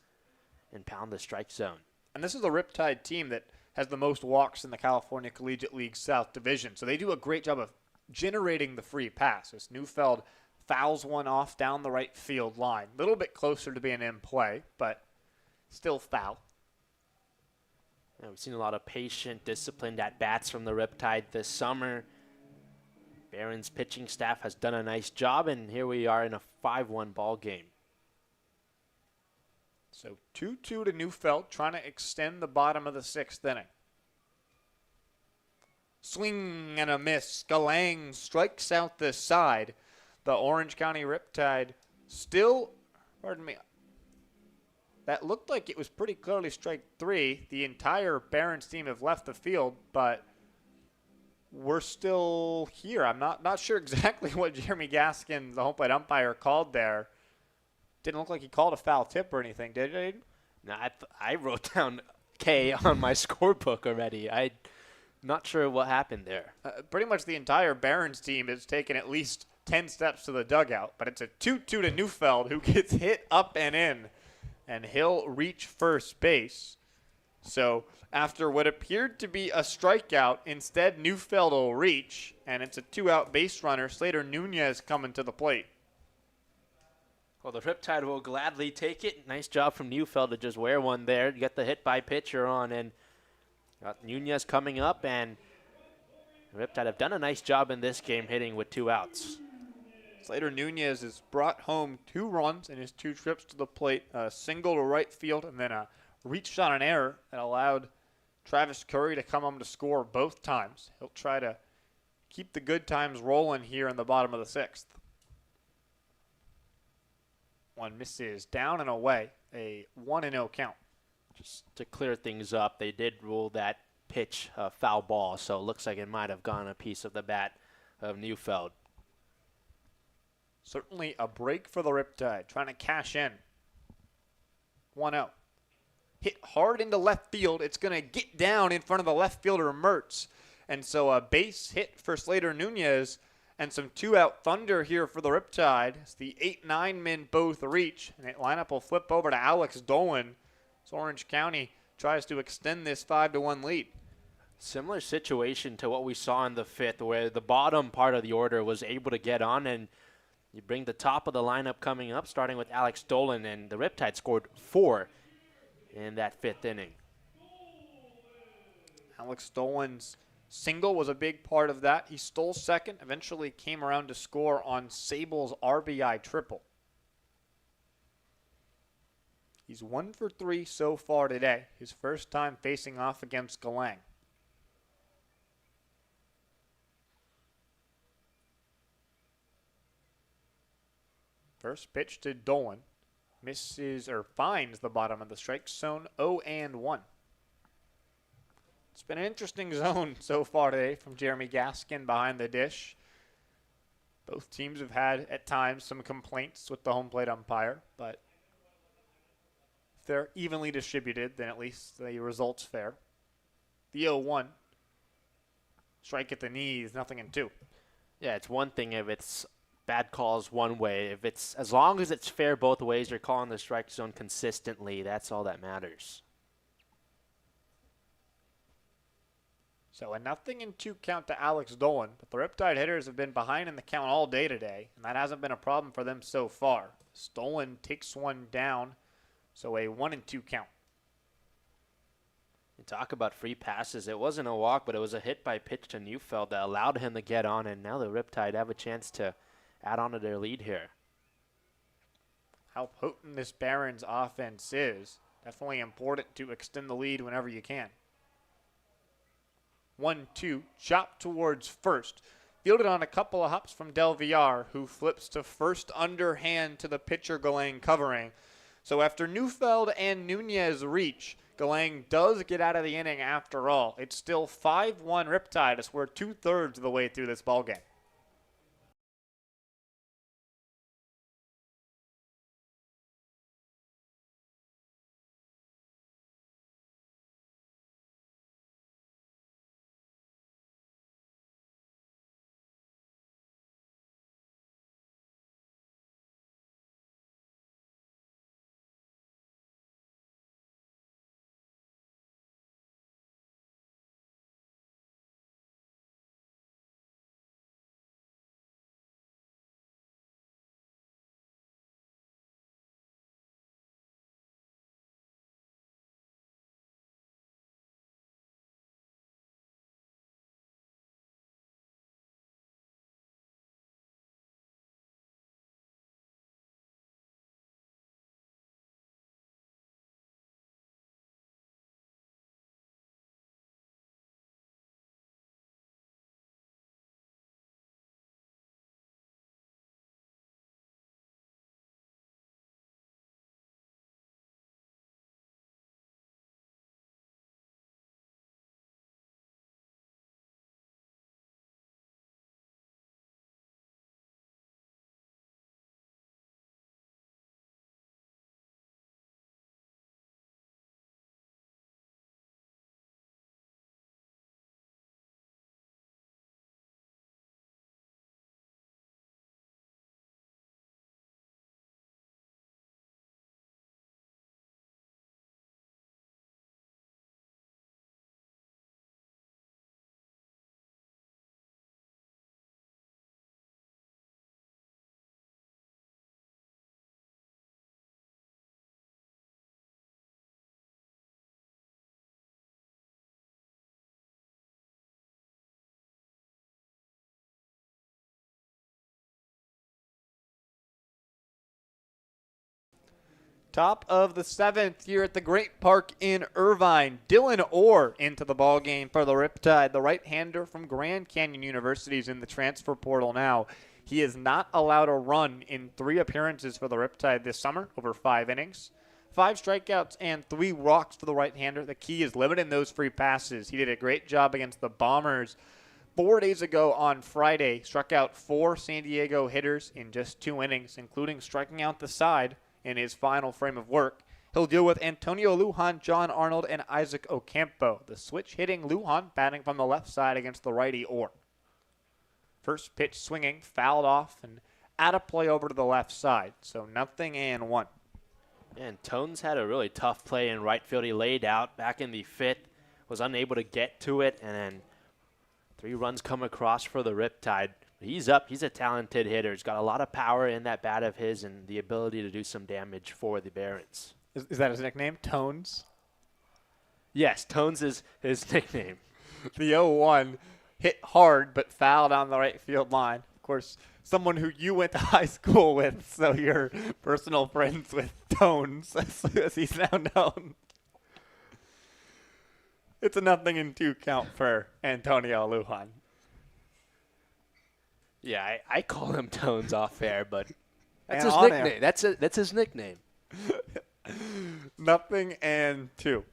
and pound the strike zone. And this is a Riptide team that has the most walks in the California Collegiate League South Division. So they do a great job of generating the free pass. As Neufeld fouls one off down the right field line. A little bit closer to being in play, but still foul. Yeah, we've seen a lot of patient, disciplined at-bats from the Riptide this summer. Barron's pitching staff has done a nice job, and here we are in a 5-1 ball game. So 2-2 to Neufeld, trying to extend the bottom of the 6th inning. Swing and a miss. Galang strikes out the side. The Orange County Riptide still, pardon me, that looked like it was pretty clearly strike 3. The entire Barons team have left the field, but we're still here. I'm not sure exactly what Jeremy Gaskin, the home plate umpire, called there. Didn't look like he called a foul tip or anything, did it? No, I wrote down K on my scorebook already. I'm not sure what happened there. Pretty much the entire Barons team has taken at least 10 steps to the dugout, but it's a 2-2 to Neufeld, who gets hit up and in, and he'll reach first base. So after what appeared to be a strikeout, instead Neufeld will reach, and it's a 2-out base runner. Slater Nunez coming to the plate. Well, the Riptide will gladly take it. Nice job from Neufeld to just wear one there. You got the hit by pitcher on, and got Nunez coming up, and the Riptide have done a nice job in this game hitting with 2 outs. Slater Nunez has brought home 2 runs in his 2 trips to the plate, a single to right field, and then a reach shot on error that allowed Travis Curry to come home to score both times. He'll try to keep the good times rolling here in the bottom of the 6th. One misses down and away, a 1-0 count. Just to clear things up, they did rule that pitch a foul ball, so it looks like it might have gone a piece of the bat of Neufeld. Certainly a break for the Riptide, trying to cash in. 1-0. Hit hard into left field. It's going to get down in front of the left fielder, Mertz. And so a base hit for Slater Nunez and some 2-out thunder here for the Riptide. As the 8-9 men both reach, and the lineup will flip over to Alex Dolan. So Orange County tries to extend this 5-1 lead. Similar situation to what we saw in the 5th, where the bottom part of the order was able to get on, and you bring the top of the lineup coming up, starting with Alex Dolan, and the Riptide scored 4 in that 5th inning. Alex Dolan's single was a big part of that. He stole second, eventually came around to score on Sable's RBI triple. He's 1 for 3 so far today, his first time facing off against Galang. First pitch to Dolan. Misses or finds the bottom of the strike zone, 0-1. It's been an interesting zone so far today from Jeremy Gaskin behind the dish. Both teams have had, at times, some complaints with the home plate umpire, but if they're evenly distributed, then at least the result's fair. The 0-1. Strike at the knees, nothing in 2. Yeah, it's one thing if it's bad calls one way. If it's, as long as it's fair both ways, you're calling the strike zone consistently. That's all that matters. So a 0-2 count to Alex Dolan, but the Riptide hitters have been behind in the count all day today, and that hasn't been a problem for them so far. Dolan takes one down, so a 1-2 count. You talk about free passes. It wasn't a walk, but it was a hit by pitch to Neufeld that allowed him to get on, and now the Riptide have a chance to add on to their lead here. How potent this Barons offense is. Definitely important to extend the lead whenever you can. 1-2, chop towards first. Fielded on a couple of hops from Del Villar, who flips to first underhand to the pitcher Galang covering. So after Neufeld and Nunez reach, Galang does get out of the inning after all. It's still 5-1 Riptide as we're 2/3 of the way through this ballgame. Top of the 7th here at the Great Park in Irvine. Dylan Orr into the ballgame for the Riptide. The right-hander from Grand Canyon University is in the transfer portal now. He is not allowed a run in 3 appearances for the Riptide this summer, over 5 innings. 5 strikeouts and 3 walks for the right-hander. The key is limiting those free passes. He did a great job against the Bombers 4 days ago on Friday. Struck out 4 San Diego hitters in just 2 innings, including striking out the side in his final frame of work. He'll deal with Antonio Lujan, John Arnold, and Isaac Ocampo. The switch-hitting Lujan batting from the left side against the righty Orr. First pitch swinging, fouled off, and out of play over to the left side. So 0-1. And Tones had a really tough play in right field. He laid out back in the 5th, was unable to get to it, and then 3 runs come across for the Riptide. He's up. He's a talented hitter. He's got a lot of power in that bat of his and the ability to do some damage for the Barons. Is that his nickname, Tones? Yes, Tones is his nickname. The 0-1 hit hard but fouled on the right field line. Of course, someone who you went to high school with, so you're personal friends with Tones, as he's now known. It's a 0-2 count for Antonio Lujan. Yeah, I call him Tones off air, but that's And his on nickname. air. That's his nickname. 0-2.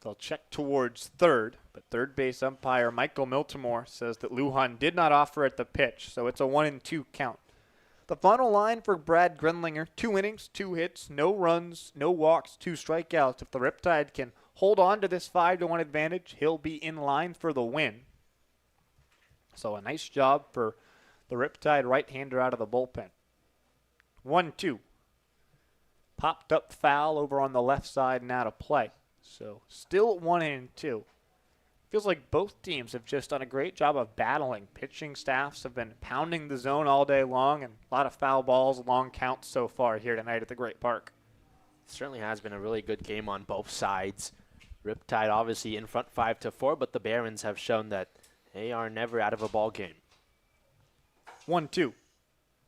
They'll check towards third, but third base umpire Michael Miltimore says that Lujan did not offer at the pitch, so it's a 1-2 count. The final line for Brad Grenlinger, 2 innings, 2 hits, no runs, no walks, 2 strikeouts. If the Riptide can hold on to this 5-1 advantage, he'll be in line for the win. So a nice job for the Riptide right-hander out of the bullpen. 1-2. Popped up foul over on the left side and out of play. So still 1-2. Feels like both teams have just done a great job of battling. Pitching staffs have been pounding the zone all day long, and a lot of foul balls, long counts so far here tonight at the Great Park. Certainly has been a really good game on both sides. Riptide obviously in front 5-4, but the Barons have shown that they are never out of a ball game. 1-2.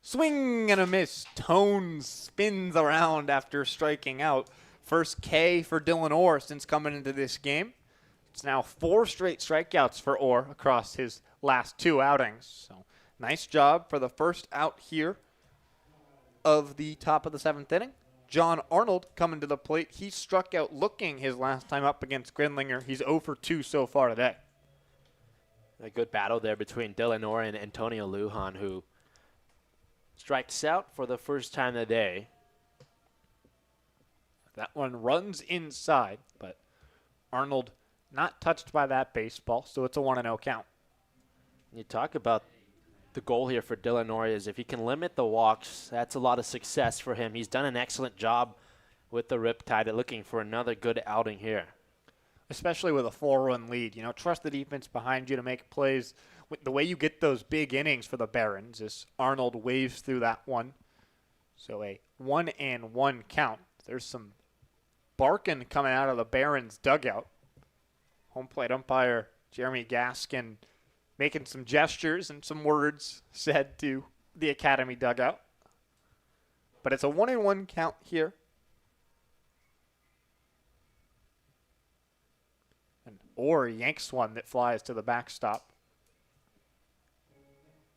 Swing and a miss. Tone spins around after striking out. First K for Dylan Orr since coming into this game. It's now 4 straight strikeouts for Orr across his last 2 outings. So nice job for the first out here of the top of the 7th inning. John Arnold coming to the plate. He struck out looking his last time up against Grinlinger. He's 0 for 2 so far today. A good battle there between Dylan Orr and Antonio Lujan, who strikes out for the first time today. That one runs inside, but Arnold not touched by that baseball, so it's a 1-0 count. You talk about the goal here for Dylan Orr is if he can limit the walks, that's a lot of success for him. He's done an excellent job with the Riptide at looking for another good outing here. Especially with a 4-run lead. You know, trust the defense behind you to make plays. The way you get those big innings for the Barons is Arnold waves through that one. So a 1-1 count. There's some barking coming out of the Barons dugout. Home plate umpire Jeremy Gaskin making some gestures and some words said to the Academy dugout. But it's a 1-1 count here. And Orr yanks one that flies to the backstop.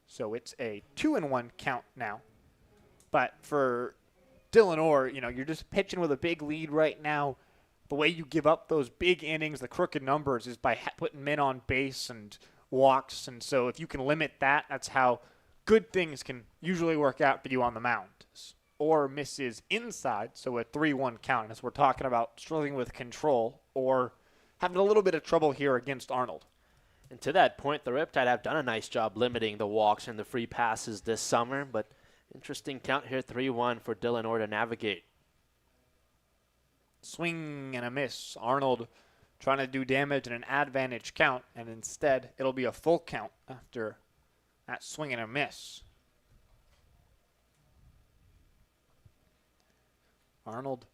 So it's a 2-1 count now. But for Dylan Orr, you know, you're just pitching with a big lead right now. The way you give up those big innings, the crooked numbers, is by putting men on base and walks. And so if you can limit that, that's how good things can usually work out for you on the mound. Orr misses inside, so a 3-1 count as we're talking about struggling with control or having a little bit of trouble here against Arnold. And to that point, the Riptide have done a nice job limiting the walks and the free passes this summer, but interesting count here, 3-1 for Dylan Orr to navigate. Swing and a miss. Arnold trying to do damage in an advantage count, and instead it'll be a full count after that swing and a miss. Arnold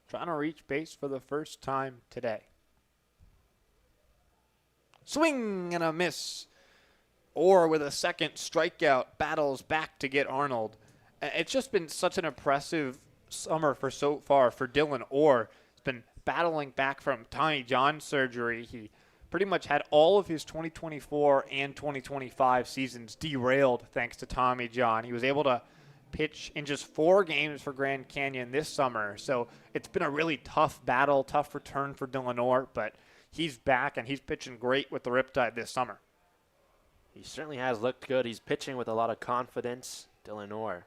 trying to reach base for the first time today. Swing and a miss. Orr with a second strikeout battles back to get Arnold. It's just been such an impressive summer for so far for Dylan Orr. He's been battling back from Tommy John surgery. He pretty much had all of his 2024 and 2025 seasons derailed thanks to Tommy John. He was able to pitch in just 4 games for Grand Canyon this summer. So it's been a really tough battle, tough return for Dylan Orr, but he's back and he's pitching great with the Riptide this summer. He certainly has looked good. He's pitching with a lot of confidence, Dylan Orr.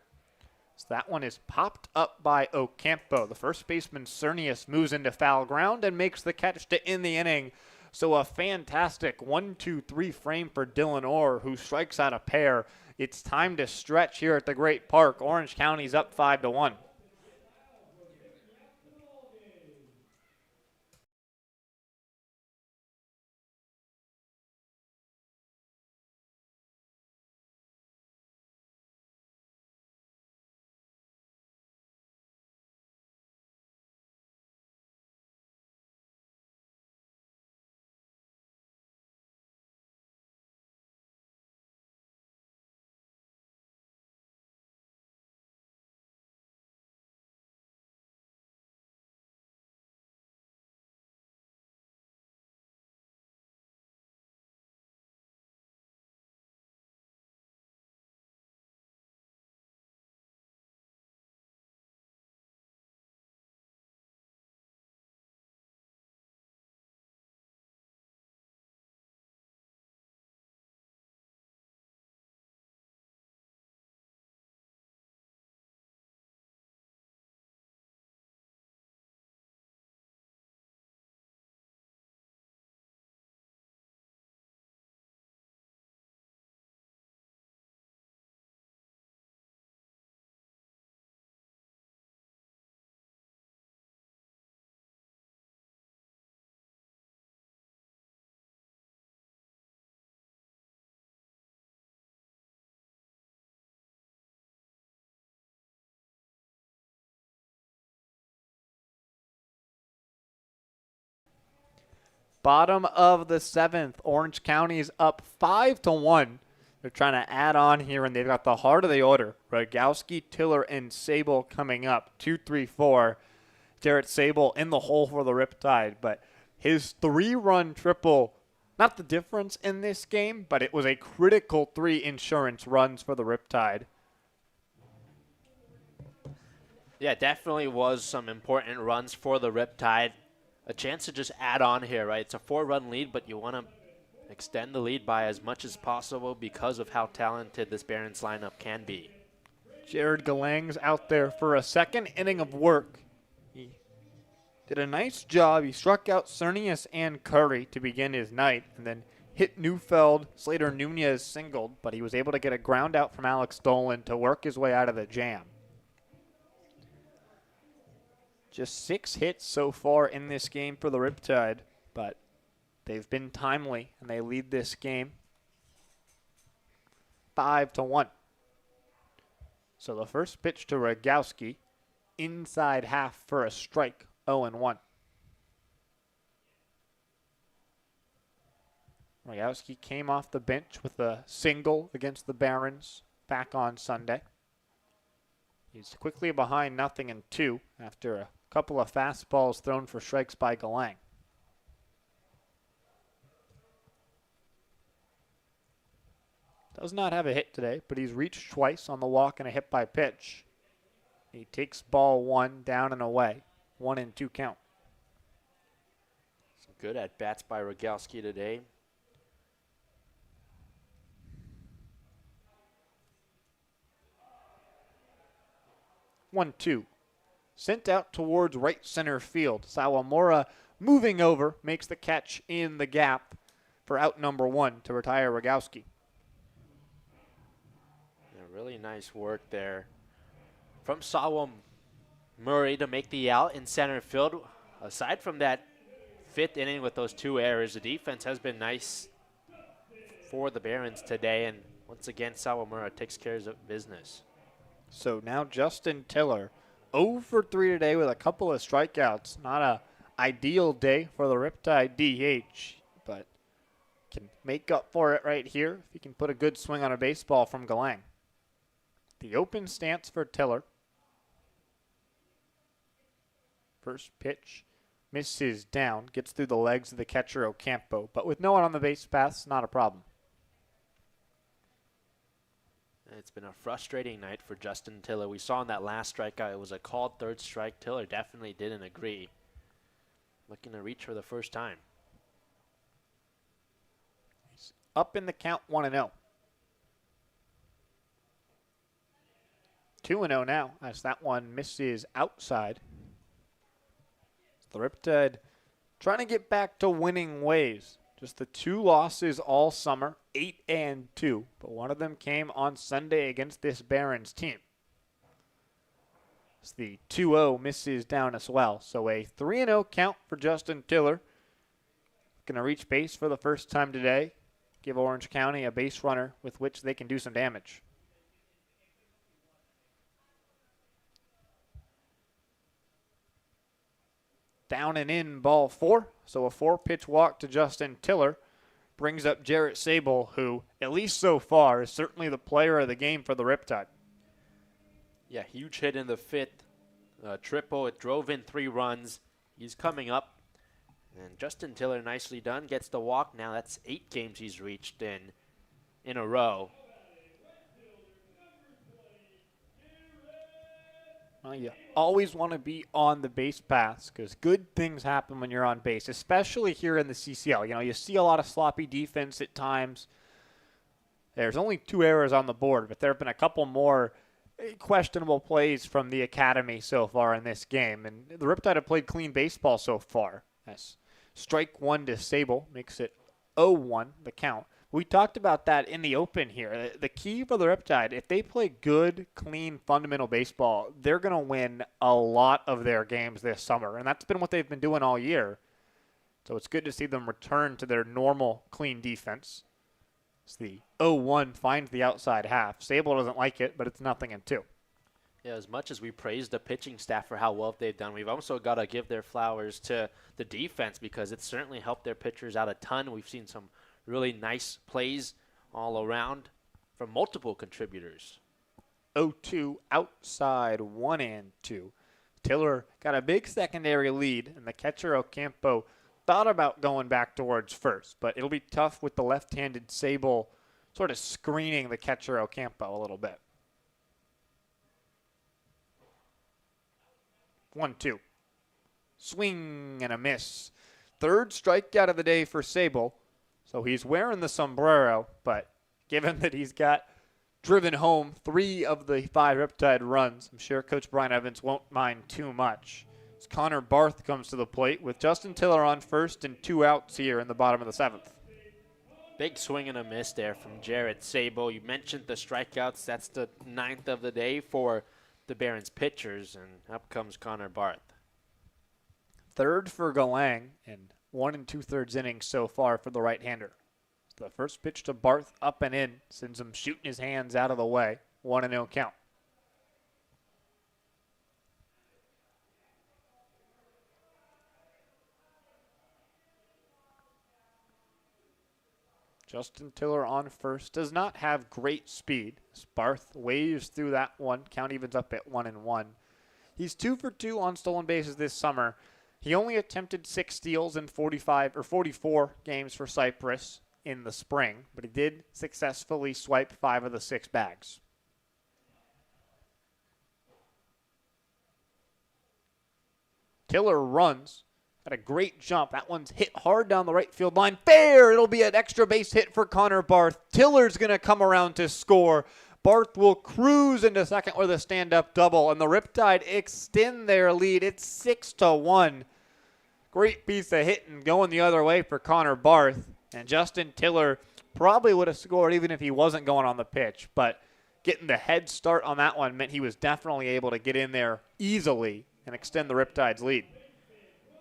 So that one is popped up by Ocampo. The first baseman, Cernius, moves into foul ground and makes the catch to end the inning. So a fantastic 1-2-3 frame for Dylan Orr, who strikes out a pair. It's time to stretch here at the Great Park. Orange County's up 5-1. Bottom of the 7th, Orange County is up 5-1. They're trying to add on here, and they've got the heart of the order. Rogowski, Tiller, and Sable coming up. 2, 3, 4. Jarrett Sable in the hole for the Riptide, but his 3-run triple, not the difference in this game, but it was a critical 3 insurance runs for the Riptide. Yeah, definitely was some important runs for the Riptide. A chance to just add on here, right? It's a 4-run lead, but you want to extend the lead by as much as possible because of how talented this Barons lineup can be. Jared Galang's out there for a second inning of work. He did a nice job. He struck out Cernius and Curry to begin his night, and then hit Neufeld. Slater Nunez singled, but he was able to get a ground out from Alex Dolan to work his way out of the jam. Just 6 hits so far in this game for the Riptide, but they've been timely, and they lead this game 5-1. So the first pitch to Rogowski, inside half for a strike, 0-1. Rogowski came off the bench with a single against the Barons back on Sunday. He's quickly behind 0-2 after a couple of fastballs thrown for strikes by Galang. Does not have a hit today, but he's reached twice on the walk and a hit by pitch. He takes ball 1 down and away. 1-2 count. Some good at-bats by Rogowski today. One, 2. Sent out towards right center field. Sawamura moving over, makes the catch in the gap for out number 1 to retire Rogowski. Yeah, really nice work there from Sawam Murray to make the out in center field. Aside from that 5th inning with those 2 errors, the defense has been nice for the Barons today, and once again Sawamura takes care of business. So now Justin Tiller, 0 for 3 today with a couple of strikeouts. Not a ideal day for the Riptide DH, but can make up for it right here if he can put a good swing on a baseball from Galang. The open stance for Tiller. First pitch misses down, gets through the legs of the catcher Ocampo, but with no one on the base paths, not a problem. It's been a frustrating night for Justin Tiller. We saw in that last strikeout, it was a called 3rd strike. Tiller definitely didn't agree. Looking to reach for the first time. He's up in the count 1-0. 2-0 now as that one misses outside. The Riptide trying to get back to winning ways. Just the 2 losses all summer, 8-2, but one of them came on Sunday against this Barons team. It's the 2-0 misses down as well. So a 3-0 count for Justin Tiller. Going to reach base for the first time today. Give Orange County a base runner with which they can do some damage. Down and in, ball 4. So a 4-pitch walk to Justin Tiller brings up Jarrett Sable, who, at least so far, is certainly the player of the game for the Riptide. Yeah, huge hit in the 5th. Triple, it drove in 3 runs. He's coming up. And Justin Tiller, nicely done, gets the walk. Now that's 8 games he's reached in a row. Well, you always want to be on the base paths because good things happen when you're on base, especially here in the CCL. You know, you see a lot of sloppy defense at times. There's only 2 errors on the board, but there have been a couple more questionable plays from the academy so far in this game. And the Riptide have played clean baseball so far. That's strike 1 to Sable, makes it 0-1, the count. We talked about that in the open here. The key for the Riptide, if they play good, clean, fundamental baseball, they're going to win a lot of their games this summer. And that's been what they've been doing all year. So it's good to see them return to their normal, clean defense. It's the 0-1 finds the outside half. Sable doesn't like it, but it's 0-2. Yeah, as much as we praise the pitching staff for how well they've done, we've also got to give their flowers to the defense because it's certainly helped their pitchers out a ton. We've seen some really nice plays all around from multiple contributors. 0-2 outside, 1-2. Tiller got a big secondary lead, and the catcher Ocampo thought about going back towards first, but it'll be tough with the left-handed Sable sort of screening the catcher Ocampo a little bit. 1-2. Swing and a miss. Third strikeout of the day for Sable. So he's wearing the sombrero, but given that he's got driven home 3 of the 5 Riptide runs, I'm sure Coach Brian Evans won't mind too much. As Connor Barth comes to the plate with Justin Tiller on first and 2 outs here in the bottom of the 7th. Big swing and a miss there from Jarrett Sable. You mentioned the strikeouts. That's the 9th of the day for the Barons pitchers, and up comes Connor Barth. Third for Galang, and 1 2/3 innings so far for the right-hander. The first pitch to Barth up and in, sends him shooting his hands out of the way. 1-0 count. Justin Tiller on first. Does not have great speed. Barth waves through that one. Count evens up at 1-1. He's 2 for 2 on stolen bases this summer. He only attempted 6 steals in 44 games for Cypress in the spring, but he did successfully swipe 5 of the 6 bags. Tiller runs. Got a great jump. That one's hit hard down the right field line. Fair! It'll be an extra base hit for Connor Barth. Tiller's going to come around to score. Barth will cruise into second with a stand-up double, and the Riptide extend their lead. It's 6-1. Great piece of hitting going the other way for Connor Barth. And Justin Tiller probably would have scored even if he wasn't going on the pitch. But getting the head start on that one meant he was definitely able to get in there easily and extend the Riptide's lead.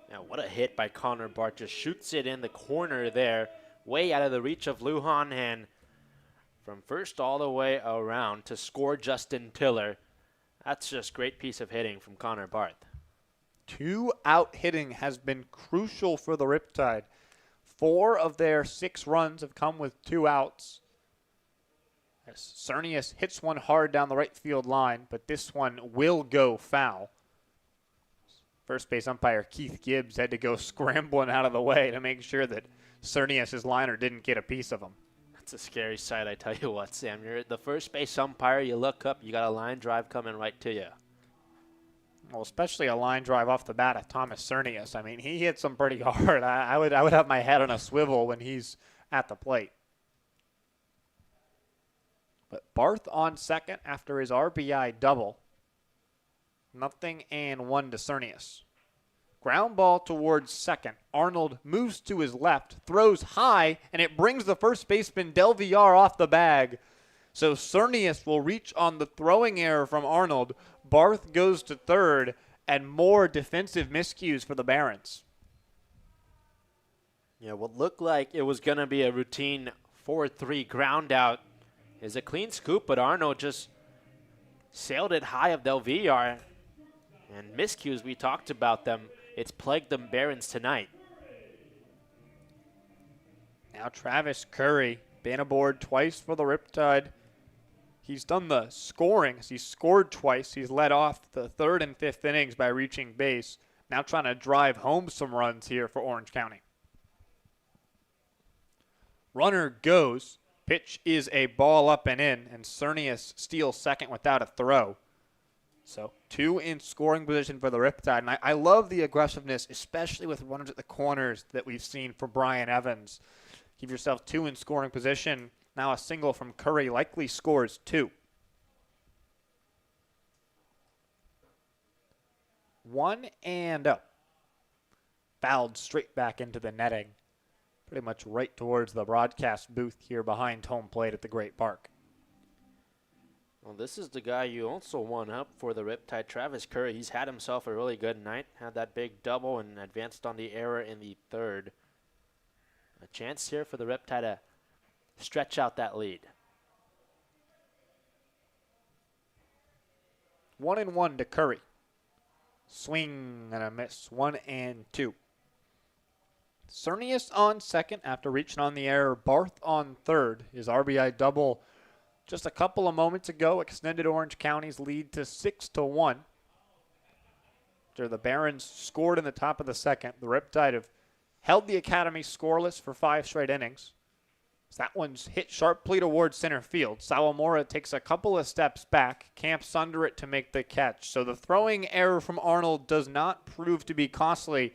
Now, what a hit by Connor Barth. Just shoots it in the corner there, way out of the reach of Lujan, and from first all the way around to score Justin Tiller. That's just great piece of hitting from Connor Barth. 2 out hitting has been crucial for the Riptide. 4 of their 6 runs have come with 2 outs. As Cernius hits one hard down the right field line, but this one will go foul. First base umpire Keith Gibbs had to go scrambling out of the way to make sure that Cernius' liner didn't get a piece of him. That's a scary sight, I tell you what, Sam. You're the first base umpire, you look up, you got a line drive coming right to you. Well, especially a line drive off the bat of Thomas Cernius. I mean, he hits them pretty hard. I would have my head on a swivel when he's at the plate. But Barth on second after his RBI double. 0-1 to Cernius. Ground ball towards second. Arnold moves to his left, throws high, and it brings the first baseman Del Villar off the bag. So Cernius will reach on the throwing error from Arnold. Barth goes to third, and more defensive miscues for the Barons. Yeah, what looked like it was going to be a routine 4-3 ground out is a clean scoop, but Arnold just sailed it high of Del Villar. And miscues, we talked about them. It's plagued the Barons tonight. Now Travis Curry, been aboard twice for the Riptide. He's done the scoring. He's scored twice. He's led off the 3rd and 5th innings by reaching base. Now trying to drive home some runs here for Orange County. Runner goes. Pitch is a ball up and in, and Cernius steals second without a throw. So 2 in scoring position for the Riptide. And I love the aggressiveness, especially with runners at the corners that we've seen from Brian Evans. Give yourself 2 in scoring position. Now a single from Curry likely scores 2. 1-0. Fouled straight back into the netting. Pretty much right towards the broadcast booth here behind home plate at the Great Park. Well, this is the guy you also won up for the Riptide, Travis Curry. He's had himself a really good night. Had that big double and advanced on the error in the 3rd. A chance here for the Riptide to stretch out that lead. 1-1 to Curry. Swing and a miss. 1-2. Cernius on second after reaching on the error. Barth on third. His RBI double just a couple of moments ago extended Orange County's lead to 6-1. After the Barons scored in the top of the second, the Riptide have held the Academy scoreless for 5 straight innings. So that one's hit sharply towards center field. Sawamura takes a couple of steps back, camps under it to make the catch. So the throwing error from Arnold does not prove to be costly,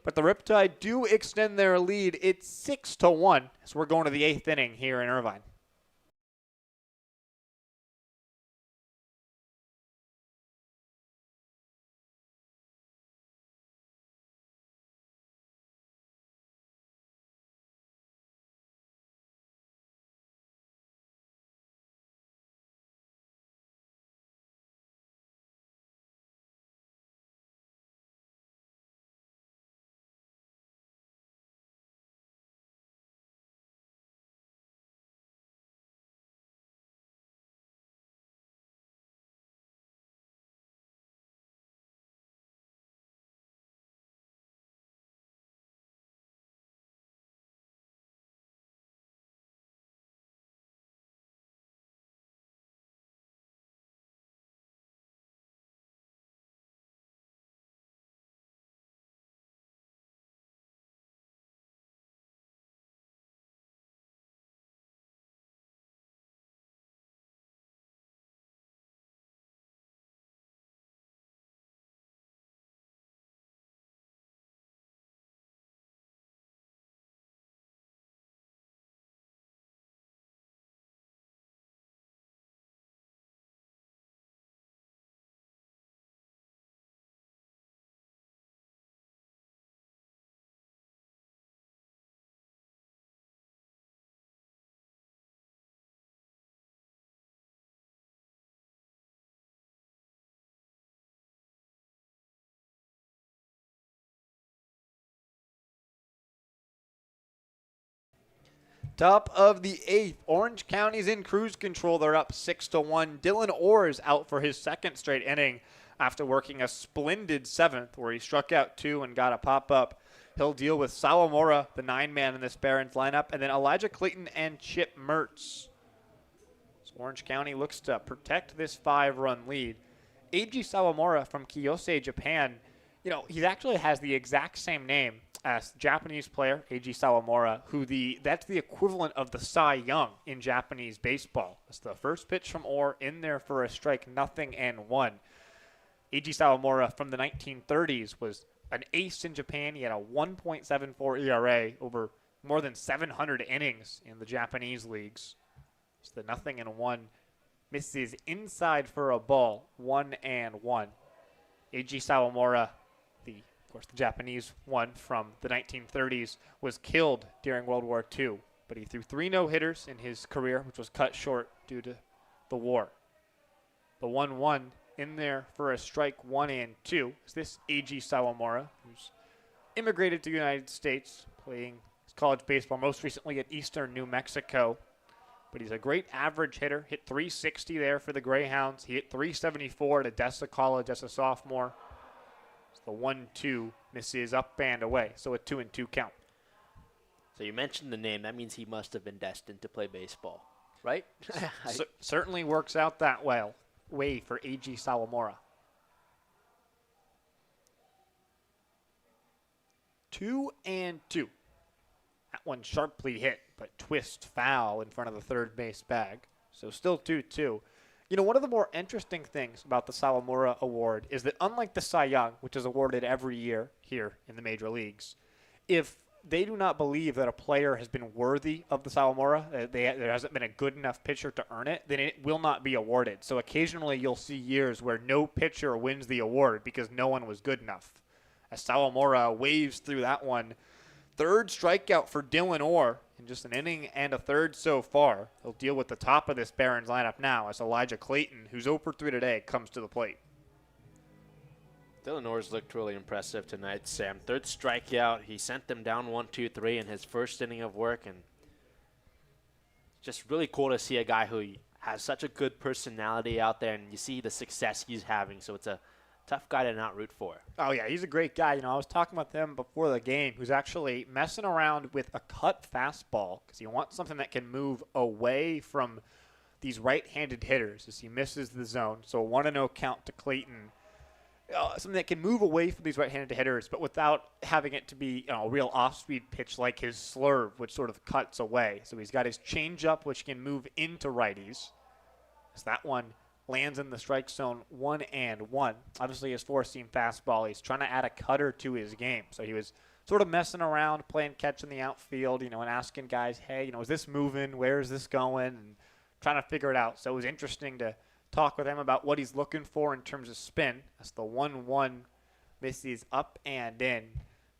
but the Riptide do extend their lead. It's 6-1 as we're going to the 8th inning here in Irvine. Top of the 8th. Orange County's in cruise control. They're up 6-1. Dylan Orr is out for his 2nd straight inning after working a splendid 7th where he struck out 2 and got a pop-up. He'll deal with Sawamura, the 9-man in this Barons lineup, and then Elijah Clayton and Chip Mertz. So Orange County looks to protect this 5-run lead. Eiji Sawamura from Kiyosei, Japan, he actually has the exact same name as Japanese player Eiji Sawamura, that's the equivalent of the Cy Young in Japanese baseball. That's the first pitch from Orr, in there for a strike, 0-1. Eiji Sawamura from the 1930s was an ace in Japan. He had a 1.74 ERA over more than 700 innings in the Japanese leagues. So the 0-1 misses inside for a ball, 1-1. Eiji Sawamura, of course, the Japanese one from the 1930s, was killed during World War II, but he threw 3 no-hitters in his career, which was cut short due to the war. The 1-1 in there for a strike, 1-2. Is this Eiji Sawamura, who's immigrated to the United States, playing college baseball most recently at Eastern New Mexico. But he's a great average hitter. Hit 360 there for the Greyhounds. He hit 374 at Odessa College as a sophomore. The 1-2 misses up and away, so a 2-2 count. So you mentioned the name. That means he must have been destined to play baseball, right? Certainly works out that way for Eiji Sawamura. 2-2. That one sharply hit, but twist foul in front of the third base bag. So still 2-2. One of the more interesting things about the Sawamura Award is that unlike the Cy Young, which is awarded every year here in the major leagues, if they do not believe that a player has been worthy of the Sawamura, there hasn't been a good enough pitcher to earn it, then it will not be awarded. So occasionally you'll see years where no pitcher wins the award because no one was good enough. As Sawamura waves through that one, 3rd strikeout for Dylan Orr in just an inning and a 3rd so far. He'll deal with the top of this Barons lineup now as Elijah Clayton, who's 0 for 3 today, comes to the plate. Dylan Orr's looked really impressive tonight, Sam. 3rd strikeout. He sent them down 1-2-3 in his first inning of work, and just really cool to see a guy who has such a good personality out there, and you see the success he's having. So it's a tough guy to not root for. Oh, yeah, he's a great guy. I was talking with him before the game, who's actually messing around with a cut fastball because he wants something that can move away from these right-handed hitters as he misses the zone. So a 1-0 count to Clayton. Something that can move away from these right-handed hitters, but without having it to be a real off-speed pitch like his slurve, which sort of cuts away. So he's got his changeup, which can move into righties. So that one lands in the strike zone, 1-1. Obviously, his four-seam fastball, he's trying to add a cutter to his game. So he was sort of messing around, playing catch in the outfield, and asking guys, hey, is this moving? Where is this going? And trying to figure it out. So it was interesting to talk with him about what he's looking for in terms of spin. That's the 1-1 misses up and in.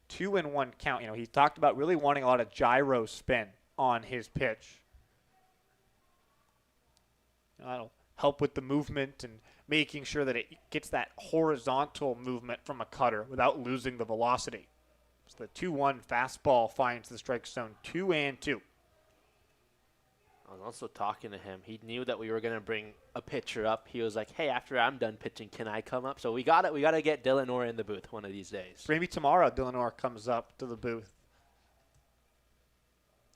2-1 count. He talked about really wanting a lot of gyro spin on his pitch. That'll help with the movement and making sure that it gets that horizontal movement from a cutter without losing the velocity. So the 2-1 fastball finds the strike zone, 2-2. I was also talking to him. He knew that we were going to bring a pitcher up. He was like, hey, after I'm done pitching, can I come up? So we got it. We got to get Dylan Orr in the booth one of these days. Maybe tomorrow Dylan Orr comes up to the booth.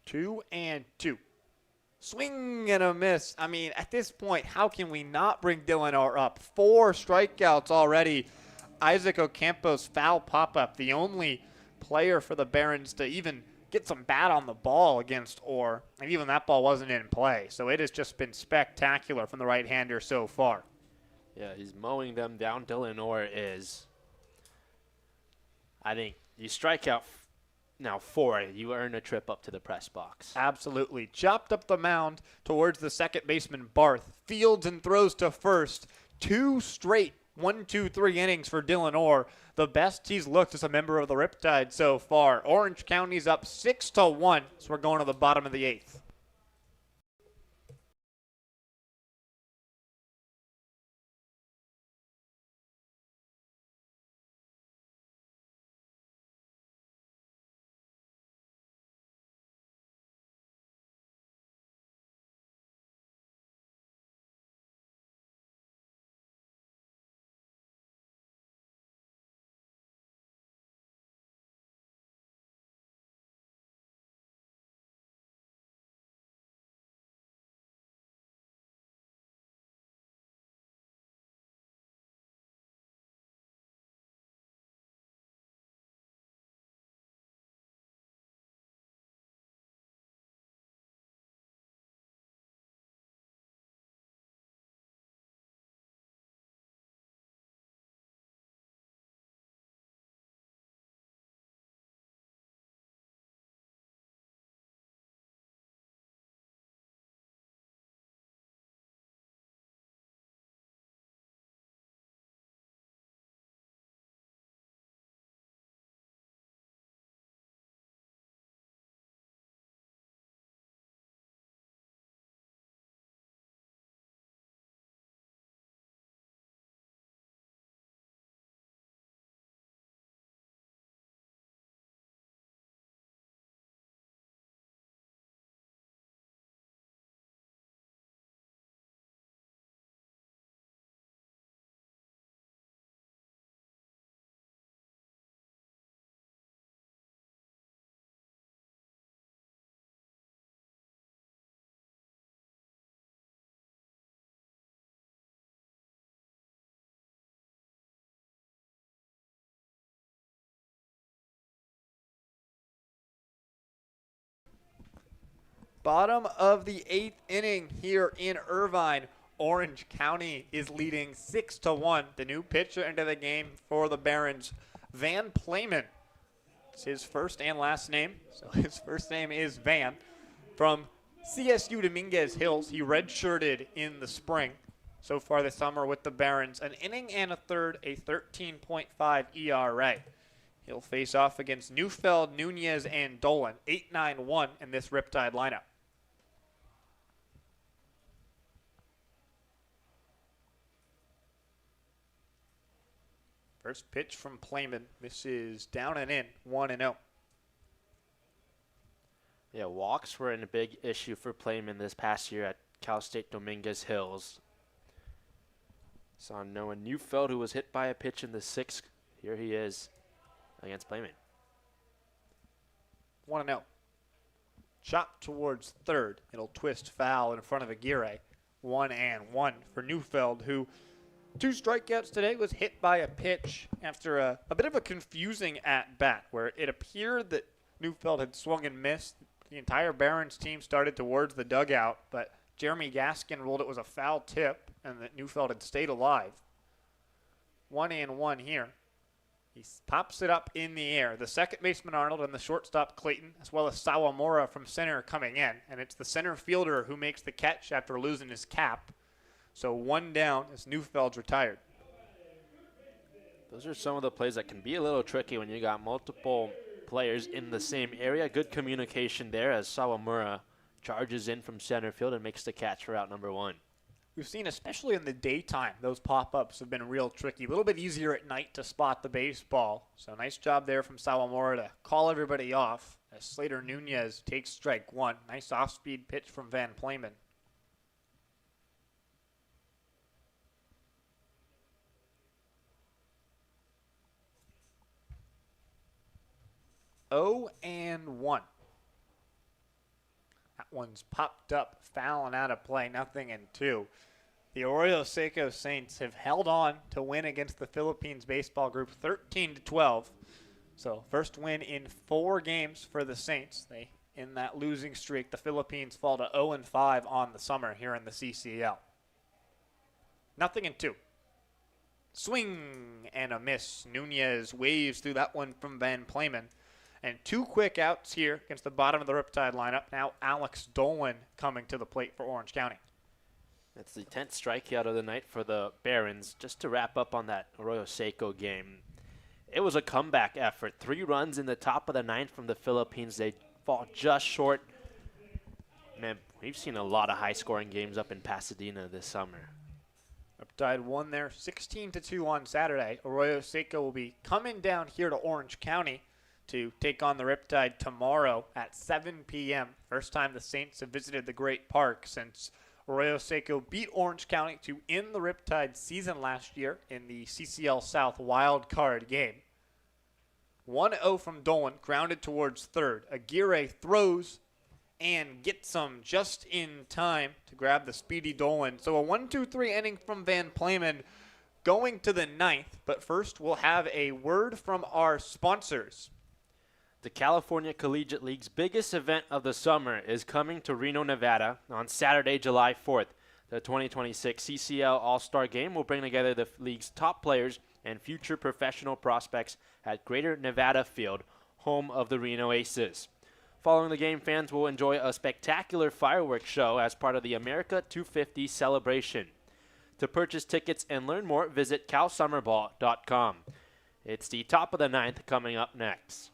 2-2. Swing and a miss. At this point, how can we not bring Dylan Orr up? 4 strikeouts already. Isaac Ocampos foul pop-up, the only player for the Barons to even get some bat on the ball against Orr, and even that ball wasn't in play. So it has just been spectacular from the right-hander so far. Yeah, he's mowing them down. Dylan Orr is, I think, you strike out now 4, you earn a trip up to the press box. Absolutely. Chopped up the mound towards the second baseman, Barth. Fields and throws to first. 2 straight 1-2-3 innings for Dylan Orr. The best he's looked as a member of the Riptide so far. Orange County's up 6-1, so we're going to the bottom of the 8th. Bottom of the 8th inning here in Irvine. Orange County is leading 6-1. The new pitcher into the game for the Barons, Van Playman. It's his first and last name. So his first name is Van. From CSU Dominguez Hills, he redshirted in the spring. So far this summer with the Barons, an inning and a third, a 13.5 ERA. He'll face off against Neufeld, Nunez, and Dolan, 8-9-1 in this Riptide lineup. First pitch from Playman. This is down and in, 1-0. Yeah, walks were a big issue for Playman this past year at Cal State Dominguez Hills. Saw Noah Neufeld, who was hit by a pitch in the 6th. Here he is against Playman. 1-0. Chop towards third. It'll twist foul in front of Aguirre. 1-1 for Neufeld, who 2 strikeouts today, was hit by a pitch after a bit of a confusing at-bat where it appeared that Neufeld had swung and missed. The entire Barons team started towards the dugout, but Jeremy Gaskin ruled it was a foul tip and that Neufeld had stayed alive. 1-1 here. He pops it up in the air. The second baseman Arnold and the shortstop Clayton, as well as Sawamura from center coming in. And it's the center fielder who makes the catch after losing his cap. So 1 down as Neufeld's retired. Those are some of the plays that can be a little tricky when you got multiple players in the same area. Good communication there as Sawamura charges in from center field and makes the catch for out number 1. We've seen, especially in the daytime, those pop-ups have been real tricky. A little bit easier at night to spot the baseball. So nice job there from Sawamura to call everybody off as Slater Nunez takes strike 1. Nice off-speed pitch from Van Playman. Oh and 1. That one's popped up, fouling out of play, 0-2. The Arroyo Seco Saints have held on to win against the Philippines baseball group 13-12. So first win in 4 games for the Saints. They, in that losing streak, the Philippines fall to 0-5 on the summer here in the CCL. 0-2. Swing and a miss. Nunez waves through that one from Van Playman. And 2 quick outs here against the bottom of the Riptide lineup. Now Alex Dolan coming to the plate for Orange County. That's the 10th strikeout of the night for the Barons. Just to wrap up on that Arroyo Seco game, it was a comeback effort. 3 runs in the top of the 9th from the Philippines. They fall just short. Man, we've seen a lot of high-scoring games up in Pasadena this summer. Riptide won there 16-2 on Saturday. Arroyo Seco will be coming down here to Orange County to take on the Riptide tomorrow at 7 p.m. First time the Saints have visited the Great Park since Arroyo Seco beat Orange County to end the Riptide season last year in the CCL South wild card game. 1-0 from Dolan, grounded towards third. Aguirre throws and gets some just in time to grab the speedy Dolan. So a 1-2-3 inning from Van Playman going to the 9th. But first, we'll have a word from our sponsors. The California Collegiate League's biggest event of the summer is coming to Reno, Nevada on Saturday, July 4th. The 2026 CCL All-Star Game will bring together the league's top players and future professional prospects at Greater Nevada Field, home of the Reno Aces. Following the game, fans will enjoy a spectacular fireworks show as part of the America 250 celebration. To purchase tickets and learn more, visit calsummerball.com. It's the top of the 9th coming up next.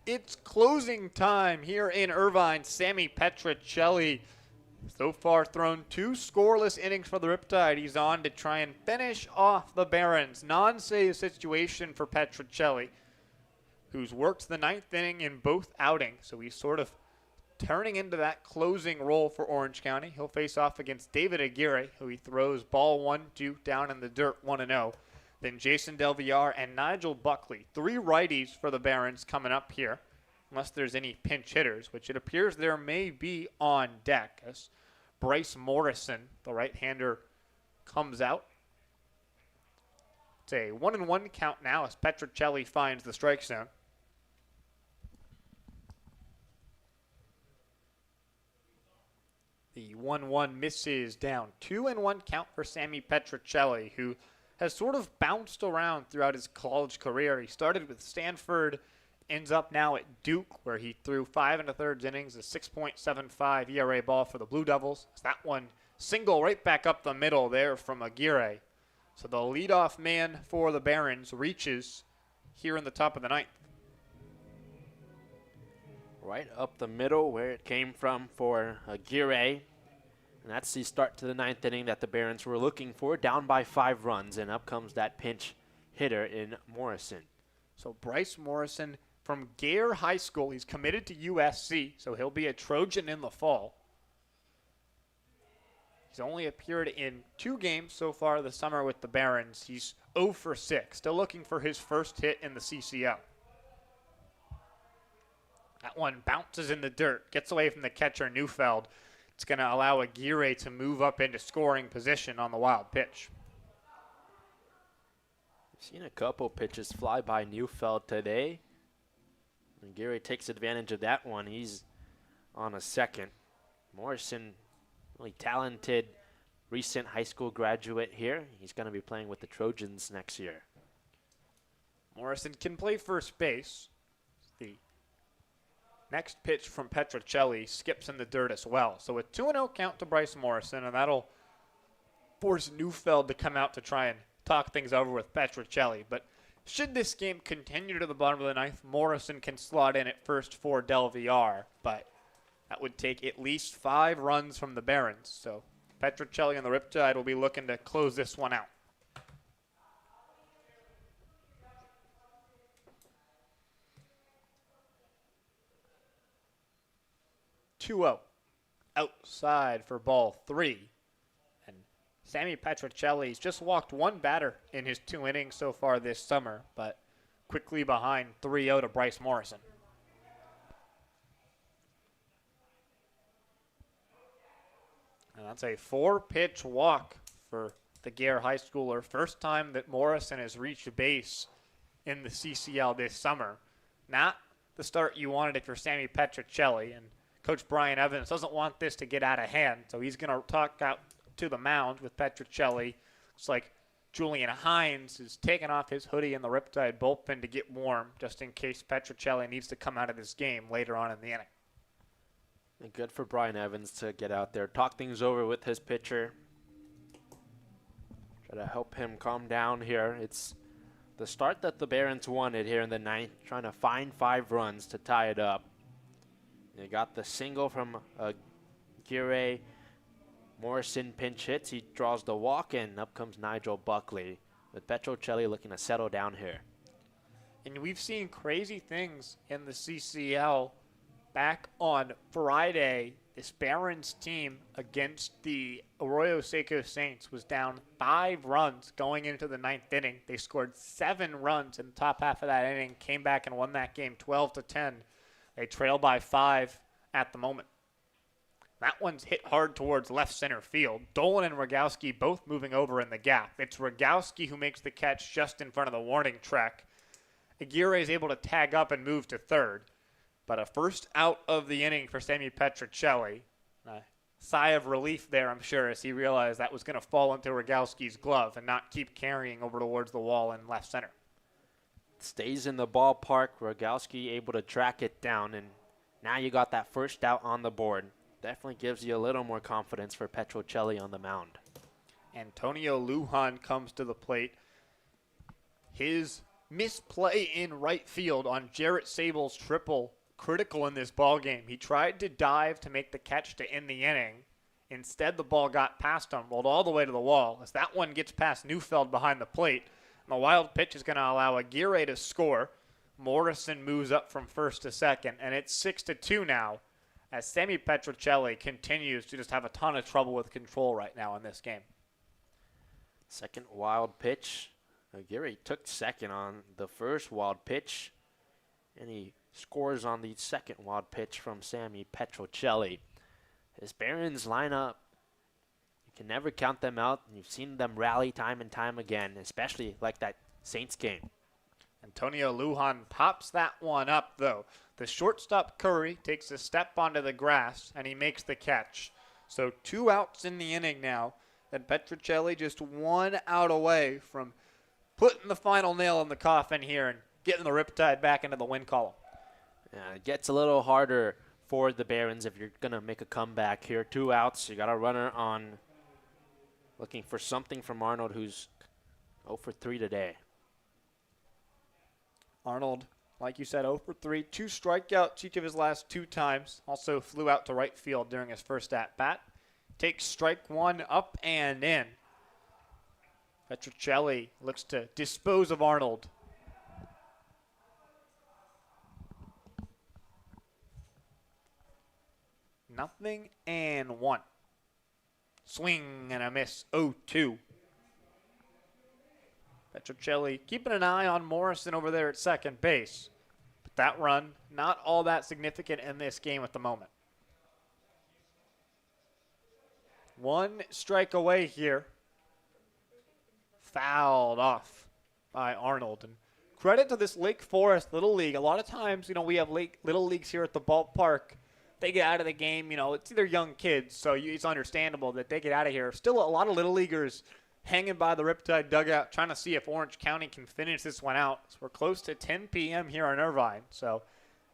It's closing time here in Irvine. Sammy Petricelli so far thrown 2 scoreless innings for the Riptide. He's on to try and finish off the Barons. Non-save situation for Petricelli, who's worked the 9th inning in both outings. So he's sort of turning into that closing role for Orange County. He'll face off against David Aguirre, who he throws ball 1-2 down in the dirt 1-0. Then Jason Del Villar and Nigel Buckley. 3 righties for the Barons coming up here, unless there's any pinch hitters, which it appears there may be on deck as Bryce Morrison, the right-hander, comes out. It's a 1-1 count now as Petricelli finds the strike zone. The 1-1 misses down. 2-1 count for Sammy Petricelli, who has sort of bounced around throughout his college career. He started with Stanford, ends up now at Duke, where he threw 5 1/3 innings, a 6.75 ERA ball for the Blue Devils. So that one single right back up the middle there from Aguirre. So the leadoff man for the Barons reaches here in the top of the 9th. Right up the middle where it came from for Aguirre. And that's the start to the 9th inning that the Barons were looking for, down by 5 runs. And up comes that pinch hitter in Morrison. So Bryce Morrison from Gare High School. He's committed to USC, so he'll be a Trojan in the fall. He's only appeared in 2 games so far this summer with the Barons. He's 0 for 6, still looking for his first hit in the CCL. That one bounces in the dirt, gets away from the catcher Neufeld. It's going to allow Aguirre to move up into scoring position on the wild pitch. I've seen a couple pitches fly by Neufeld today. Aguirre takes advantage of that one. He's on a second. Morrison, really talented, recent high school graduate here. He's going to be playing with the Trojans next year. Morrison can play first base. The next pitch from Petricelli skips in the dirt as well. So a 2-0 count to Bryce Morrison, and that'll force Neufeld to come out to try and talk things over with Petricelli. But should this game continue to the bottom of the 9th, Morrison can slot in at first for Del Villar, but that would take at least 5 runs from the Barons. So Petricelli and the Riptide will be looking to close this one out. Outside for ball 3. And Sammy Petricelli's just walked 1 batter in his 2 innings so far this summer, but quickly behind 3-0 to Bryce Morrison. And that's a 4-pitch walk for the Gare High Schooler. First time that Morrison has reached base in the CCL this summer. Not the start you wanted if you're Sammy Petricelli, and Coach Brian Evans doesn't want this to get out of hand, so he's going to talk out to the mound with Petricelli. It's like Julian Hines is taking off his hoodie in the Riptide bullpen to get warm, just in case Petricelli needs to come out of this game later on in the inning. And good for Brian Evans to get out there, talk things over with his pitcher. Try to help him calm down here. It's the start that the Barons wanted here in the 9th, trying to find 5 runs to tie it up. They got the single from Aguirre. Morrison pinch hits. He draws the walk, and up comes Nigel Buckley, with Petricelli looking to settle down here. And we've seen crazy things in the CCL. Back on Friday, this Barons team against the Arroyo Seco Saints was down 5 runs going into the 9th inning. They scored 7 runs in the top half of that inning, came back and won that game 12-10. They trail by 5 at the moment. That one's hit hard towards left center field. Dolan and Rogowski both moving over in the gap. It's Rogowski who makes the catch just in front of the warning track. Aguirre is able to tag up and move to third. But a first out of the inning for Sammy Petricelli. A sigh of relief there, I'm sure, as he realized that was going to fall into Rogowski's glove and not keep carrying over towards the wall in left center. Stays in the ballpark. Rogowski able to track it down, and now you got that first out on the board. Definitely gives you a little more confidence for Petricelli on the mound. Antonio Lujan comes to the plate. His misplay in right field on Jarrett Sable's triple critical in this ball game. He tried to dive to make the catch to end the inning. Instead, the ball got past him, rolled all the way to the wall. As that one gets past Neufeld behind the plate, and the wild pitch is going to allow Aguirre to score. Morrison moves up from first to second, and it's 6-2 now as Sammy Petrocelli continues to just have a ton of trouble with control right now in this game. Second wild pitch. Aguirre took second on the first wild pitch, and he scores on the second wild pitch from Sammy Petrocelli. This Barons lineup, you can never count them out. You've seen them rally time and time again, especially like that Saints game. Antonio Lujan pops that one up, though. The shortstop Curry takes a step onto the grass, and he makes the catch. So 2 outs in the inning now, and Petrocelli just 1 out away from putting the final nail in the coffin here and getting the Riptide back into the win column. It gets a little harder for the Barons if you're going to make a comeback here. 2 outs. You got a runner on, looking for something from Arnold, who's 0 for 3 today. Arnold, like you said, 0 for 3. 2 strikeouts each of his last 2 times. Also flew out to right field during his first at-bat. Takes strike 1 up and in. Petrocelli looks to dispose of Arnold. Nothing and 1. Swing and a miss, 0-2. Petrocelli keeping an eye on Morrison over there at second base. But that run, not all that significant in this game at the moment. 1 strike away here. Fouled off by Arnold. And credit to this Lake Forest Little League. A lot of times, we have Little Leagues here at the ballpark. They get out of the game, it's either young kids, so it's understandable that they get out of here. Still a lot of Little Leaguers hanging by the Riptide dugout, trying to see if Orange County can finish this one out. So we're close to 10 p.m. here in Irvine, so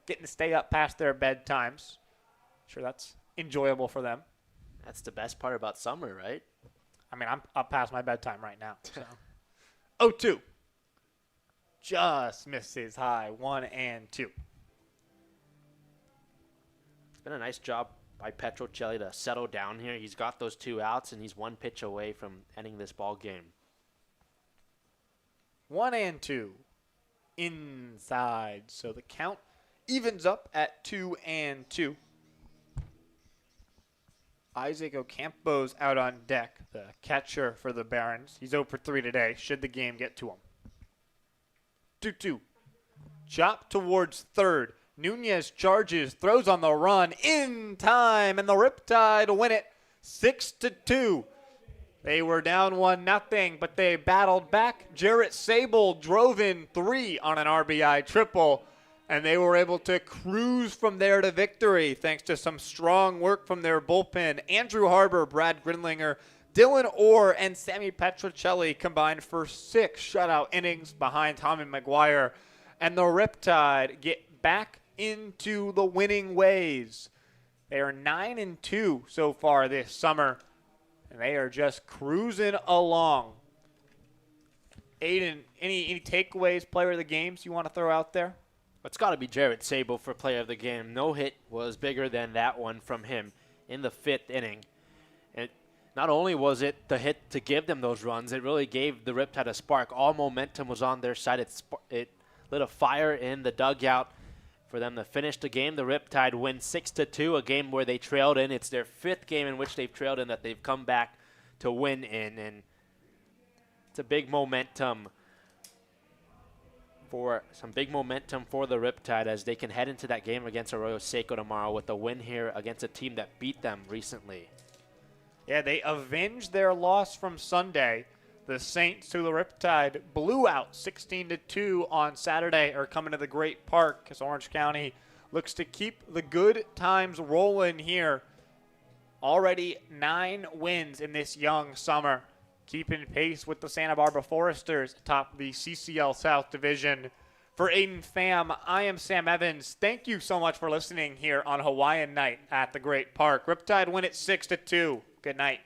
getting to stay up past their bedtimes. Sure, that's enjoyable for them. That's the best part about summer, right? I mean, I'm up past my bedtime right now. So. 0-2. Just misses high. 1 and 2. It's been a nice job by Petrocelli to settle down here. He's got those 2 outs, and he's 1 pitch away from ending this ball game. 1 and 2. Inside. So the count evens up at 2 and 2. Isaac Ocampo's out on deck, the catcher for the Barons. He's 0 for 3 today, should the game get to him. 2-2. Chop towards third. Nunez charges, throws on the run, in time, and the Riptide win it 6-2. They were down 1-0, but they battled back. Jarrett Sable drove in 3 on an RBI triple, and they were able to cruise from there to victory thanks to some strong work from their bullpen. Andrew Harbour, Brad Grinlinger, Dylan Orr, and Sammy Petrocelli combined for 6 shutout innings behind Tommy McGuire. And the Riptide get back into the winning ways. They are 9-2 so far this summer, and they are just cruising along. Aiden, any takeaways, player of the games you want to throw out there? It's got to be Jarrett Sable for player of the game. No hit was bigger than that one from him in the 5th inning. And not only was it the hit to give them those runs, it really gave the Riptide a spark. All momentum was on their side. It lit a fire in the dugout for them to finish the game. The Riptide win 6-2, a game where they trailed in. It's their 5th game in which they've trailed in that they've come back to win in. And it's a big momentum for the Riptide as they can head into that game against Arroyo Seco tomorrow with a win here against a team that beat them recently. Yeah, they avenged their loss from Sunday. The Saints, who the Riptide blew out 16-2 on Saturday, are coming to the Great Park as Orange County looks to keep the good times rolling here. Already 9 wins in this young summer, keeping pace with the Santa Barbara Foresters atop the CCL South Division. For Aiden Pham, I am Sam Evans. Thank you so much for listening here on Hawaiian Night at the Great Park. Riptide win it 6-2. Good night.